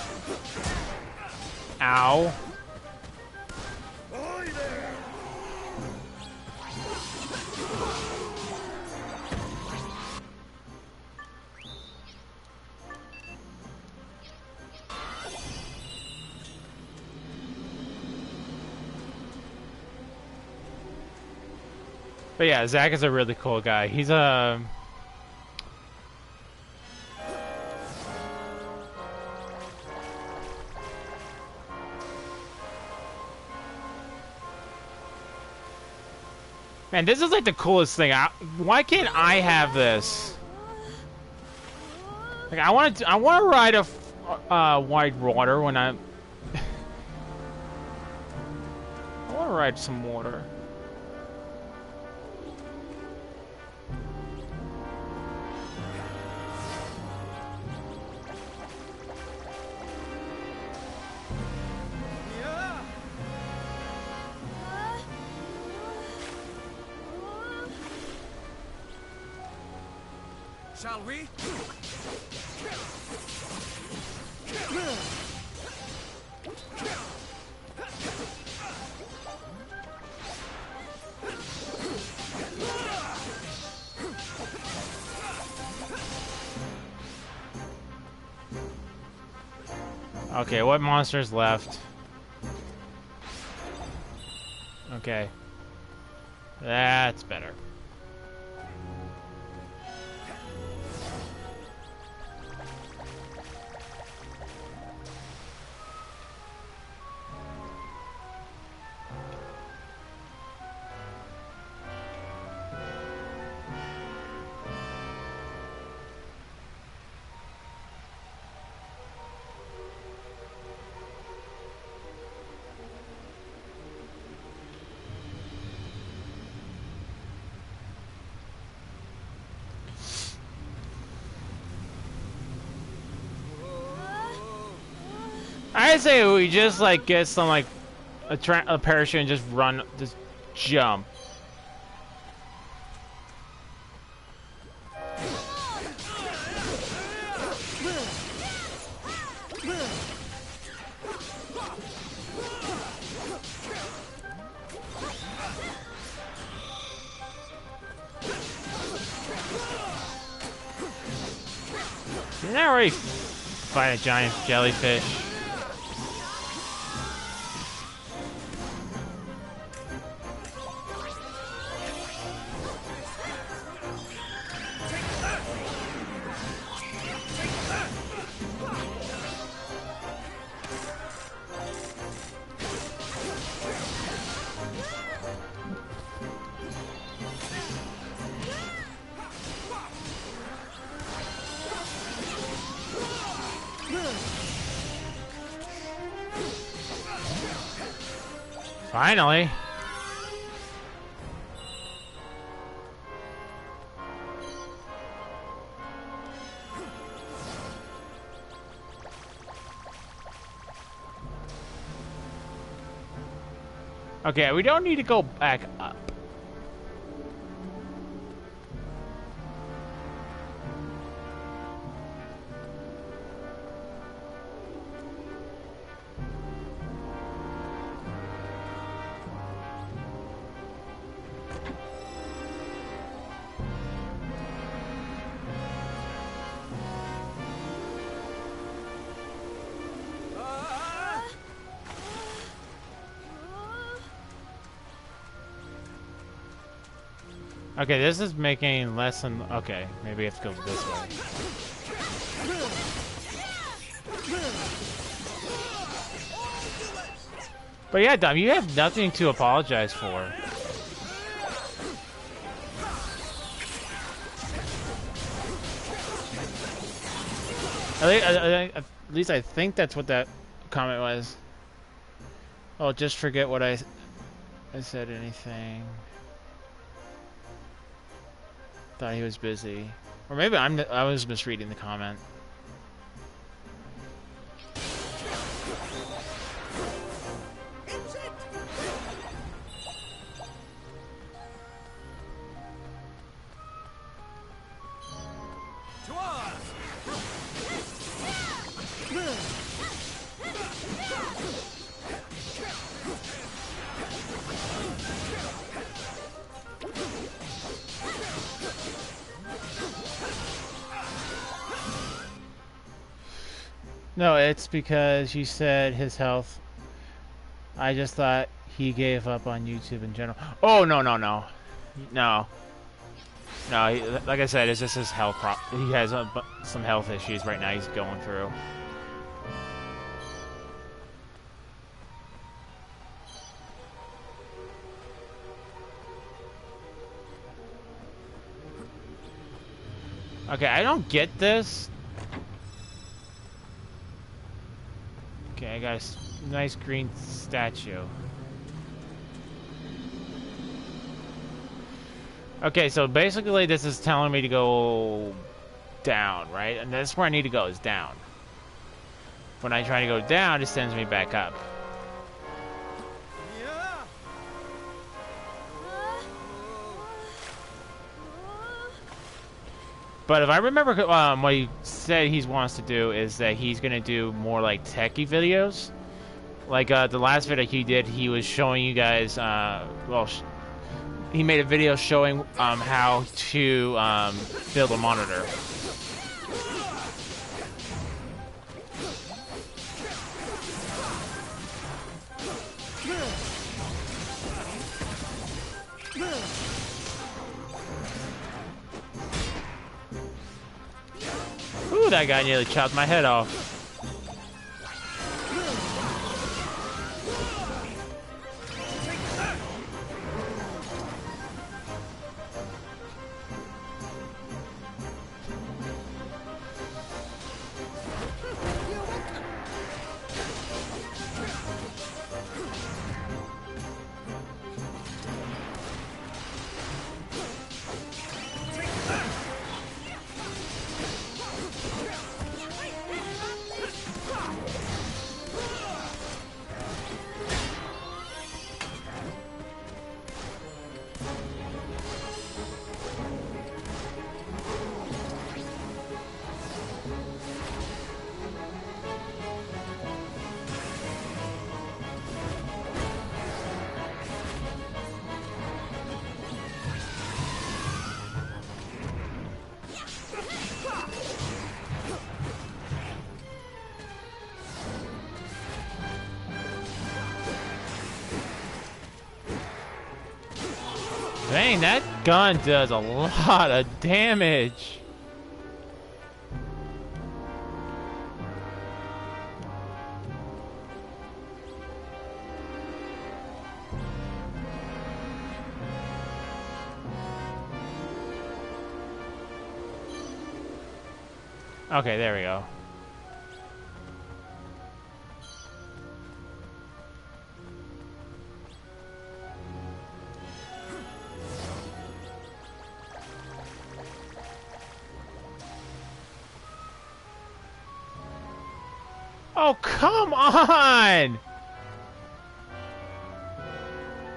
Ow. But yeah, Zach is a really cool guy. He's a... Man, this is like the coolest thing. Why can't I have this? Like, I want to ride a wide water when I'm. I want to ride some water. Shall we? Okay, what monsters left? Okay. That's better. I say we just like get some like a parachute and just run, just jump. Didn't I already fight a giant jellyfish? Finally. Okay, we don't need to go back up. Okay, this is making less than... Okay, maybe I have to go this way. But yeah, Dom, you have nothing to apologize for. At least I think that's what that comment was. Oh, just forget what I said anything. Thought he was busy. Or maybe I was misreading the comment. No, it's because you said his health. I just thought he gave up on YouTube in general. Oh, no. No, like I said, it's just his health he has some health issues right now he's going through. Okay, I don't get this. Okay, I got a nice green statue. Okay, so basically this is telling me to go down, right? And that's where I need to go, is down. When I try to go down, it sends me back up. But if I remember, what he said he wants to do is that he's going to do more like techie videos. Like the last video he did, he was showing you guys, well, he made a video showing how to build a monitor. Ooh, that guy nearly chopped my head off. Dang, that gun does a lot of damage. Okay, there we go. Oh, come on!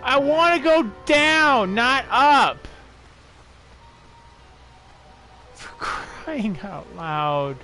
I want to go down, not up! For crying out loud.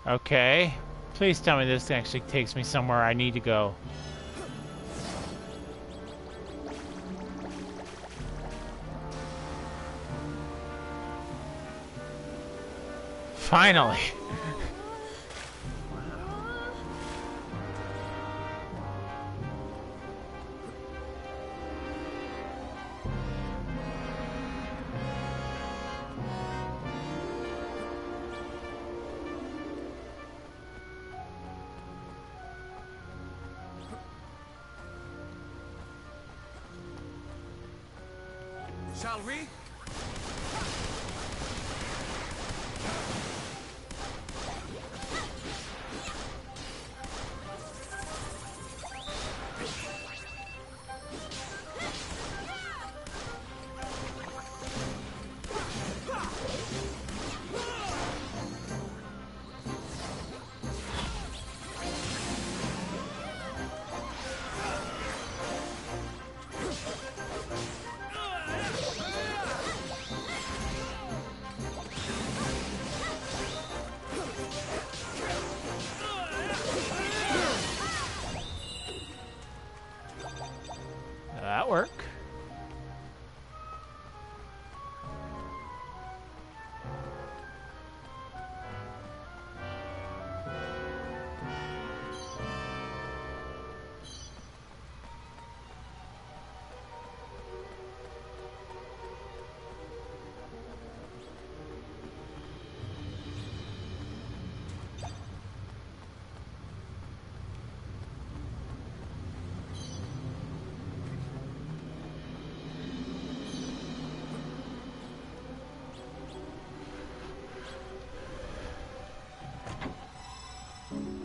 Okay. Please tell me this actually takes me somewhere I need to go. Finally! Shall we?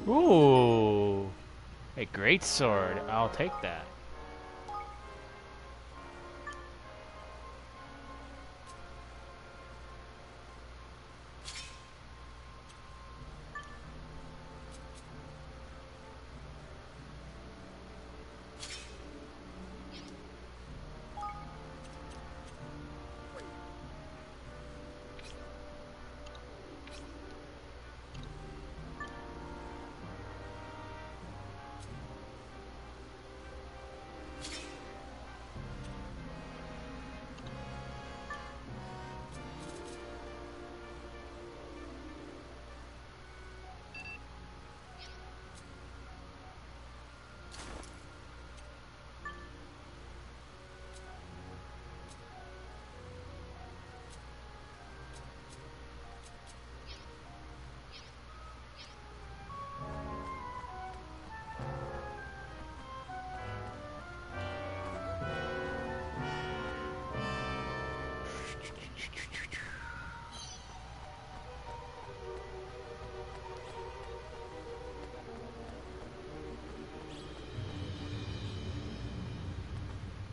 Ooh, a great sword. I'll take that.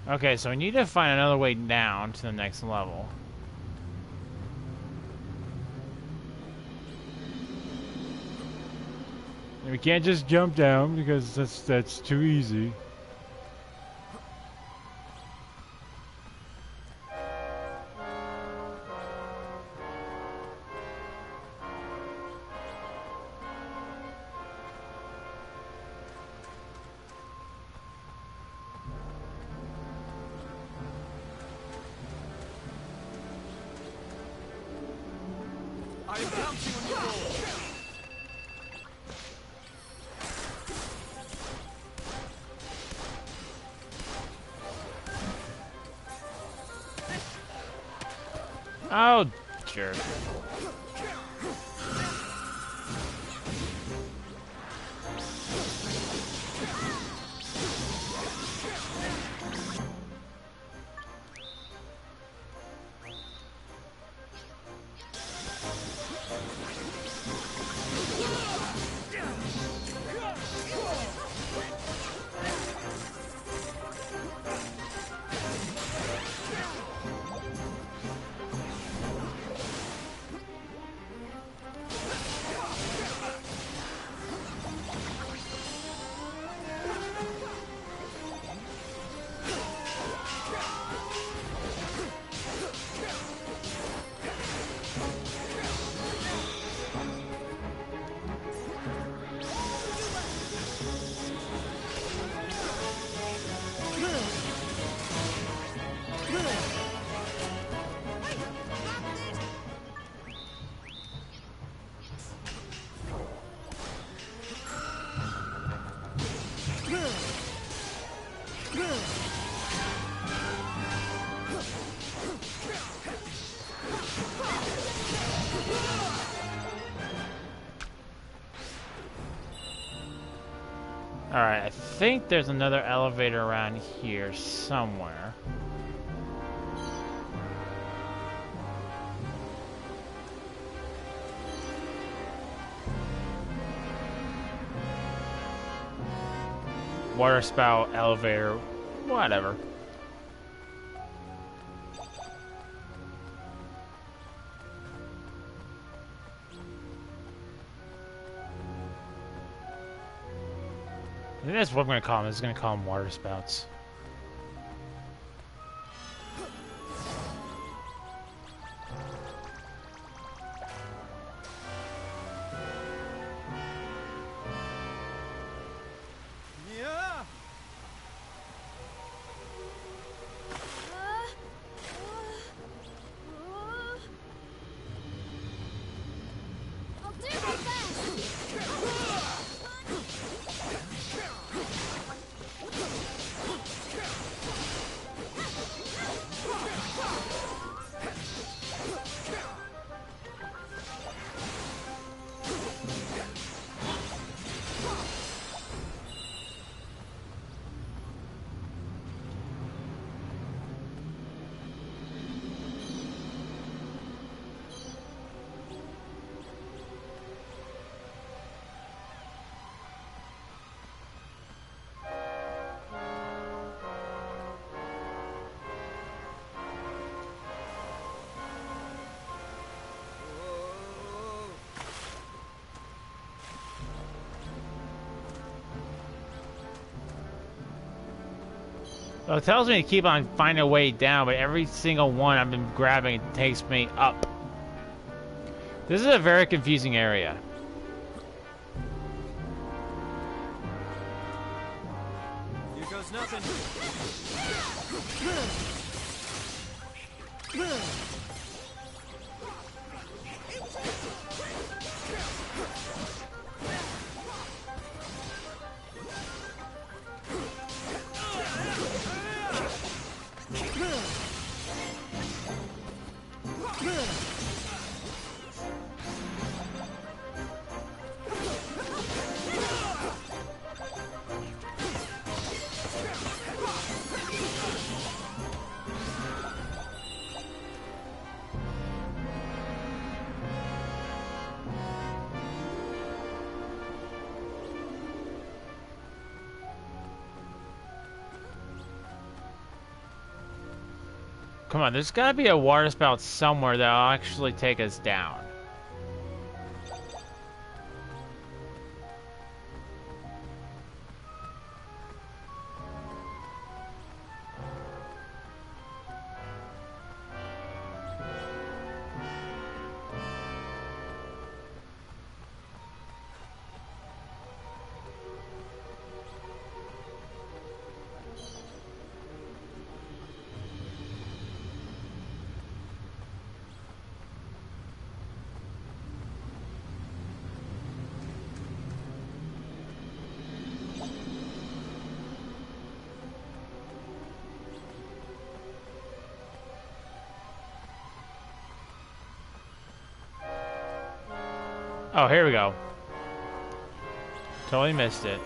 Okay, so we need to find another way down to the next level. And we can't just jump down because that's too easy. I am counting on you all. Oh, jerk. Alright, I think there's another elevator around here somewhere. Water spout, elevator, whatever. I think that's what I'm going to call them. I'm just going to call them water spouts. Yeah. I'll do my best. So it tells me to keep on finding a way down, but every single one I've been grabbing takes me up. This is a very confusing area. Here goes nothing. Come on, there's gotta be a water spout somewhere that'll actually take us down. Oh, here we go. Totally missed it.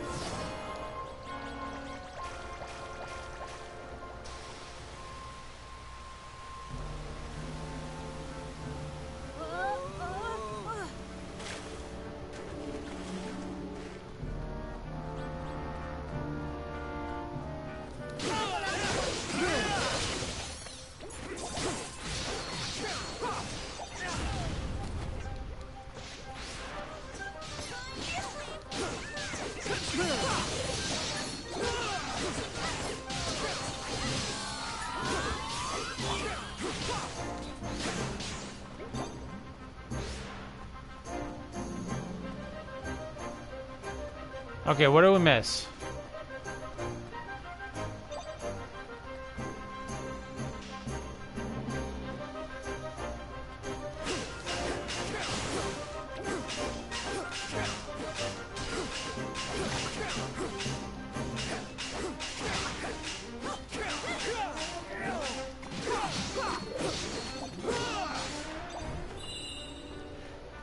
Okay, what do we miss?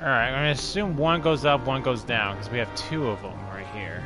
Alright, I'm gonna assume one goes up, one goes down, because we have two of them right here.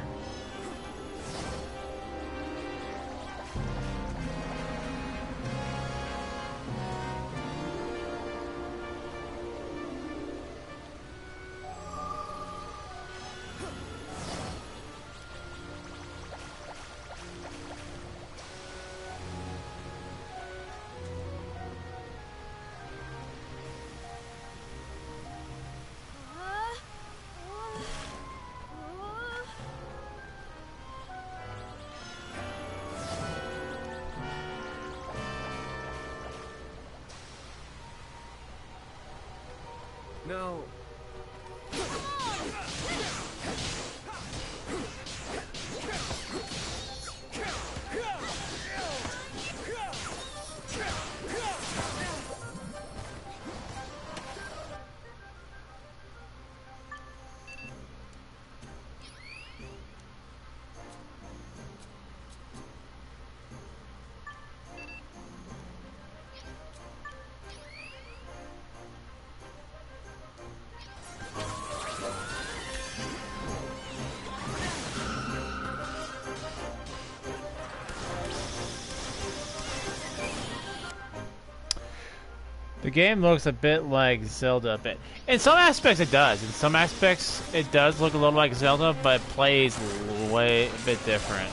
No. The game looks a bit like Zelda a bit. In some aspects it does. In some aspects it does look a little like Zelda, but it plays way a bit different.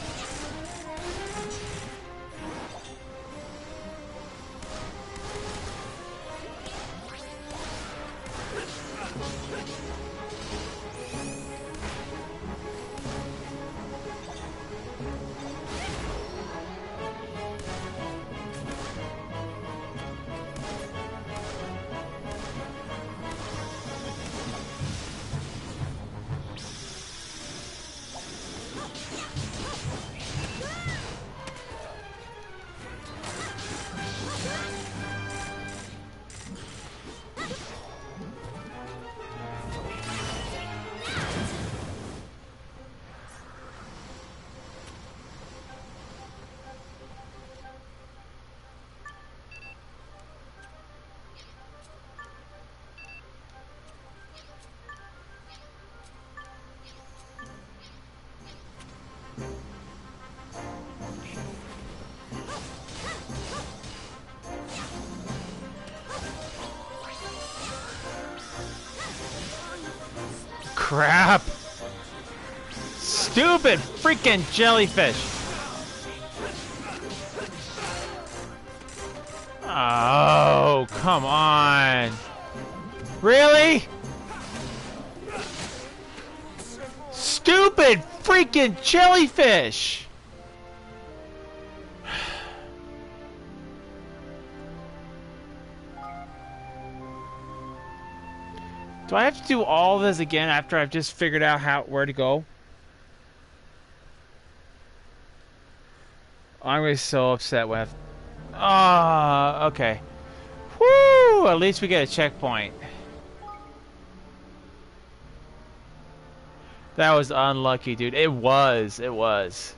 Crap! Stupid freaking jellyfish! Oh, come on! Really? Stupid freaking jellyfish! Do I have to do all this again after I've just figured out where to go? I'm gonna be so upset with. Ah, okay. Woo! At least we get a checkpoint. That was unlucky, dude. It was. It was.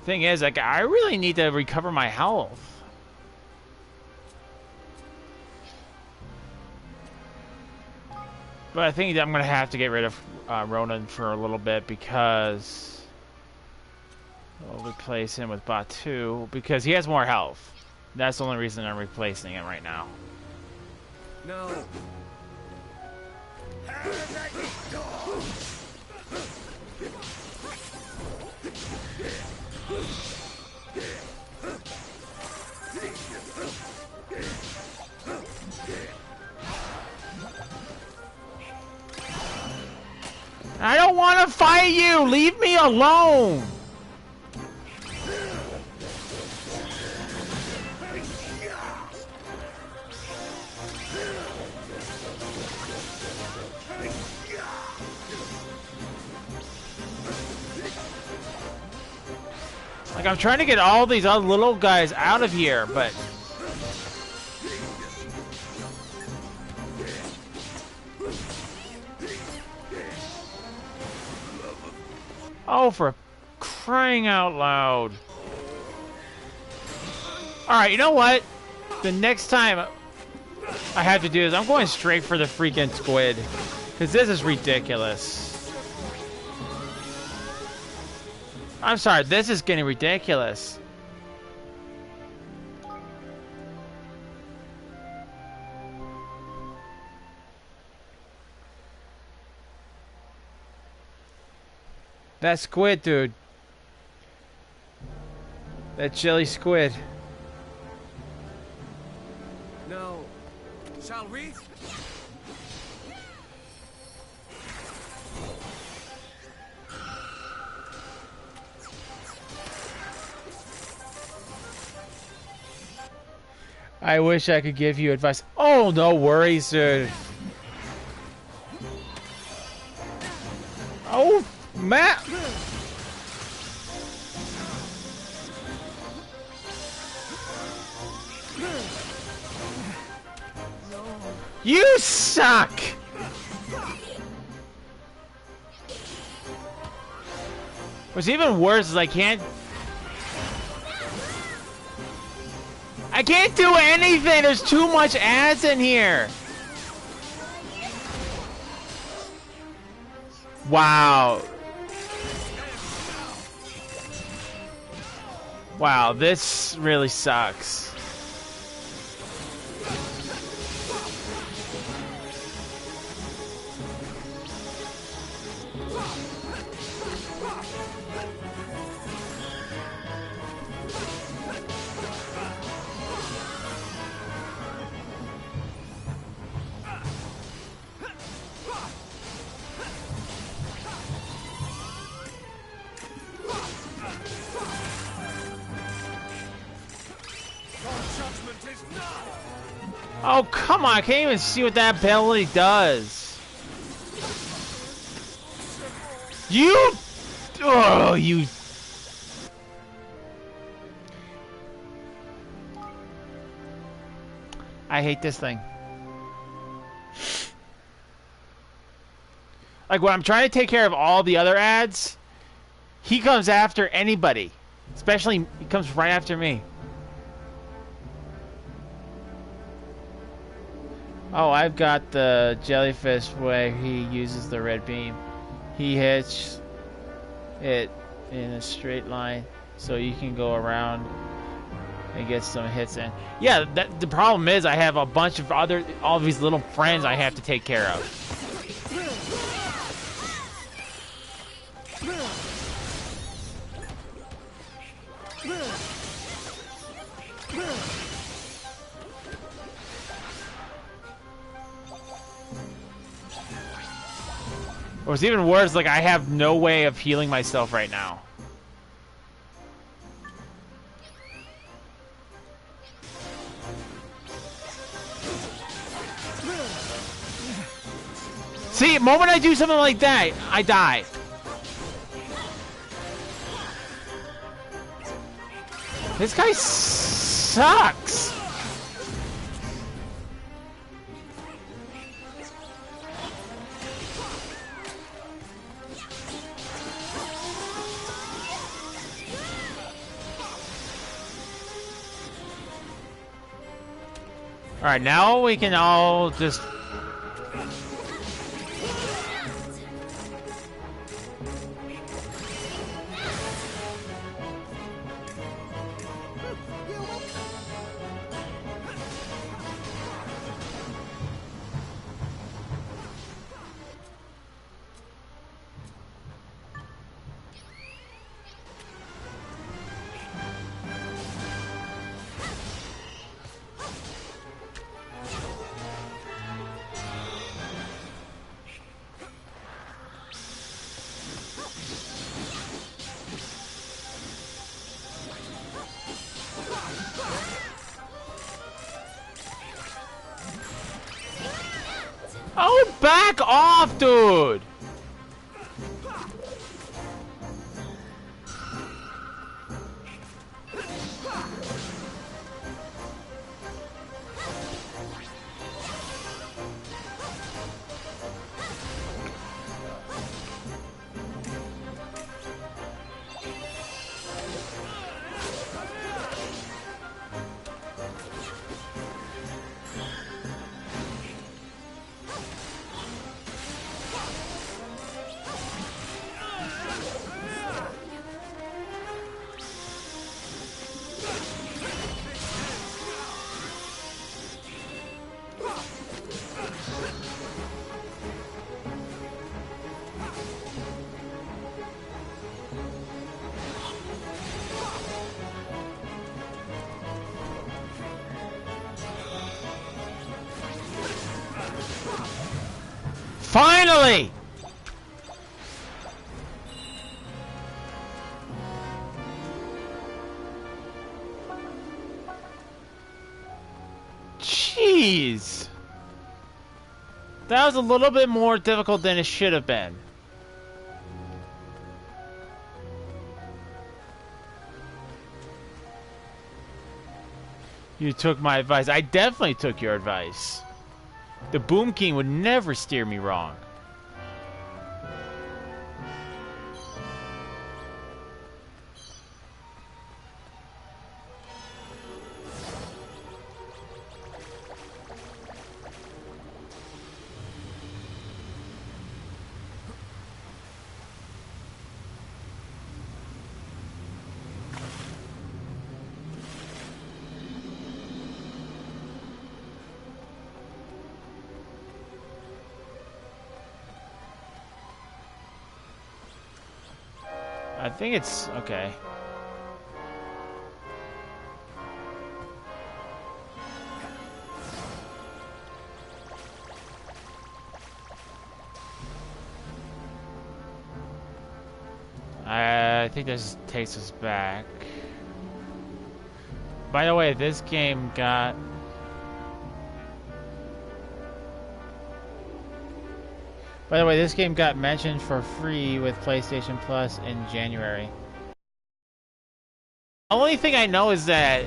Thing is, like, I really need to recover my health. But I think I'm gonna have to get rid of Ronan for a little bit because we'll replace him with Batu because he has more health. That's the only reason I'm replacing him right now. No. I don't want to fight you! Leave me alone! Like, I'm trying to get all these other little guys out of here, but... Oh, for crying out loud. Alright, you know what? The next time I have to do this, I'm going straight for the freaking squid. Because this is ridiculous. I'm sorry, this is getting ridiculous. That squid, dude. That chili squid. No. Shall we? I wish I could give you advice. Oh, no worries, dude. Oh, Matt. You suck. What's even worse is I can't do anything. There's too much ads in here. Wow. Wow, this really sucks. Oh, come on. I can't even see what that ability does. You... Oh, you... I hate this thing. Like, when I'm trying to take care of all the other ads, he comes after anybody. Especially, he comes right after me. Oh, I've got the jellyfish where he uses the red beam. he hits it in a straight line, so you can go around and get some hits in. Yeah, the problem is I have a bunch of all these little friends I have to take care of. Or it's even worse, like I have no way of healing myself right now. See, the moment I do something like that, I die. This guy sucks. Alright, now we can all just... Oh, back off, dude! Finally! Jeez! That was a little bit more difficult than it should have been. You took my advice. I definitely took your advice. The Boom King would never steer me wrong. I think it's okay. I think this takes us back. By the way, this game got... By the way, this game got mentioned for free with PlayStation Plus in January. The only thing I know is that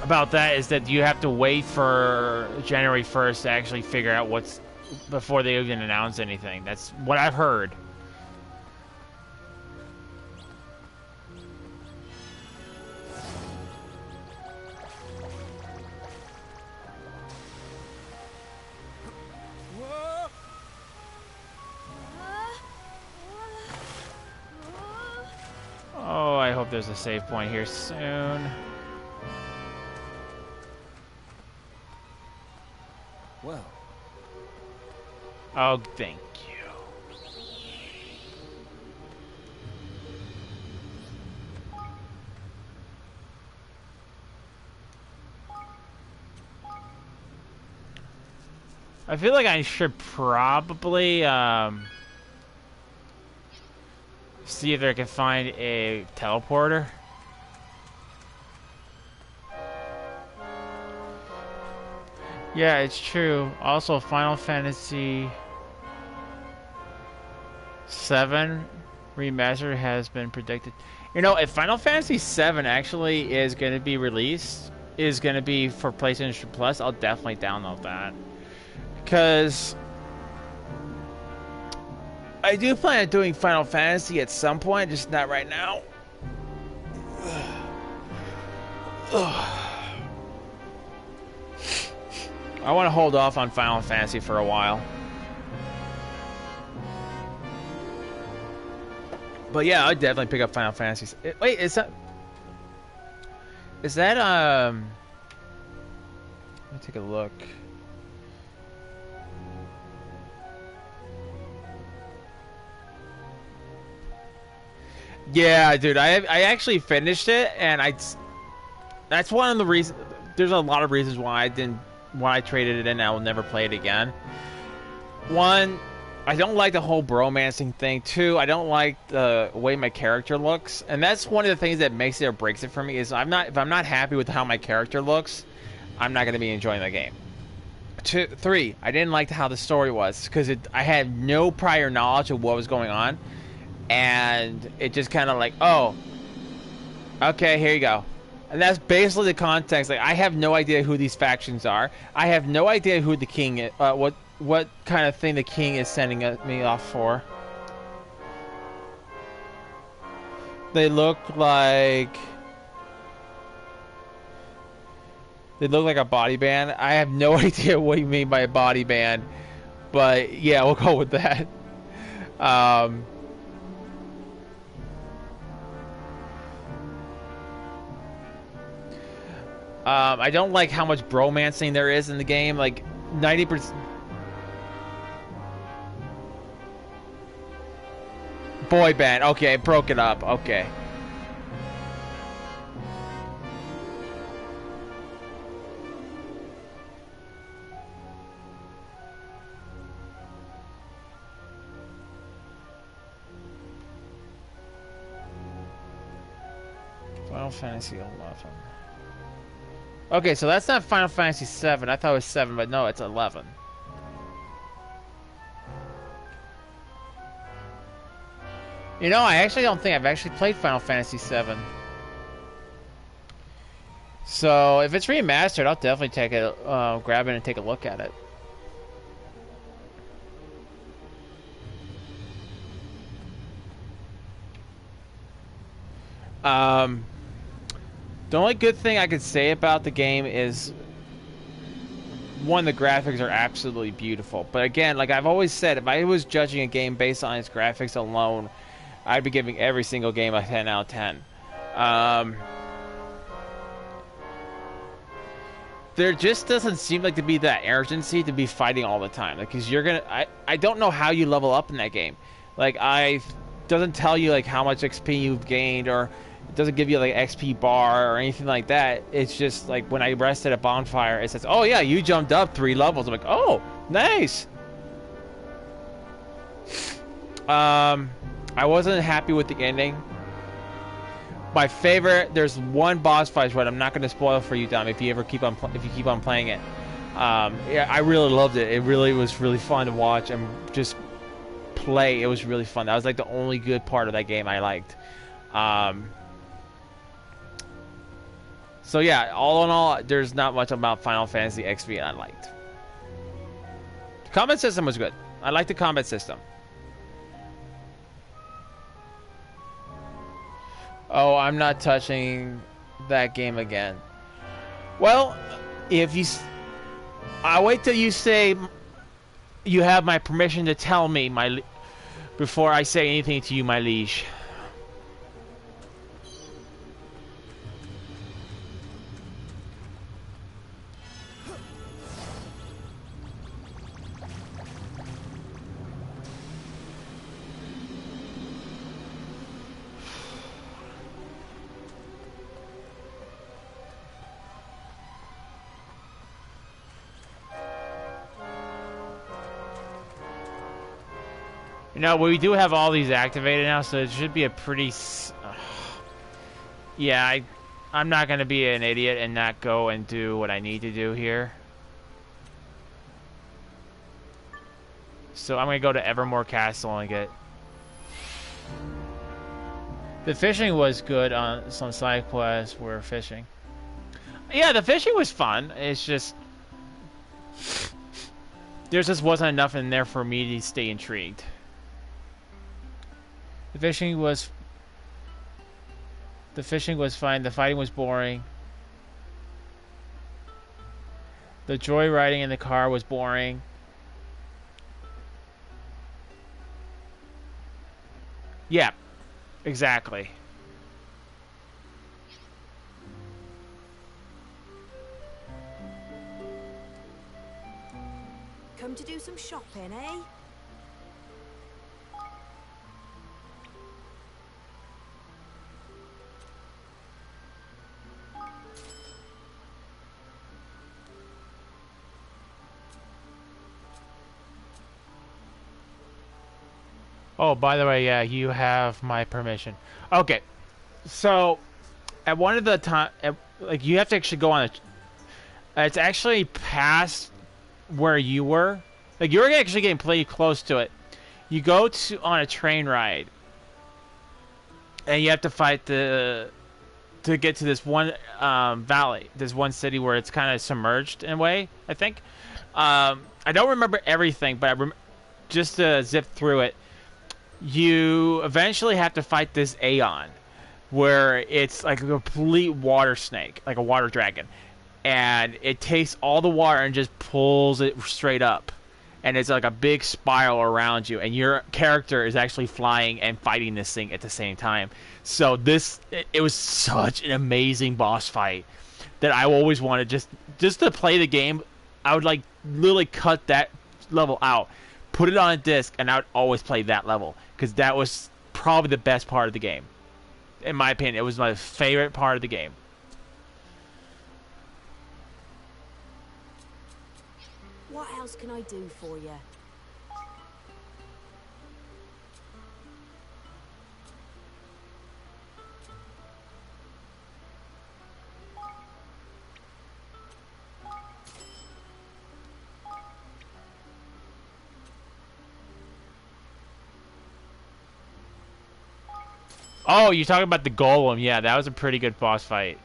about that is that you have to wait for January 1st to actually figure out what's before they even announce anything. That's what I've heard. hope there's a save point here soon. Well, Oh, thank you. I feel like I should probably see if I can find a teleporter. Yeah, it's true. Also, Final Fantasy VII Remastered has been predicted. You know, if Final Fantasy VII actually is going to be released, is going to be for PlayStation Plus, I'll definitely download that. Because I do plan on doing Final Fantasy at some point, just not right now. I want to hold off on Final Fantasy for a while. But yeah, I'd definitely pick up Final Fantasy. Wait, is that... Let me take a look. Yeah, dude, I actually finished it, and that's one of the reasons. There's a lot of reasons why I traded it in. And I will never play it again. One, I don't like the whole bromancing thing. Two, I don't like the way my character looks, and that's one of the things that makes it or breaks it for me. Is if I'm not happy with how my character looks, I'm not going to be enjoying the game. Three, I didn't like how the story was because I had no prior knowledge of what was going on. And it just kind of like, oh, okay, here you go. And that's basically the context. Like, I have no idea who these factions are. I have no idea who the king is, what kind of thing the king is sending me off for. They look like a body band. I have no idea what you mean by a body band, but yeah, we'll go with that. I don't like how much bromancing there is in the game. Like 90%. Boy band. Okay, broke it up. Okay. Final Fantasy 11. Okay, so that's not Final Fantasy 7. I thought it was 7, but no, it's 11. You know, I actually don't think I've actually played Final Fantasy 7. So, if it's remastered, I'll definitely take it, grab it and take a look at it. The only good thing I could say about the game is, one, the graphics are absolutely beautiful. But again, like I've always said, if I was judging a game based on its graphics alone, I'd be giving every single game a 10 out of 10. There just doesn't seem like to be that urgency to be fighting all the time. Like, cause you're gonna, I don't know how you level up in that game. Like, doesn't tell you like how much XP you've gained, or it doesn't give you like XP bar or anything like that. It's just like when I rest at a bonfire, it says, "Oh yeah, you jumped up 3 levels." I'm like, "Oh, nice." I wasn't happy with the ending. My favorite, there's one boss fight, but I'm not going to spoil for you, Dom, if you keep on playing it. Yeah, I really loved it. It really was really fun to watch and just play. It was really fun. That was like the only good part of that game I liked. So yeah, all in all, there's not much about Final Fantasy XV I liked. The combat system was good. I liked the combat system. Oh, I'm not touching that game again. Well, if you... I'll wait till you say you have my permission to tell me, before I say anything to you, my liege. You know, we do have all these activated now, so it should be a pretty... yeah, I'm not going to be an idiot and not go and do what I need to do here. So I'm going to go to Evermore Castle and get... The fishing was good on some side quests where fishing. Yeah, the fishing was fun. It's just... there just wasn't enough in there for me to stay intrigued. The fishing was fine. The fighting was boring. The joyriding in the car was boring. Yeah, exactly. Come to do some shopping, eh? Oh, by the way, yeah, you have my permission. Okay, so at one of the time, like you have to actually go on a. It's actually past where you were. Like you were actually getting pretty close to it. You go to on a train ride, and you have to fight to get to this one valley, this one city where it's kind of submerged in a way. I think. I don't remember everything, but just to zip through it. You eventually have to fight this Aeon, where it's like a complete water snake, like a water dragon. And it takes all the water and just pulls it straight up. And it's like a big spiral around you. And your character is actually flying and fighting this thing at the same time. So it was such an amazing boss fight that I always wanted just to play the game. I would like literally cut that level out, put it on a disc, and I would always play that level. Because that was probably the best part of the game. In my opinion, it was my favorite part of the game. What else can I do for you? Oh, you're talking about the Golem. Yeah, that was a pretty good boss fight.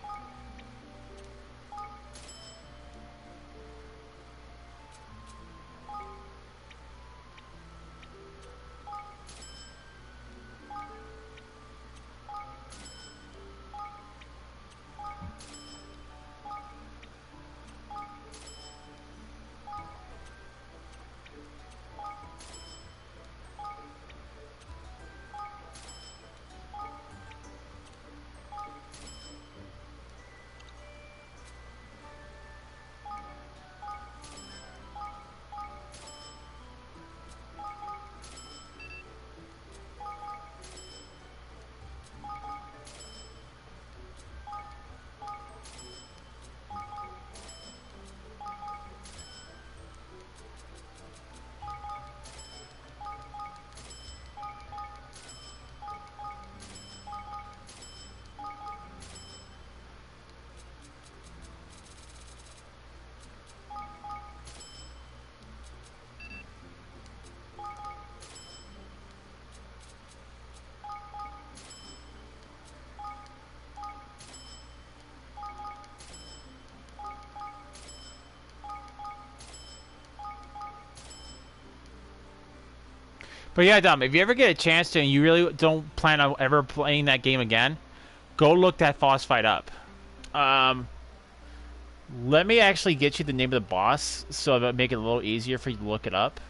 But yeah, Dom, if you ever get a chance to and you really don't plan on ever playing that game again, go look that boss fight up. Let me actually get you the name of the boss so that'll make it a little easier for you to look it up.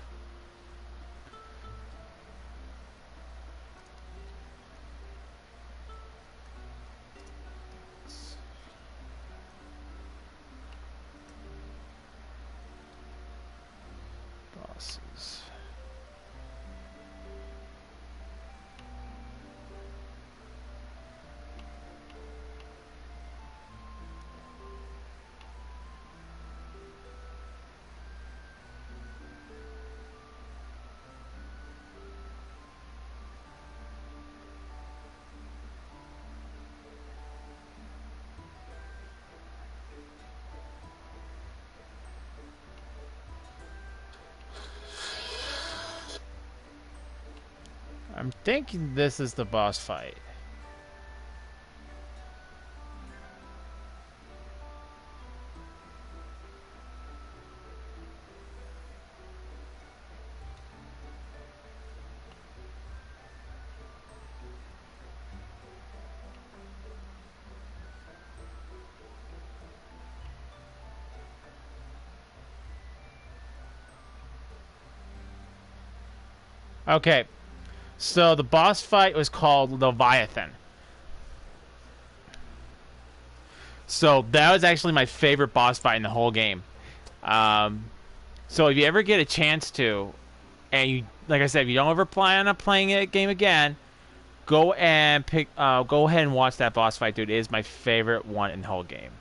Bosses. I'm thinking this is the boss fight. Okay, so the boss fight was called Leviathan. So that was actually my favorite boss fight in the whole game. So if you ever get a chance to, and you, like I said, if you don't ever plan on playing a game again, go and go ahead and watch that boss fight, dude. It is my favorite one in the whole game.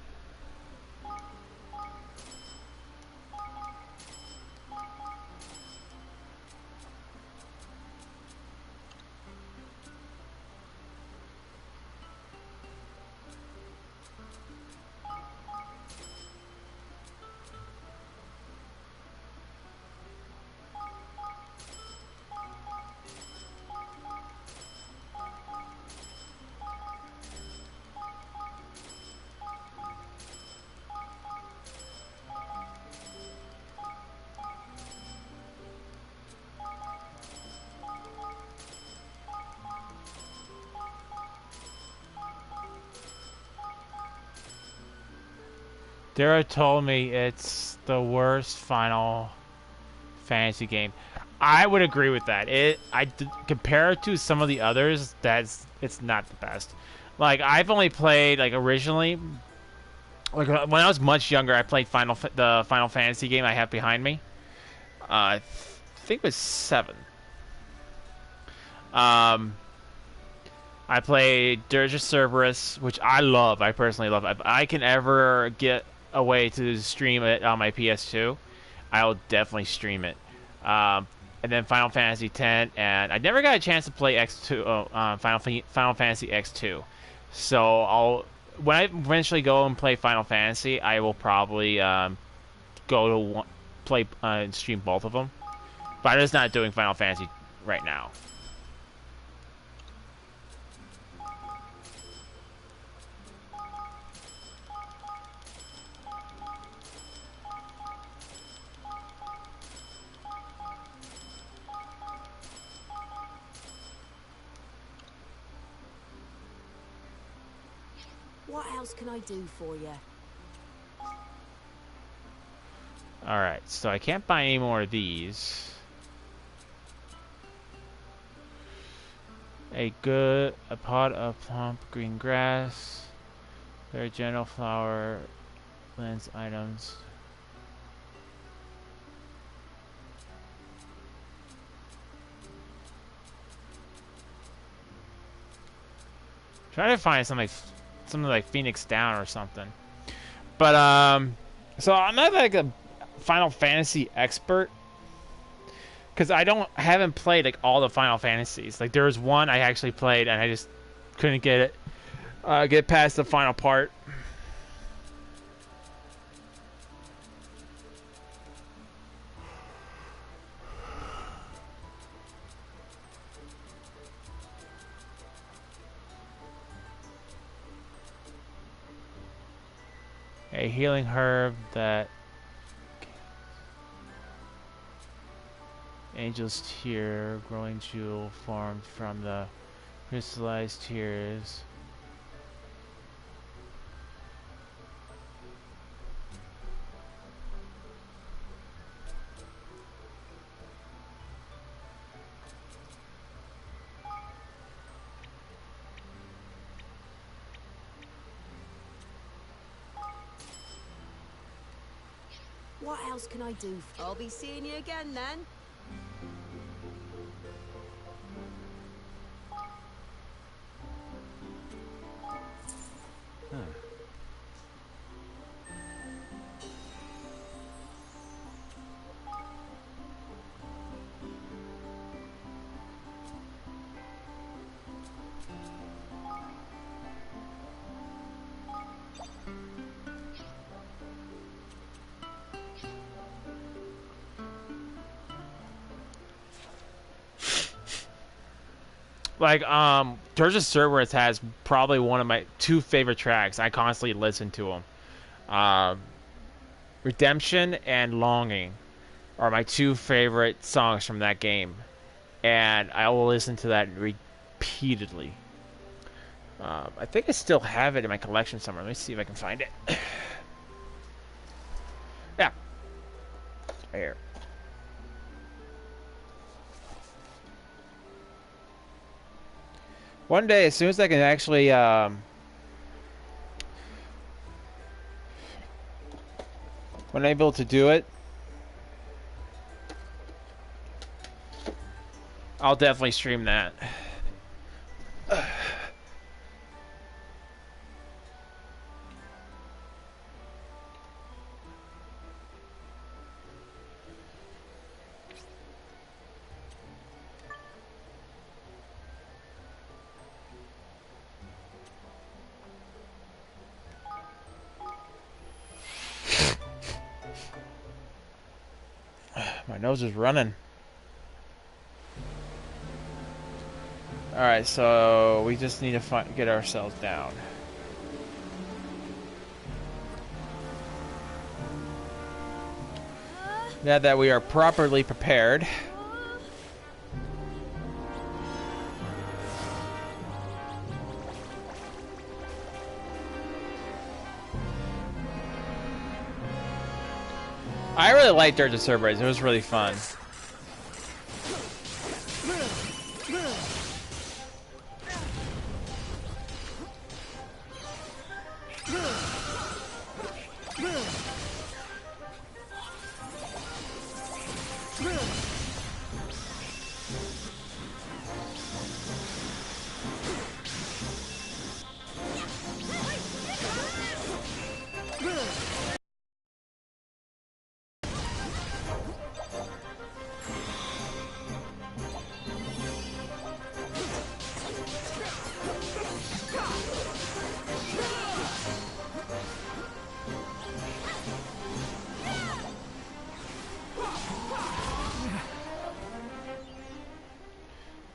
Dara told me it's the worst Final Fantasy game. I would agree with that. Compare it to some of the others, it's not the best. Like I've only played like originally, like when I was much younger, I played the Final Fantasy game I have behind me. I think it was 7. I played Dirge of Cerberus, which I love. I personally love. If I can ever get a way to stream it on my PS2, I will definitely stream it. And then Final Fantasy X, and I never got a chance to play X2, Final Fantasy X2. So when I eventually go and play Final Fantasy, I will probably go to play and stream both of them. But I'm just not doing Final Fantasy right now. What else can I do for you? Alright, so I can't buy any more of these. A pot of plump green grass. Very gentle flower, lens items. Try to find something like Phoenix Down or something. But so I'm not like a Final Fantasy expert, because haven't played like all the Final Fantasies. Like there was one I actually played and I just couldn't get past the final part. A healing herb that Angel's Tear, growing jewel formed from the crystallized tears. What else can I do? I'll be seeing you again then. Like, Dirge of Cerberus has probably one of my two favorite tracks. I constantly listen to them. Redemption and Longing are my two favorite songs from that game, and I will listen to that repeatedly. I think I still have it in my collection somewhere. Let me see if I can find it. Yeah, right here. One day, as soon as I can actually when able to do it, I'll definitely stream that. My nose is running. Alright, so we just need to get ourselves down. Now that we are properly prepared. I really liked Dirge of Cerberus. It was really fun.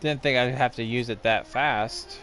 Didn't think I'd have to use it that fast.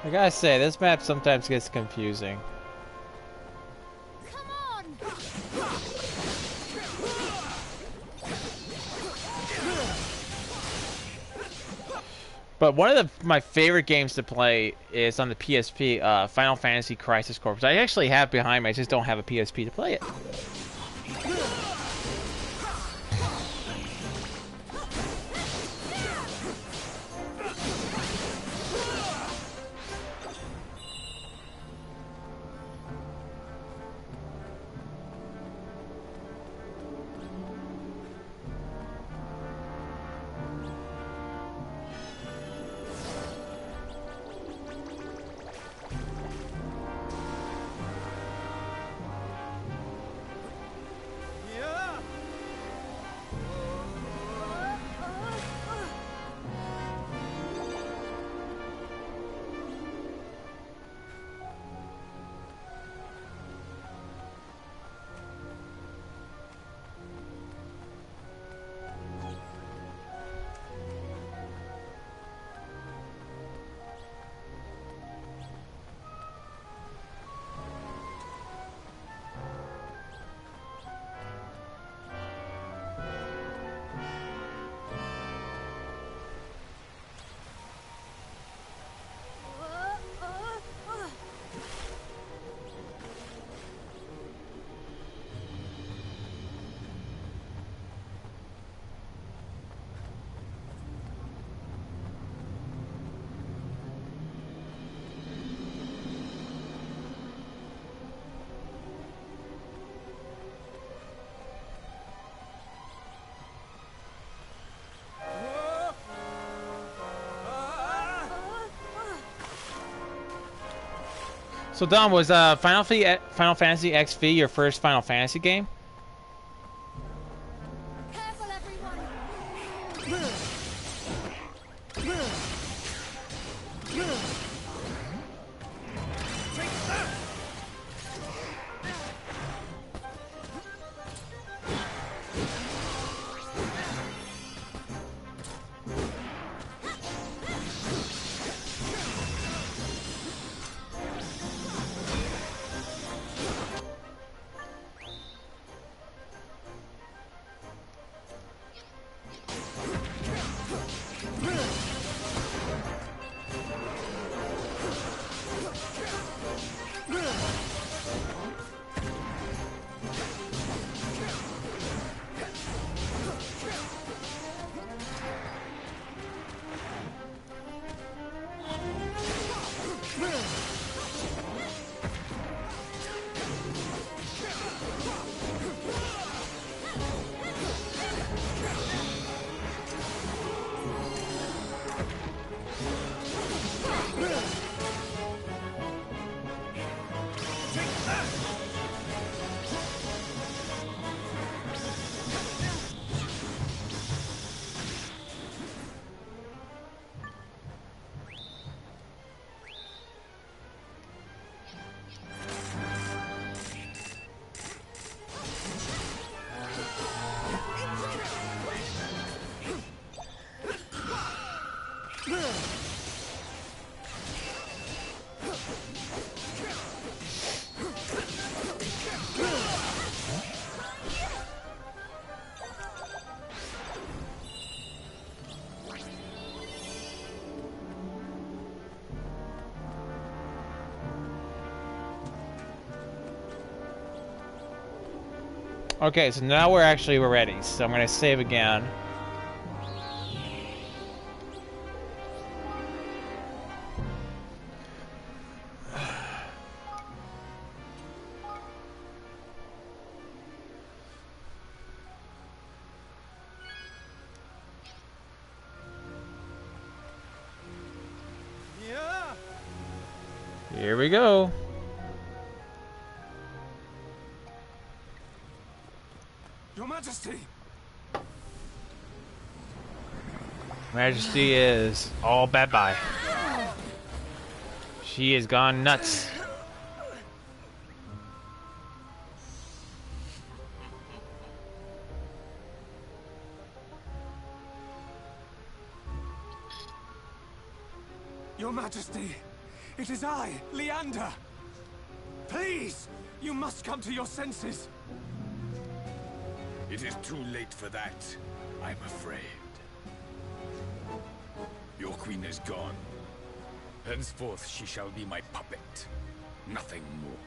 I gotta say, this map sometimes gets confusing. Come on! But one of my favorite games to play is on the PSP, Final Fantasy Crisis Core. Which I actually have behind me, I just don't have a PSP to play it. So Dom, was Final Fantasy XV your first Final Fantasy game? Careful, everyone! Okay, so now we're ready. So I'm gonna save again. Yeah. Here we go. Your Majesty. Majesty is all bye-bye. She has gone nuts. Your Majesty, it is I, Leander. Please, you must come to your senses. It is too late for that, I'm afraid. Your queen is gone. Henceforth, she shall be my puppet. Nothing more.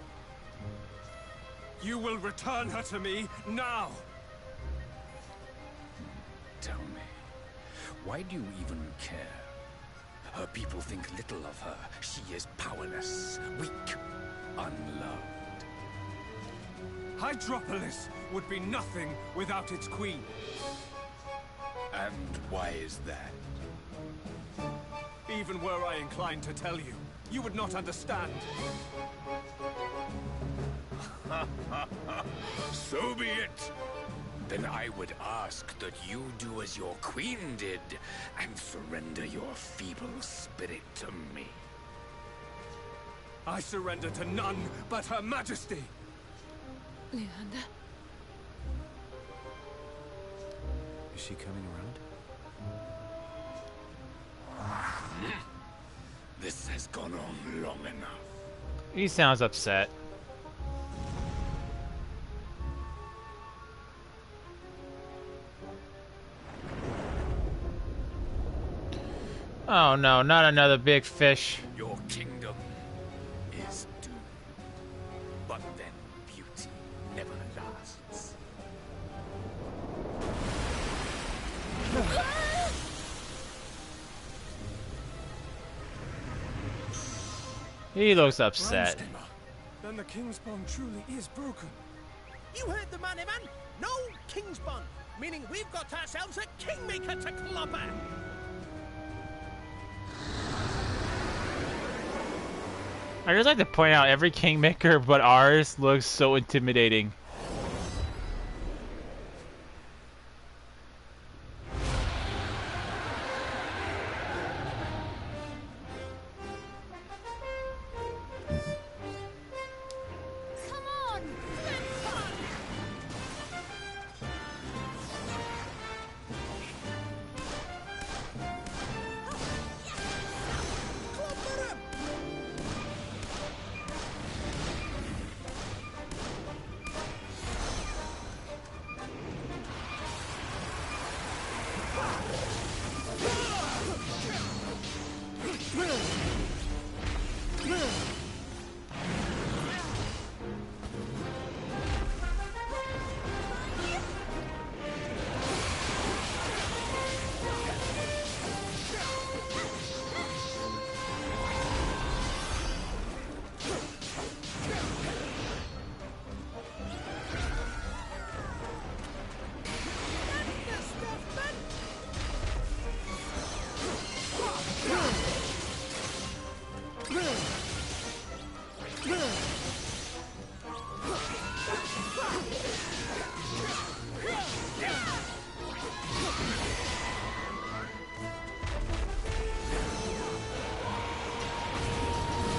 You will return her to me now. Tell me, why do you even care? Her people think little of her. She is powerless, weak, unloved. Hydropolis would be nothing without its queen. And why is that? Even were I inclined to tell you, you would not understand. So be it. Then I would ask that you do as your queen did, and surrender your feeble spirit to me. I surrender to none but Her Majesty. Leander? Is she coming around? This has gone on long enough. He sounds upset. Oh no, not another big fish. Your kingdom is doomed. But then beauty never lasts. He looks upset. Then the King's bond truly is broken. You heard the man, man. No King's Bond, meaning we've got ourselves a kingmaker to clobber. I just like to point out every Kingmaker but ours looks so intimidating. Come on,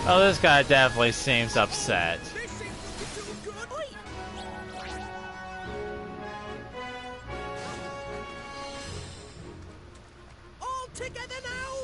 Oh, this guy definitely seems upset. All together now!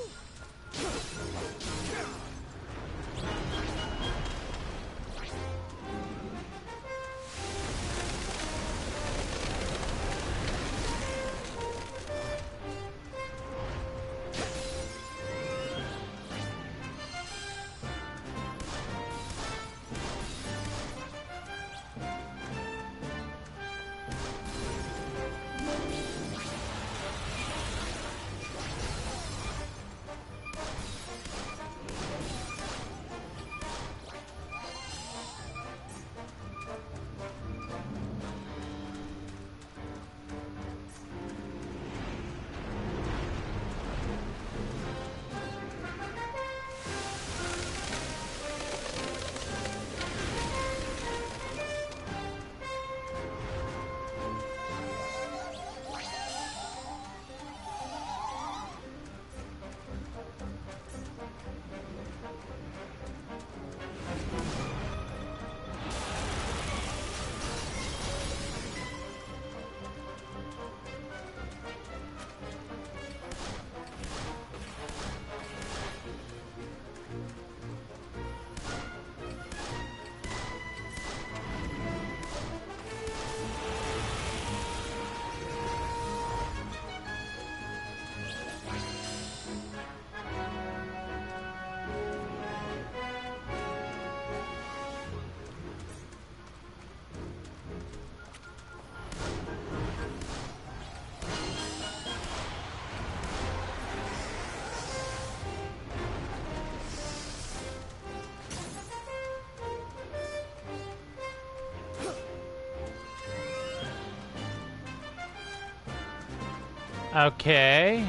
Okay.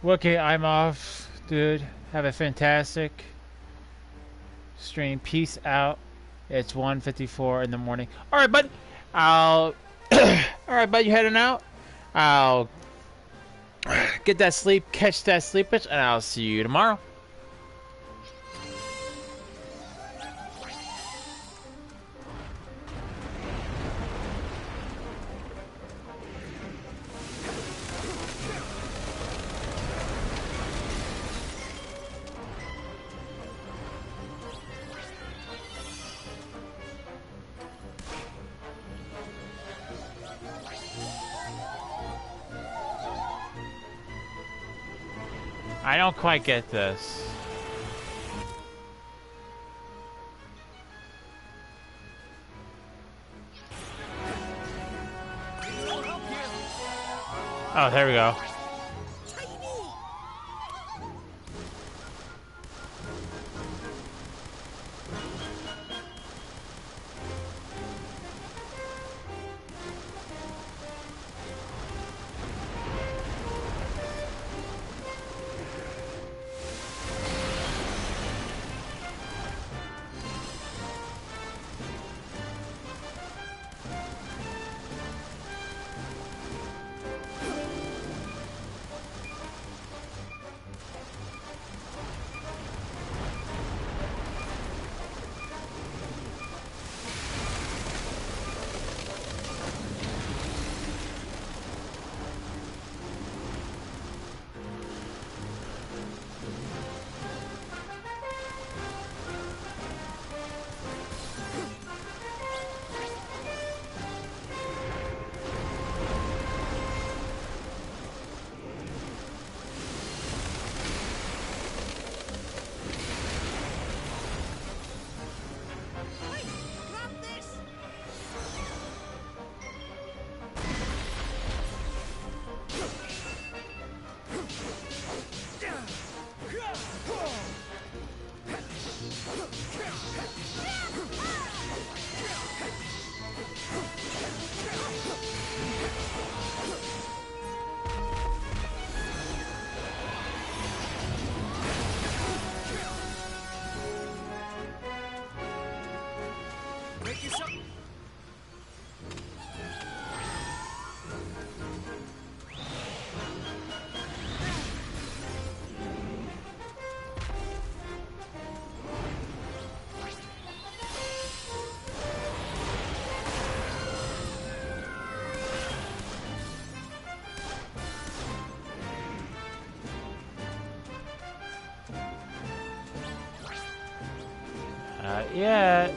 Okay, I'm off, dude. Have a fantastic stream. Peace out. It's 1:54 in the morning. All right, bud. I'll. All right, bud. You heading out? I'll get that sleep, catch that sleepage, and I'll see you tomorrow. I don't quite get this. Oh, there we go. Not yet.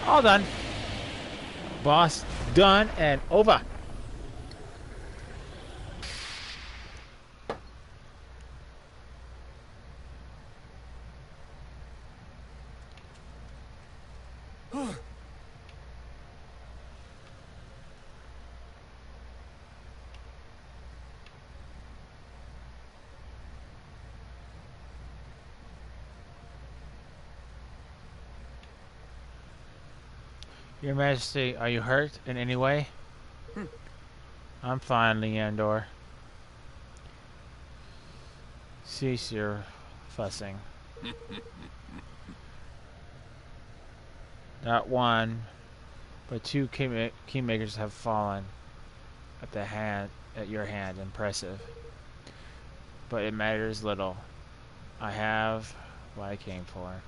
All done. Boss done and over. Your Majesty, are you hurt in any way? I'm fine, Leandor. Cease your fussing. Not one, but two kingmakers have fallen at your hand. Impressive. But it matters little. I have what I came for.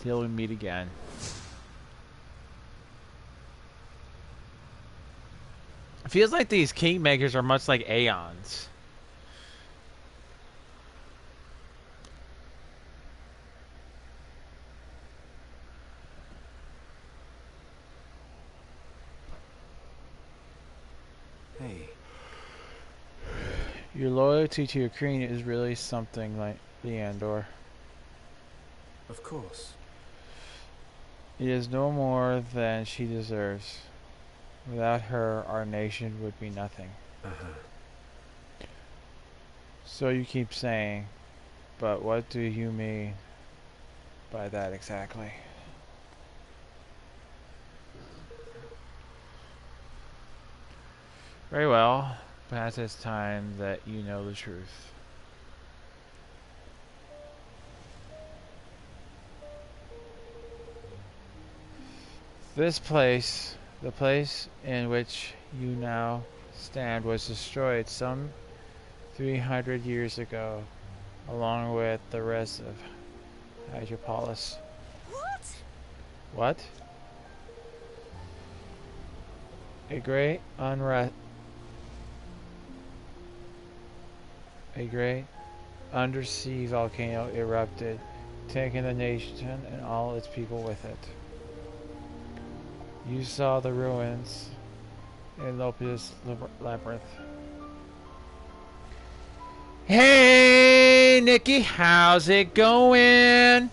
Till we meet again. It feels like these kingmakers are much like Aeons. Your loyalty to your queen is really something, like Leandor. Of course. It is no more than she deserves. Without her, our nation would be nothing. So you keep saying, but what do you mean by that exactly? Very well. Perhaps it's time that you know the truth. This place, the place in which you now stand, was destroyed some 300 years ago, along with the rest of Hydropolis. What? What? A great undersea volcano erupted, taking the nation and all its people with it. You saw the ruins in Lopez Labyrinth. Hey, Nikki, how's it going?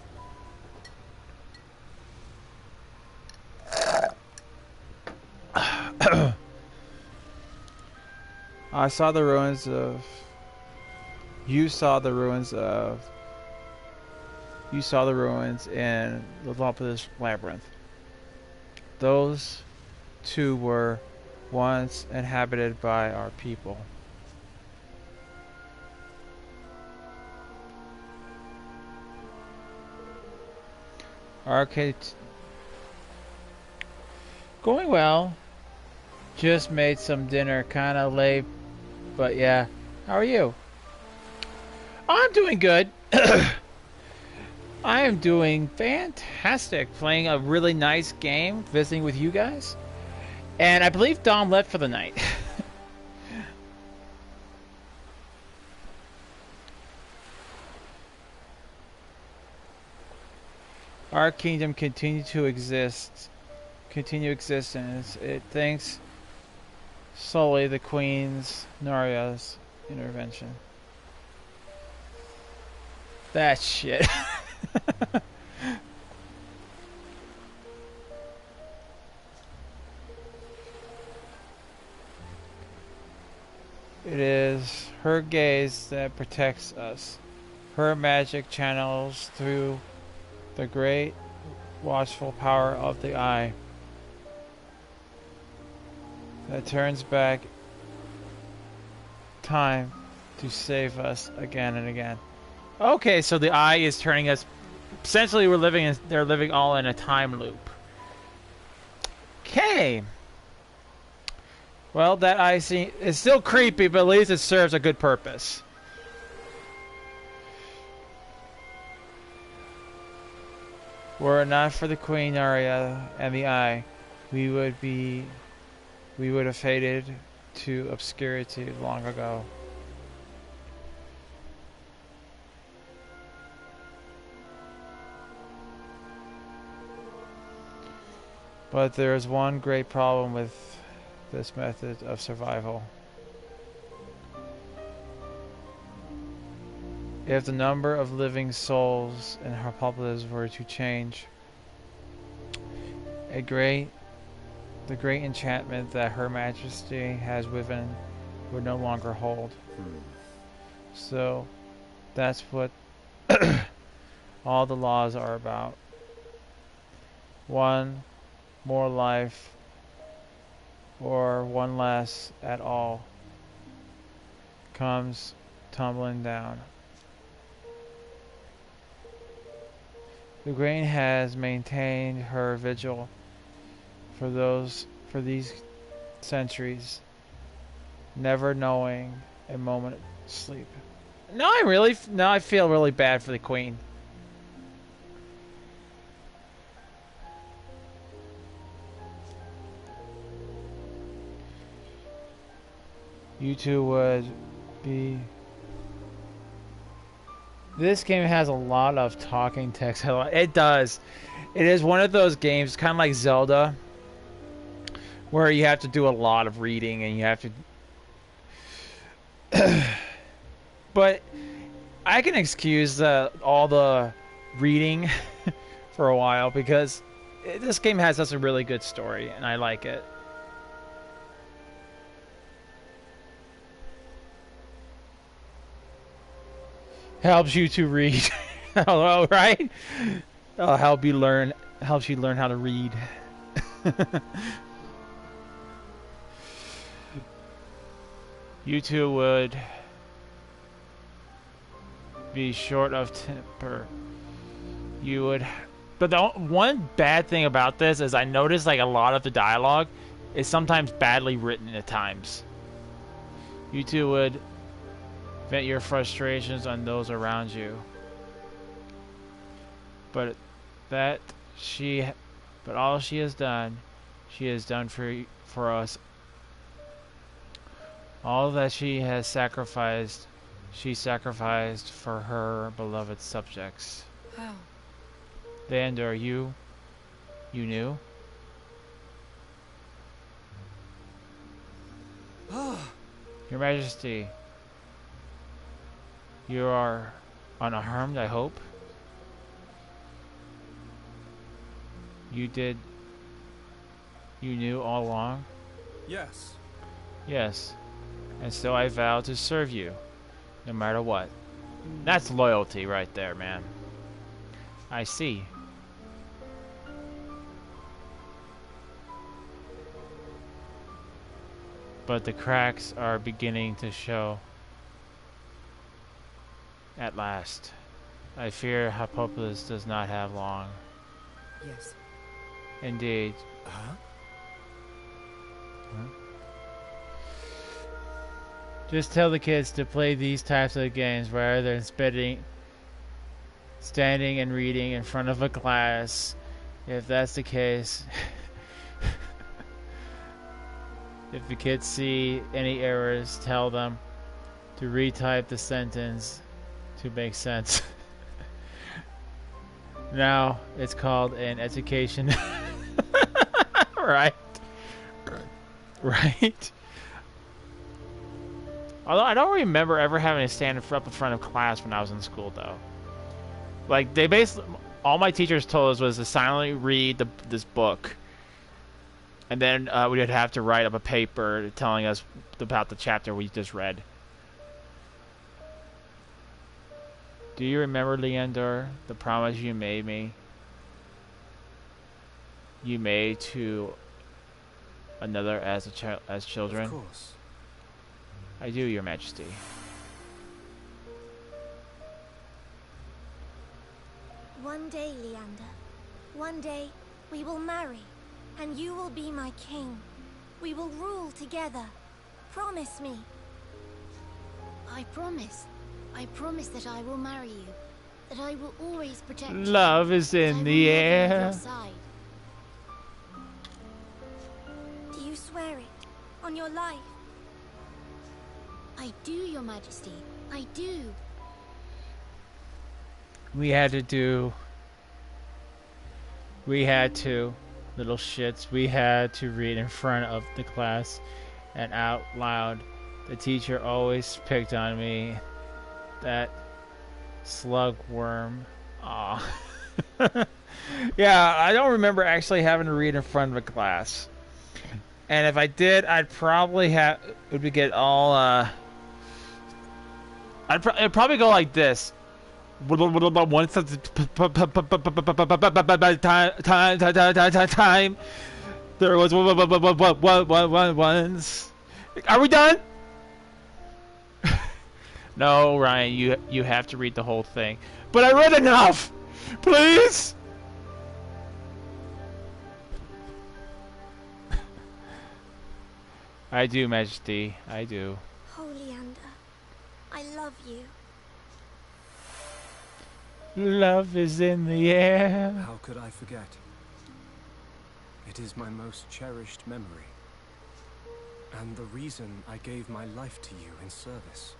I saw the ruins of... You saw the ruins of... You saw the ruins in the Lopez Labyrinth. Those two were once inhabited by our people. Arcade... Going well. Just made some dinner, kinda late, but yeah. How are you? I'm doing good. I am doing fantastic. Playing a really nice game, visiting with you guys. And I believe Dom left for the night. Our kingdom continue existence. It thanks solely the Queen's Naria's intervention. That shit. It is her gaze that protects us. Her magic channels through the great watchful power of the eye that turns back time to save us again and again. Okay, so the eye is turning us. Essentially, they're living all in a time loop. Okay. Well, that eye scene is still creepy, but at least it serves a good purpose. Were it not for the Queen Aria and the eye, we would have faded to obscurity long ago. But there is one great problem with this method of survival. If the number of living souls in Harpopolis were to change, the great enchantment that Her Majesty has woven would no longer hold. So that's what all the laws are about. One more life or one less at all comes tumbling down. The grain has maintained her vigil for these centuries, never knowing a moment of sleep. Now I feel really bad for the Queen. You two would be... This game has a lot of talking text. It does. It is one of those games, kind of like Zelda, where you have to do a lot of reading and you have to... But I can excuse all the reading for a while because this game has such a really good story and I like it. Helps you to read. Hello, right? Helps you learn how to read. You two would be short of temper. You would, but the one bad thing about this is I noticed like a lot of the dialogue is sometimes badly written at times. You two would vent your frustrations on those around you. But all she has done for us. All that she has sacrificed, she sacrificed for her beloved subjects. How? Leander, you knew? Your Majesty, you are unharmed, I hope? You knew all along? Yes. Yes. And so I vow to serve you, no matter what. That's loyalty right there, man. I see. But the cracks are beginning to show. At last. I fear Hippolytus does not have long. Yes. Indeed. Huh? Just tell the kids to play these types of games rather than standing and reading in front of a class. If that's the case, if the kids see any errors, tell them to retype the sentence to make sense. Now it's called an education. Right. Right. Although I don't remember ever having to stand up in front of class when I was in school, though. Like, they basically, all my teachers told us was to silently read this book. And then we would have to write up a paper telling us about the chapter we just read. Do you remember, Leander, the promise you made me? You made to another as children? Of course. I do, Your Majesty. One day, Leander. One day, we will marry, and you will be my king. We will rule together. Promise me. I promise. I promise that I will marry you. That I will always protect you. Love is in the air. Do you swear it? On your life? I do, Your Majesty. I do. We had to, little shits, we had to read in front of the class and out loud. The teacher always picked on me. That slugworm. Aw. Yeah, I don't remember actually having to read in front of a class. And if I did, I'd probably get all, it'd probably go like this. One time there was once. Are we done? No, Ryan, you have to read the whole thing. But I read enough. Please. I do, Majesty. I do. Oh, Leander, I love you. Love is in the air. How could I forget? It is my most cherished memory. And the reason I gave my life to you in service.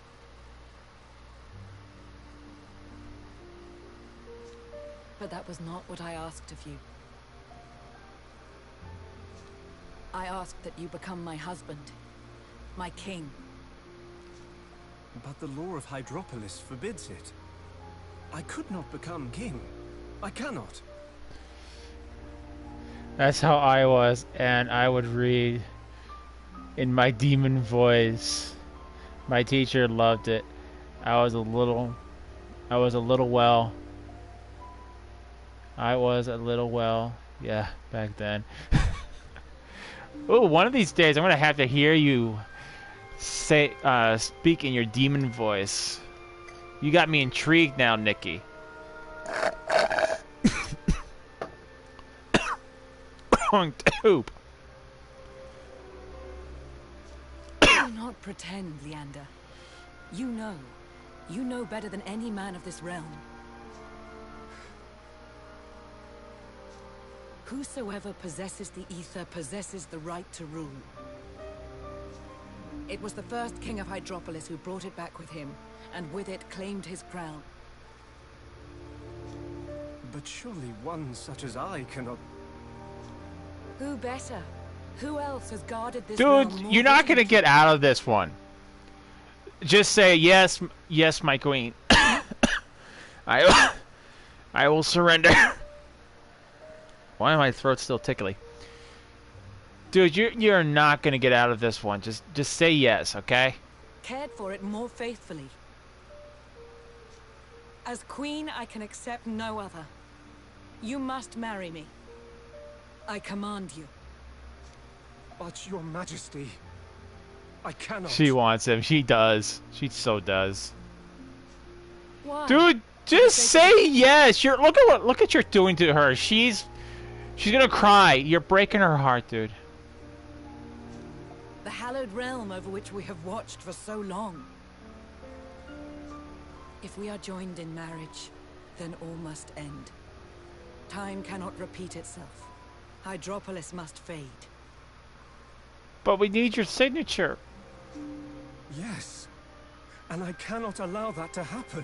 But that was not what I asked of you. I asked that you become my husband, my king. But the law of Hydropolis forbids it. I could not become king. I cannot. That's how I was, and I would read in my demon voice. My teacher loved it. I was a little well, yeah, back then. Oh, one of these days I'm gonna have to hear you say, speak in your demon voice. You got me intrigued now, Nikki. Poop. Do not pretend, Leander. You know better than any man of this realm. Whosoever possesses the ether possesses the right to rule. It was the first king of Hydropolis who brought it back with him, and with it claimed his crown. But surely one such as I cannot... Who better? Who else has guarded this Dude, realm more you're not gonna vigilantly? get out of this one. Just say yes, yes, my queen. I will surrender. Why am my throat still tickly? Dude, you're not gonna get out of this one. Just say yes, okay? Cared for it more faithfully. As queen, I can accept no other. You must marry me. I command you. But your majesty, I cannot. She wants him. She does. She so does. Why? Dude, just say yes. Look at what you're doing to her. She's gonna cry. You're breaking her heart, dude. The hallowed realm over which we have watched for so long. If we are joined in marriage, then all must end. Time cannot repeat itself. Hydropolis must fade. But we need your signature. Yes. And I cannot allow that to happen.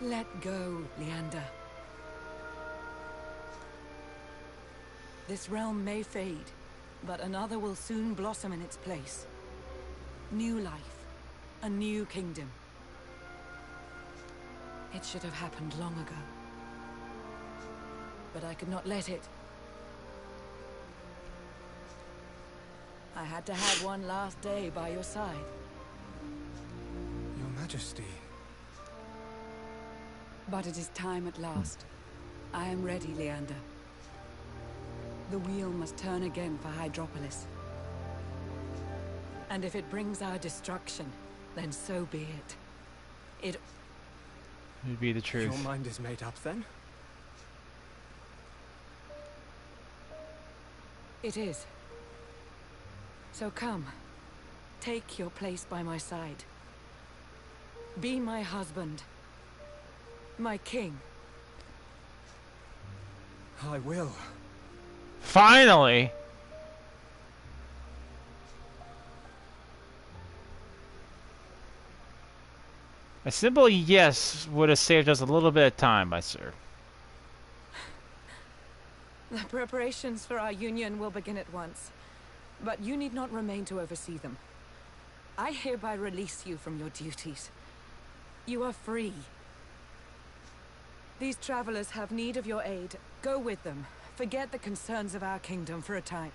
Let go, Leander. This realm may fade, but another will soon blossom in its place. New life, a new kingdom. It should have happened long ago. But I could not let it. I had to have one last day by your side. Your majesty. But it is time at last. I am ready, Leander. The wheel must turn again for Hydropolis. And if it brings our destruction, then so be it. It'd be the truth. Your mind is made up then? It is. So come, take your place by my side. Be my husband. My king. I will. Finally! A simple yes would have saved us a little bit of time, my sir. The preparations for our union will begin at once. But you need not remain to oversee them. I hereby release you from your duties. You are free. These travelers have need of your aid. Go with them. Forget the concerns of our kingdom for a time.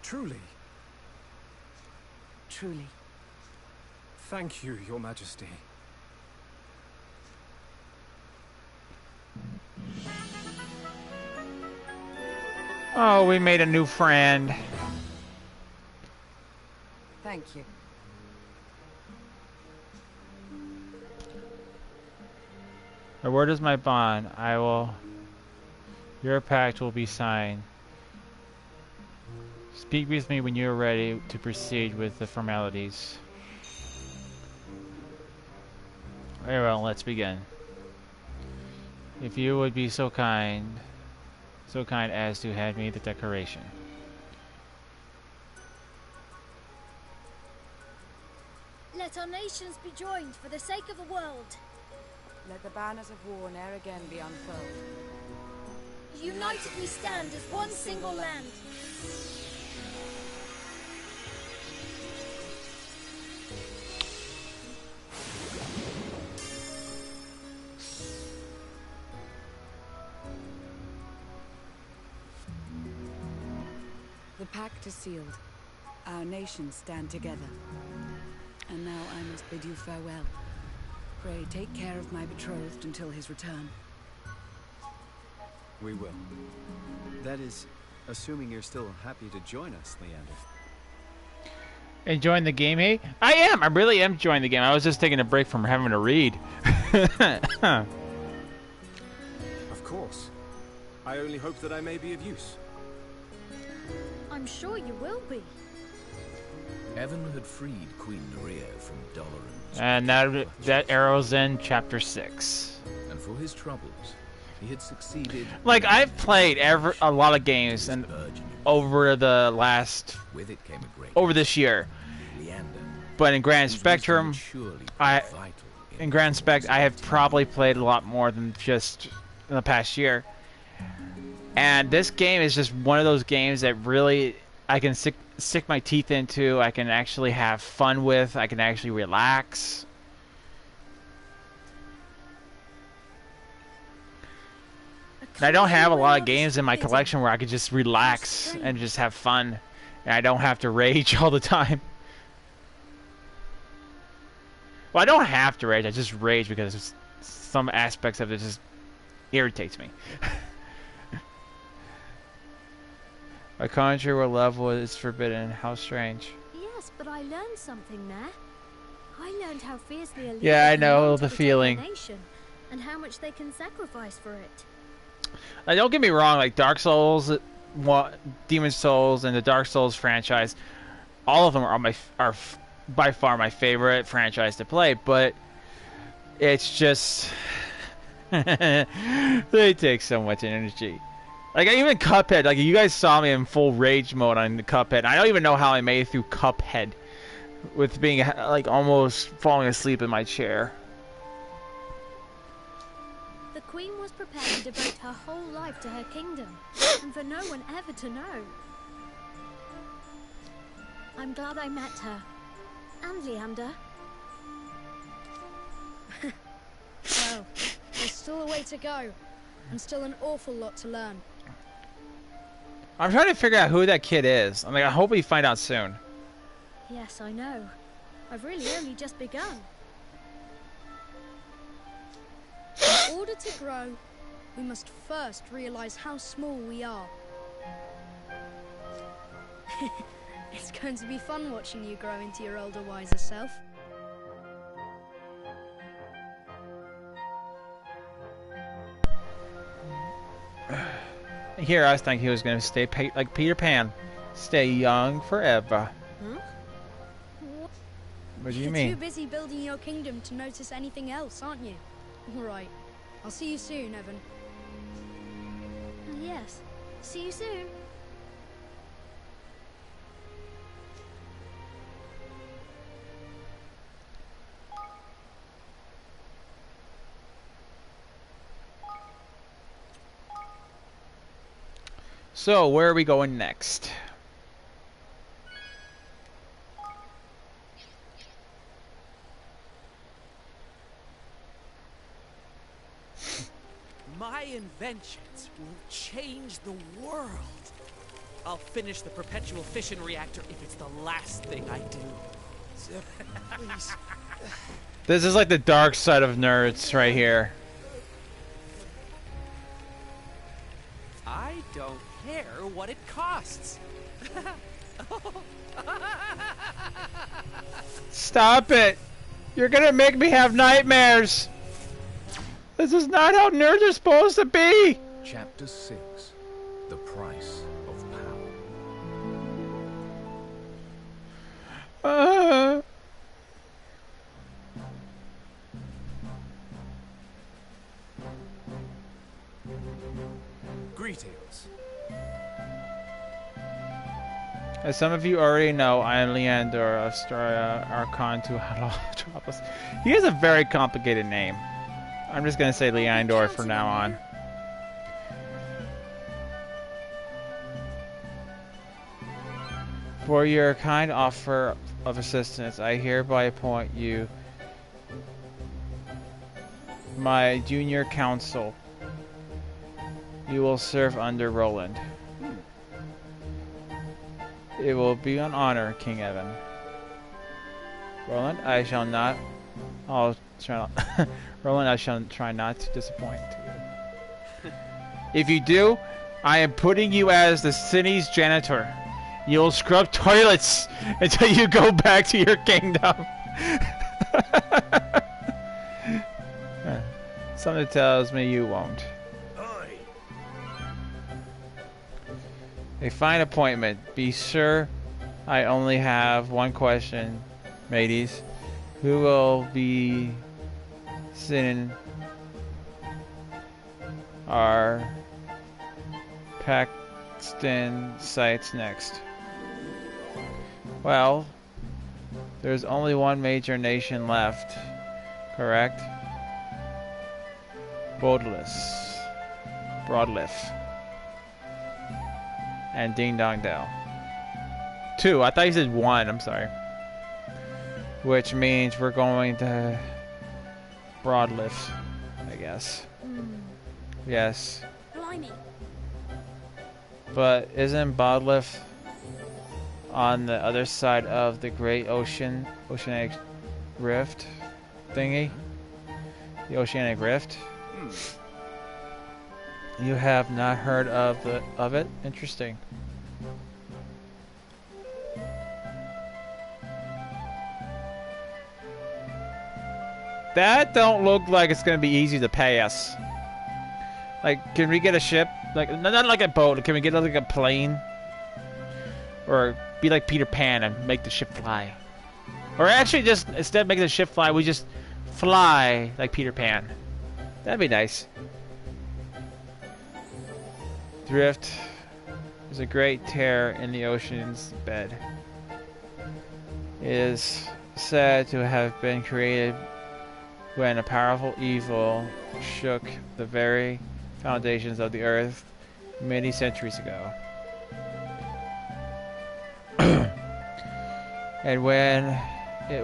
Truly? Truly. Thank you, your majesty. Oh, we made a new friend. Thank you. Or where does my bond? Your pact will be signed. Speak with me when you are ready to proceed with the formalities. Very well, let's begin. If you would be so kind as to hand me the declaration. Let our nations be joined for the sake of the world. Let the banners of war ne'er again be unfurled. United we stand as one single land. The pact is sealed. Our nations stand together. And now I must bid you farewell. Pray take care of my betrothed until his return. We will. That is, assuming you're still happy to join us, Leander. Enjoying the game, hey? I am! I really am enjoying the game. I was just taking a break from having to read. Of course. I only hope that I may be of use. I'm sure you will be. Evan had freed Queen Nerea from Doloran's. And that arrow's in chapter 6. And for his troubles, he had succeeded. Like, I've played a lot of games and over the last... With it came a great over this year. But in Grand Spectrum, I have probably played a lot more than just in the past year. And this game is just one of those games that really I can stick my teeth into. I can actually have fun with. I can actually relax. And I don't have a lot of games in my collection where I could just relax and just have fun. And I don't have to rage all the time. Well, I don't have to rage. I just rage because some aspects of it just irritates me. A country where love is forbidden. How strange. Yes, but I learned something there. I learned how fiercely a leader I know can the feeling. nation, and how much they can sacrifice for it. Now, don't get me wrong. Like Dark Souls, Demon Souls, and the Dark Souls franchise, all of them are by far my favorite franchise to play. But it's just they take so much energy. Like, even Cuphead, like, you guys saw me in full rage mode on the Cuphead. I don't even know how I made it through Cuphead with being, like, almost falling asleep in my chair. The Queen was prepared to devote her whole life to her kingdom, and for no one ever to know. I'm glad I met her. And Leander. Well, there's still a way to go, and still an awful lot to learn. I'm trying to figure out who that kid is. I mean, I hope we find out soon. Yes, I know. I've really only just begun. In order to grow, we must first realize how small we are. It's going to be fun watching you grow into your older, wiser self. Here, I was thinking he was going to stay like Peter Pan. Stay young forever. Huh? What do you You're mean? too busy building your kingdom to notice anything else, aren't you? Right. I'll see you soon, Evan. Yes. See you soon. So, where are we going next? My inventions will change the world. I'll finish the perpetual fission reactor if it's the last thing I do. Please. This is like the dark side of nerds right here. I don't care what it costs. Stop it! You're gonna make me have nightmares! This is not how nerds are supposed to be! Chapter 6. The Price of Power. Greetings. As some of you already know, I am Leander of Staria Archon to Halotropos. He has a very complicated name. I'm just gonna say Leander from now on. For your kind offer of assistance, I hereby appoint you my junior counsel. You will serve under Roland. It will be an honor, King Evan. Roland, I shall not. I'll try not. Roland, I shall try not to disappoint you. If you do, I am putting you as the city's janitor. You'll scrub toilets until you go back to your kingdom. Something tells me you won't. A fine appointment. Be sure I only have one question, mateys. Who will be sitting our Paxton sites next? Well, there's only one major nation left, correct? Broadleaf. And Ding Dong Dell. 2. I thought you said 1. I'm sorry. Which means we're going to Broadleaf, I guess. Yes. Blimey. But isn't Broadleaf on the other side of the Great Oceanic Rift thingy? The Oceanic Rift? You have not heard of it? Interesting. That don't look like it's gonna be easy to pass. Like, can we get a ship? Like, not like a boat. Can we get like a plane? Or be like Peter Pan and make the ship fly? Or actually, just instead of making the ship fly, we just fly like Peter Pan. That'd be nice. Drift is a great tear in the ocean's bed. It is said to have been created when a powerful evil shook the very foundations of the earth many centuries ago. And when it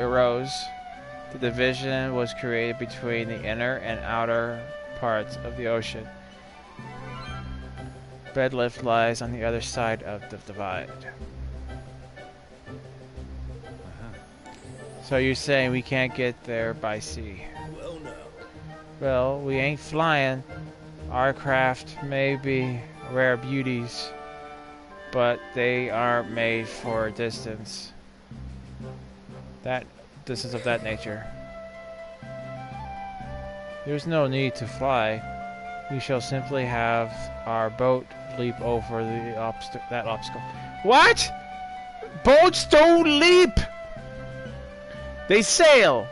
arose, the division was created between the inner and outer parts of the ocean. Bedlift lies on the other side of the divide. So you're saying we can't get there by sea? Well, no. Well, we ain't flying. Our craft may be rare beauties, but they aren't made for distance. Distance of that nature. There's no need to fly. We shall simply have our boat leap over that obstacle. What? Boats don't leap! They sail!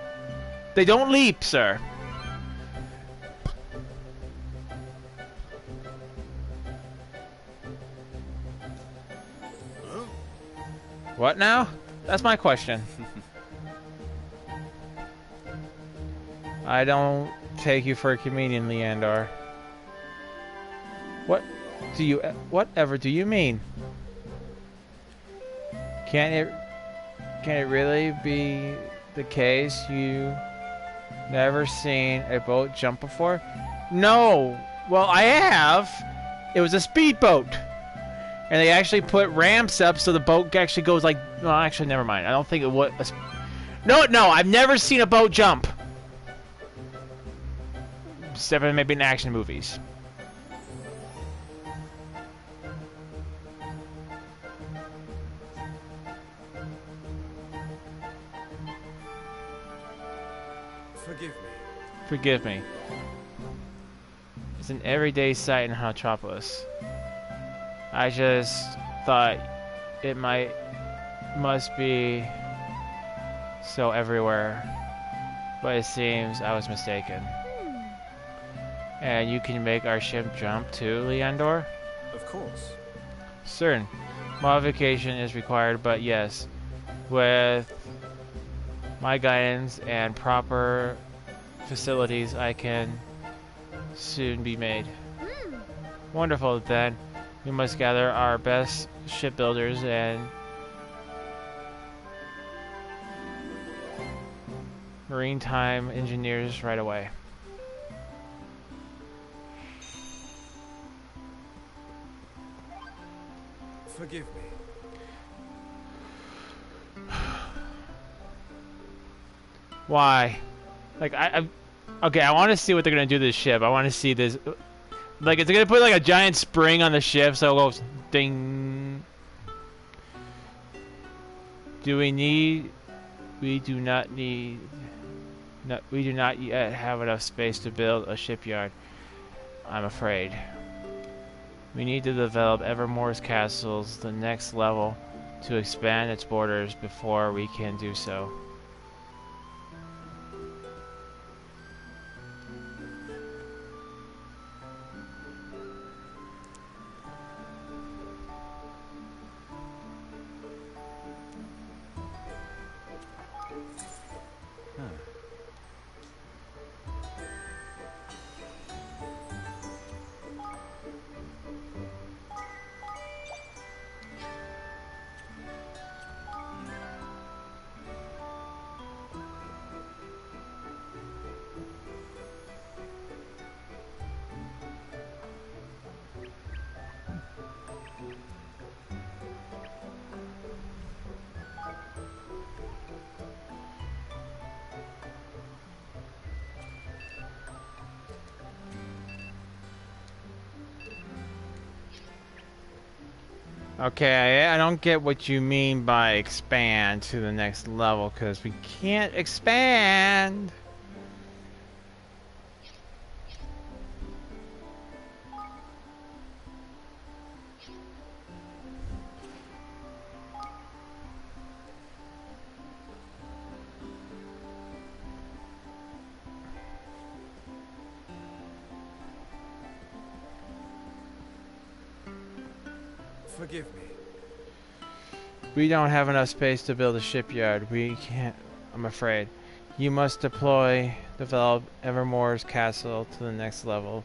They don't leap, sir. Huh? What now? That's my question. I don't take you for a comedian, Leandar. Whatever do you mean? Can it really be the case you never seen a boat jump before? No. Well, I have. It was a speedboat. And they actually put ramps up so the boat actually goes like... Well, actually, never mind. I don't think it was... No, I've never seen a boat jump. Except for maybe in action movies. Forgive me. It's an everyday sight in Metropolis. I just thought it must be so everywhere, but it seems I was mistaken. And you can make our ship jump too, Leandor? Of course. Certain modification is required, but yes, with my guidance and proper facilities, I can soon be made. Wonderful, then. We must gather our best shipbuilders and maritime engineers right away. Forgive me. Why? Like okay, I want to see what they're gonna do to this ship. I want to see this. Like, is it gonna put like a giant spring on the ship so it goes ding? Do we need? We do not need. No, we do not yet have enough space to build a shipyard, I'm afraid. We need to develop Evermore's castles the next level to expand its borders before we can do so. Okay, I don't get what you mean by expand to the next level, because we can't expand. Forgive me. We don't have enough space to build a shipyard. We can't, I'm afraid. You must develop Evermore's castle to the next level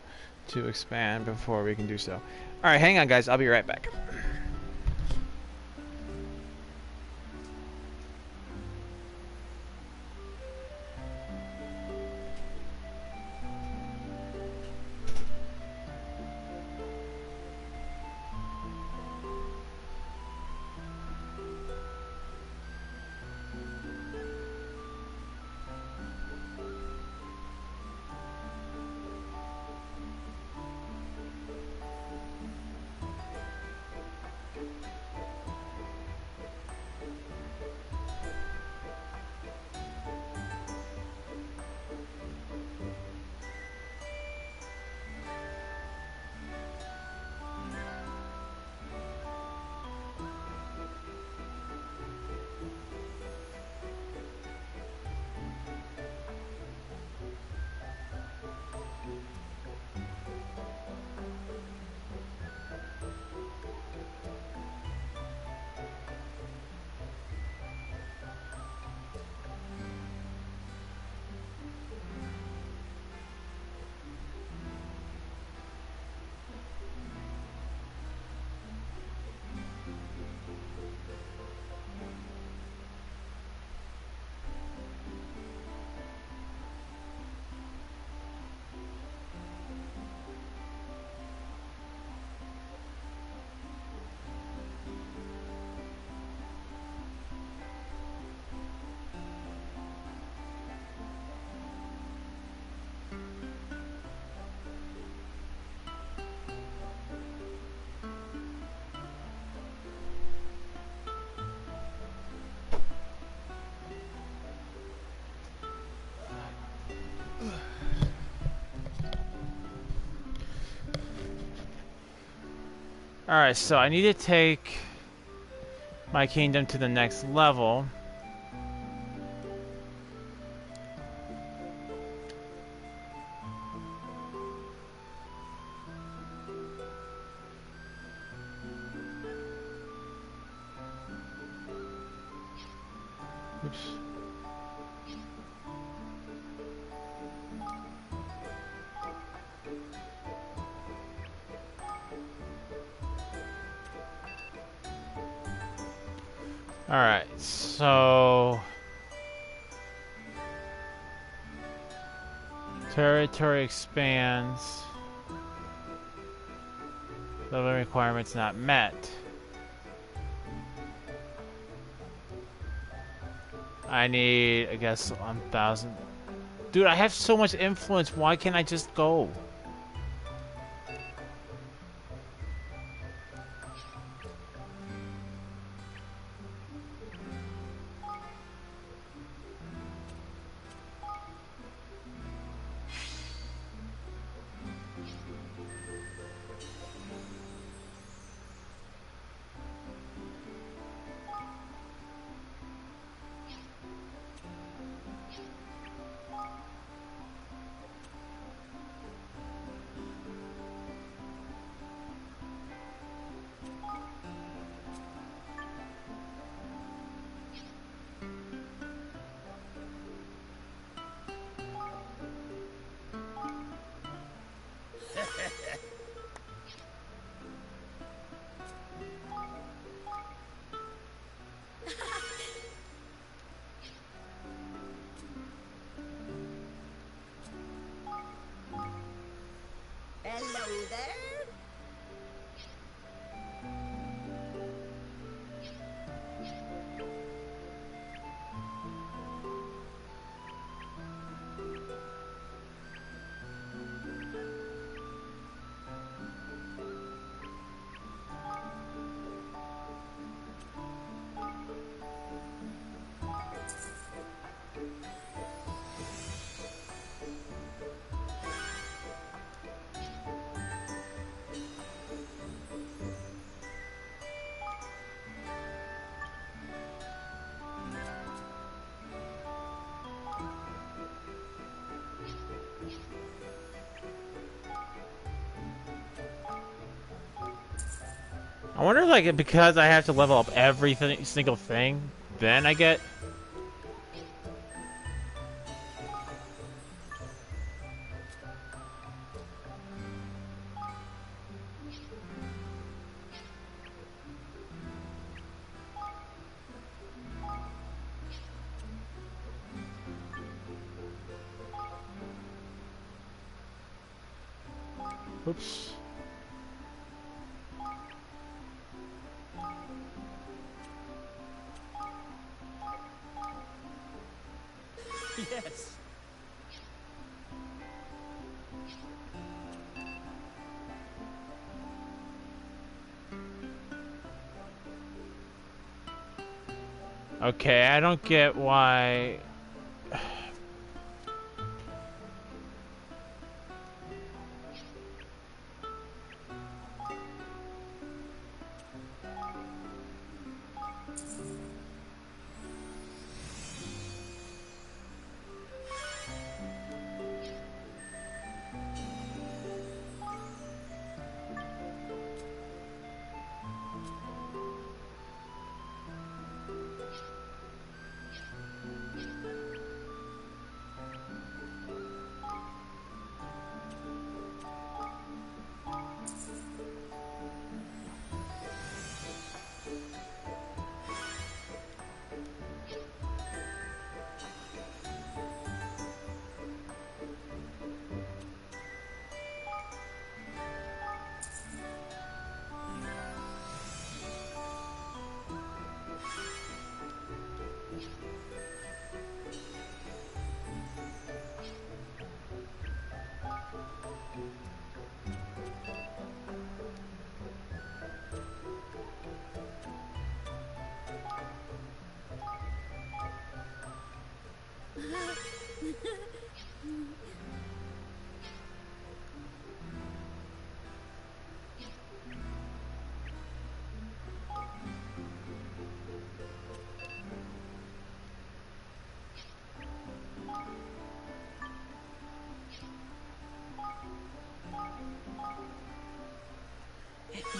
to expand before we can do so. Alright, hang on guys, I'll be right back. Alright, so I need to take my kingdom to the next level. Oops. Alright, so territory expands. Level requirements not met. I need, I guess, 1,000. Dude, I have so much influence. Why can't I just go? Hello there. I wonder, like, because I have to level up everything, single thing, then I get. Oops. Yes. Okay, I don't get why.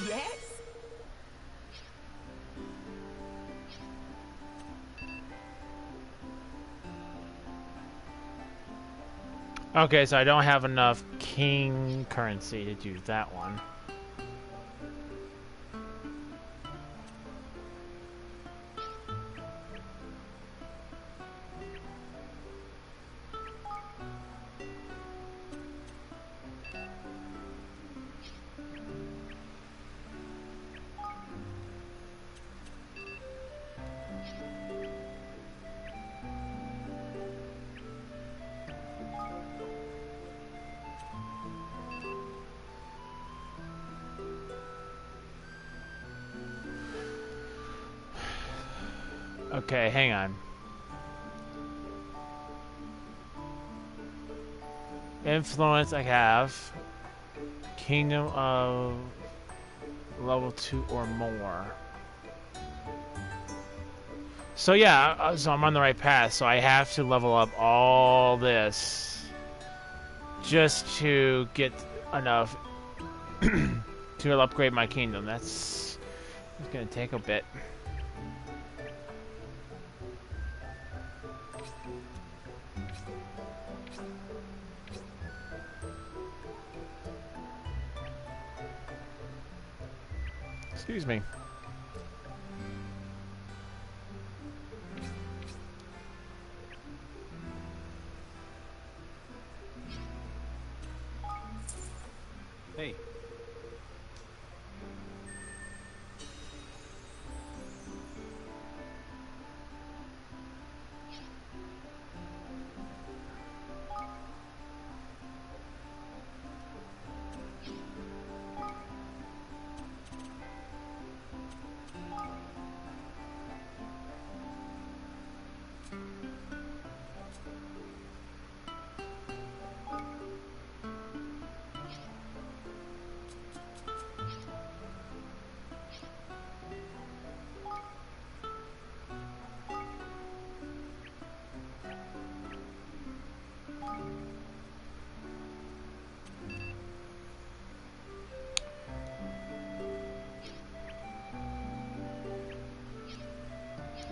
Yes? Okay, so I don't have enough king currency to do that one. Okay, hang on. Influence I have. Kingdom of level 2 or more. So yeah, so I'm on the right path. So I have to level up all this just to get enough to upgrade my kingdom. That's gonna take a bit. Excuse me. Hey.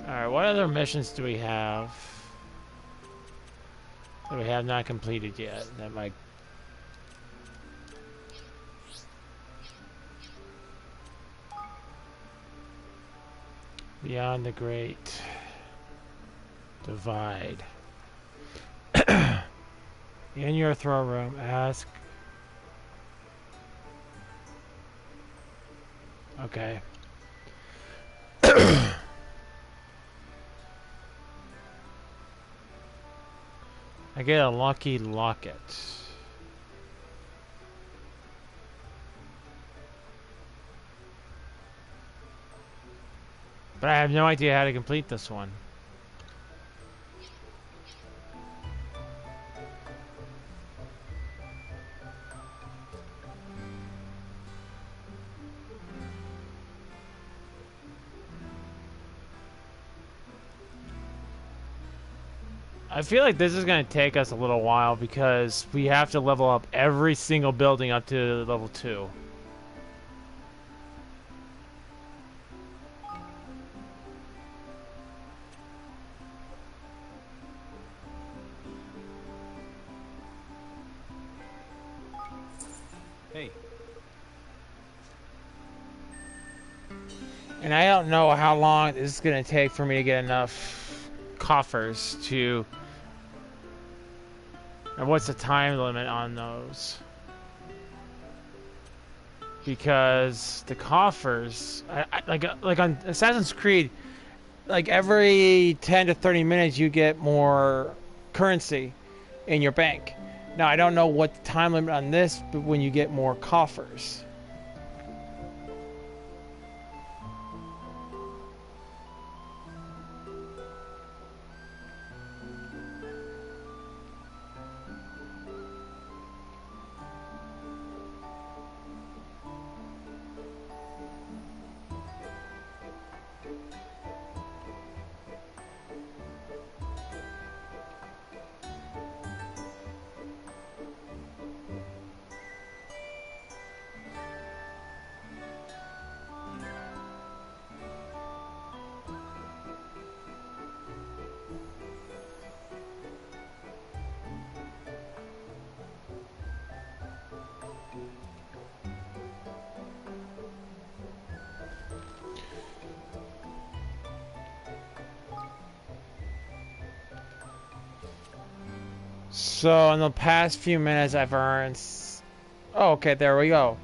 Alright, what other missions do we have that we have not completed yet? That might... Beyond the Great Divide. In your throne room, ask... Okay. I get a lucky locket. But I have no idea how to complete this one. I feel like this is going to take us a little while because we have to level up every single building up to level 2. Hey. And I don't know how long this is going to take for me to get enough coffers to... And what's the time limit on those? Because the coffers, like on Assassin's Creed, like every 10 to 30 minutes you get more currency in your bank. Now I don't know what the time limit on this, but when you get more coffers. So in the past few minutes I've earned... Oh, okay, there we go.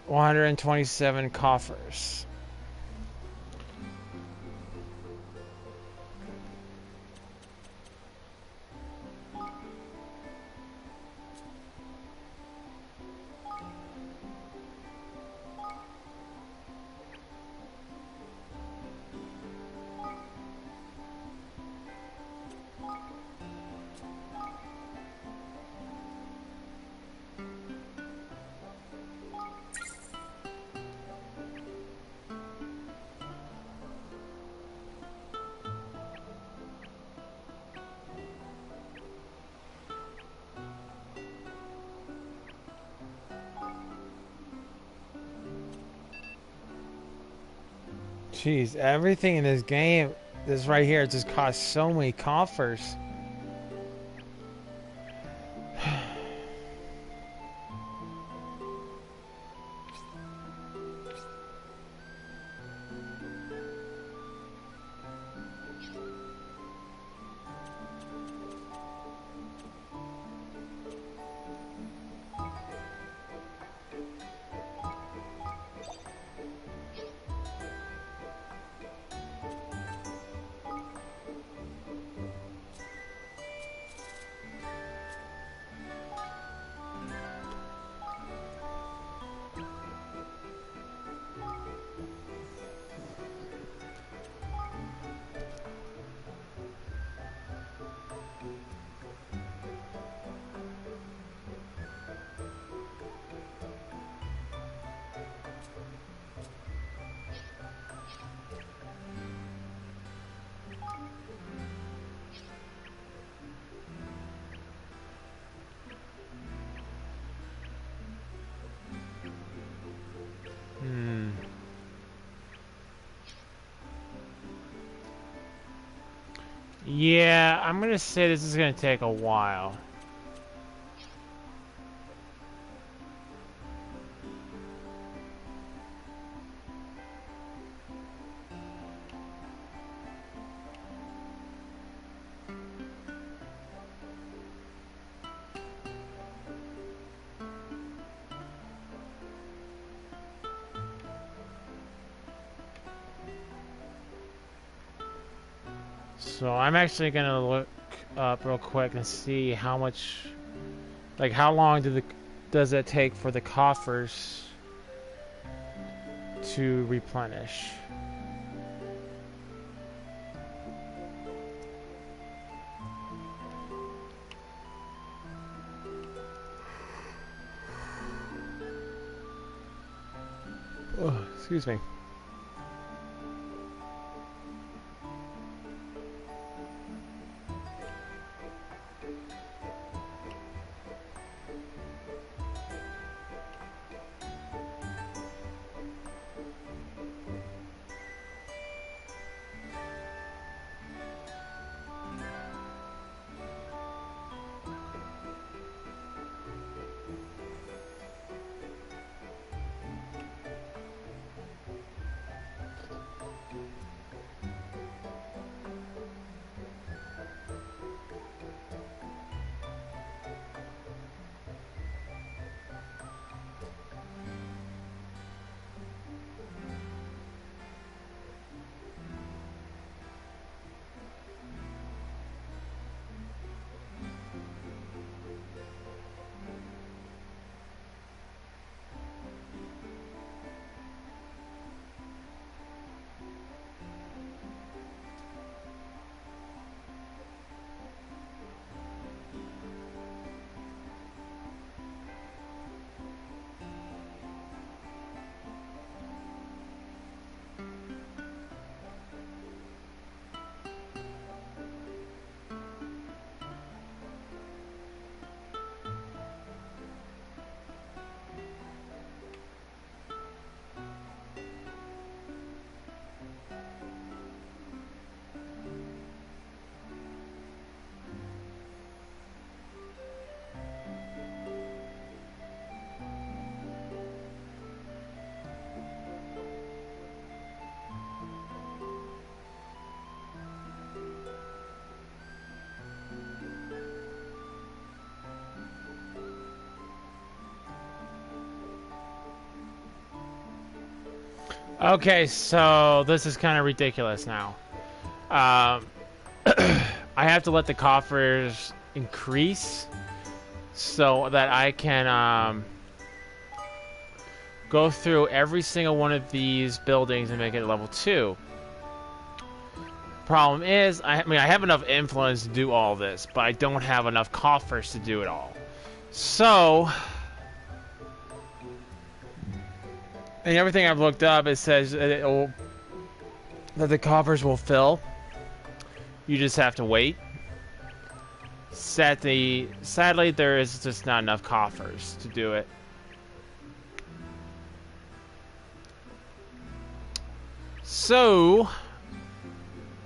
127 coffers. Jeez, everything in this game, this right here, just costs so many coffers. Yeah, I'm gonna say this is gonna take a while. So I'm actually gonna look up real quick and see how much, like how long does it take for the coffers to replenish? Oh, excuse me. Okay, so this is kind of ridiculous now. I have to let the coffers increase so that I can go through every single one of these buildings and make it level 2. Problem is, I mean, I have enough influence to do all this, but I don't have enough coffers to do it all. So, and everything I've looked up, it says that the coffers will fill. You just have to wait. Sadly, there is just not enough coffers to do it. So,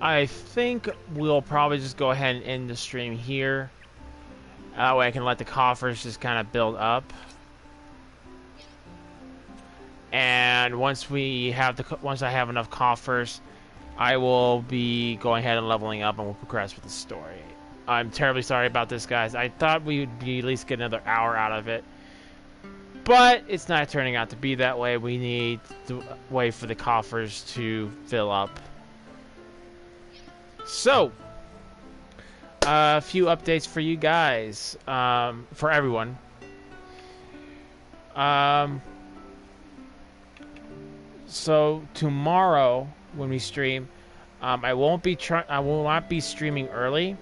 I think we'll probably just go ahead and end the stream here. That way I can let the coffers just kind of build up. And once I have enough coffers, I will be going ahead and leveling up and we'll progress with the story. I'm terribly sorry about this, guys. I thought we would at least get another hour out of it. But it's not turning out to be that way. We need to wait for the coffers to fill up. So, a few updates for you guys, for everyone. So tomorrow when we stream, I will not be streaming early.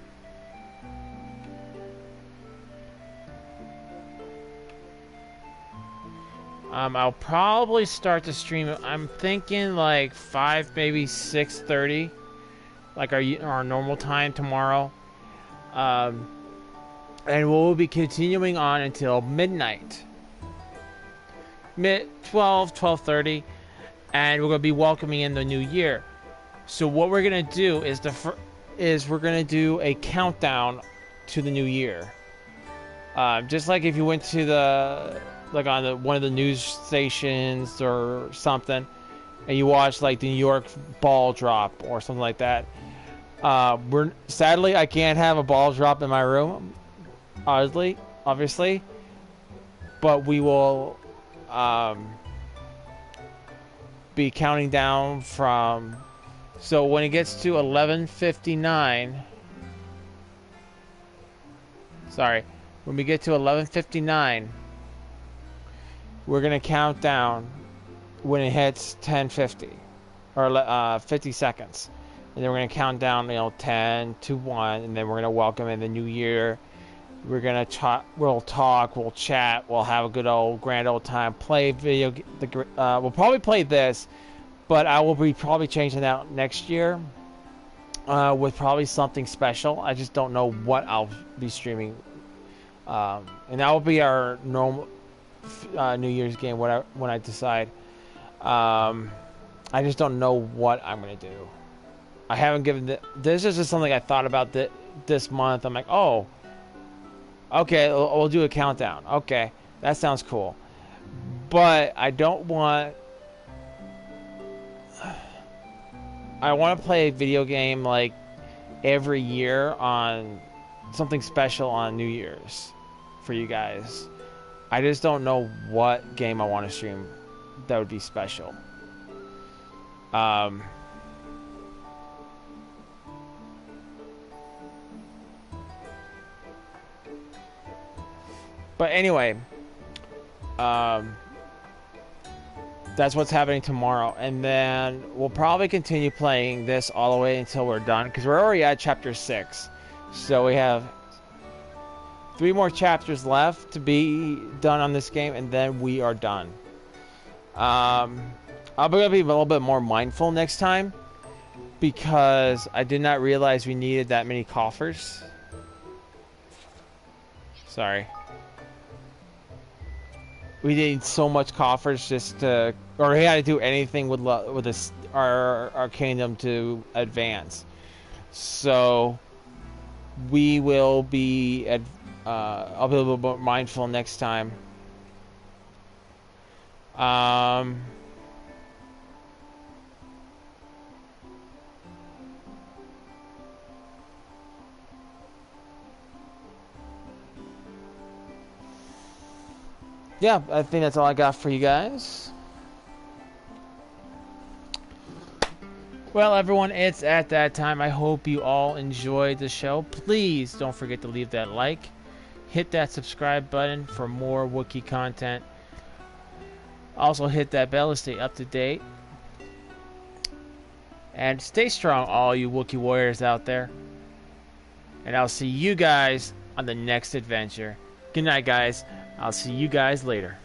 I'll probably start the stream. I'm thinking like 5, maybe 6:30, like our normal time tomorrow. And we'll be continuing on until midnight, 12:30, and we're gonna be welcoming in the new year. So what we're gonna do is we're gonna do a countdown to the new year. Just like if you went to on one of the news stations or something, and you watch like the New York ball drop or something like that. Sadly I can't have a ball drop in my room, obviously, but we will be counting down from. So when it gets to 11:59, when we get to 11:59. We're going to count down when it hits 10:50 or 50 seconds. And then we're going to count down, 10 to 1, and then we're going to welcome in the new year. We're going to we'll talk, we'll chat, we'll have a grand old time, play video. We'll probably play this, but I will be probably changing that next year with probably something special. I just don't know what I'll be streaming. And that will be our normal New Year's game when I decide. I just don't know what I'm gonna do. I haven't given this is just something I thought about this month. I'm like, oh, okay, we'll do a countdown. Okay, that sounds cool, but I don't want. I want to play a video game like every year on something special on New Year's for you guys. I just don't know what game I want to stream that would be special. But anyway, that's what's happening tomorrow. And then we'll probably continue playing this all the way until we're done, because we're already at chapter 6. So we have 3 more chapters left to be done on this game, and then we are done. I'm going to be a little bit more mindful next time, because I did not realize we needed that many coffers. Sorry. We need so much coffers just to, or we had to do anything with our kingdom to advance. So we will be I'll be a little bit mindful next time. Yeah, I think that's all I got for you guys. Well, everyone, it's at that time. I hope you all enjoyed the show. Please don't forget to leave that like. Hit that subscribe button for more Wookiee content. Also hit that bell to stay up to date. And stay strong, all you Wookiee warriors out there. And I'll see you guys on the next adventure. Good night, guys. I'll see you guys later.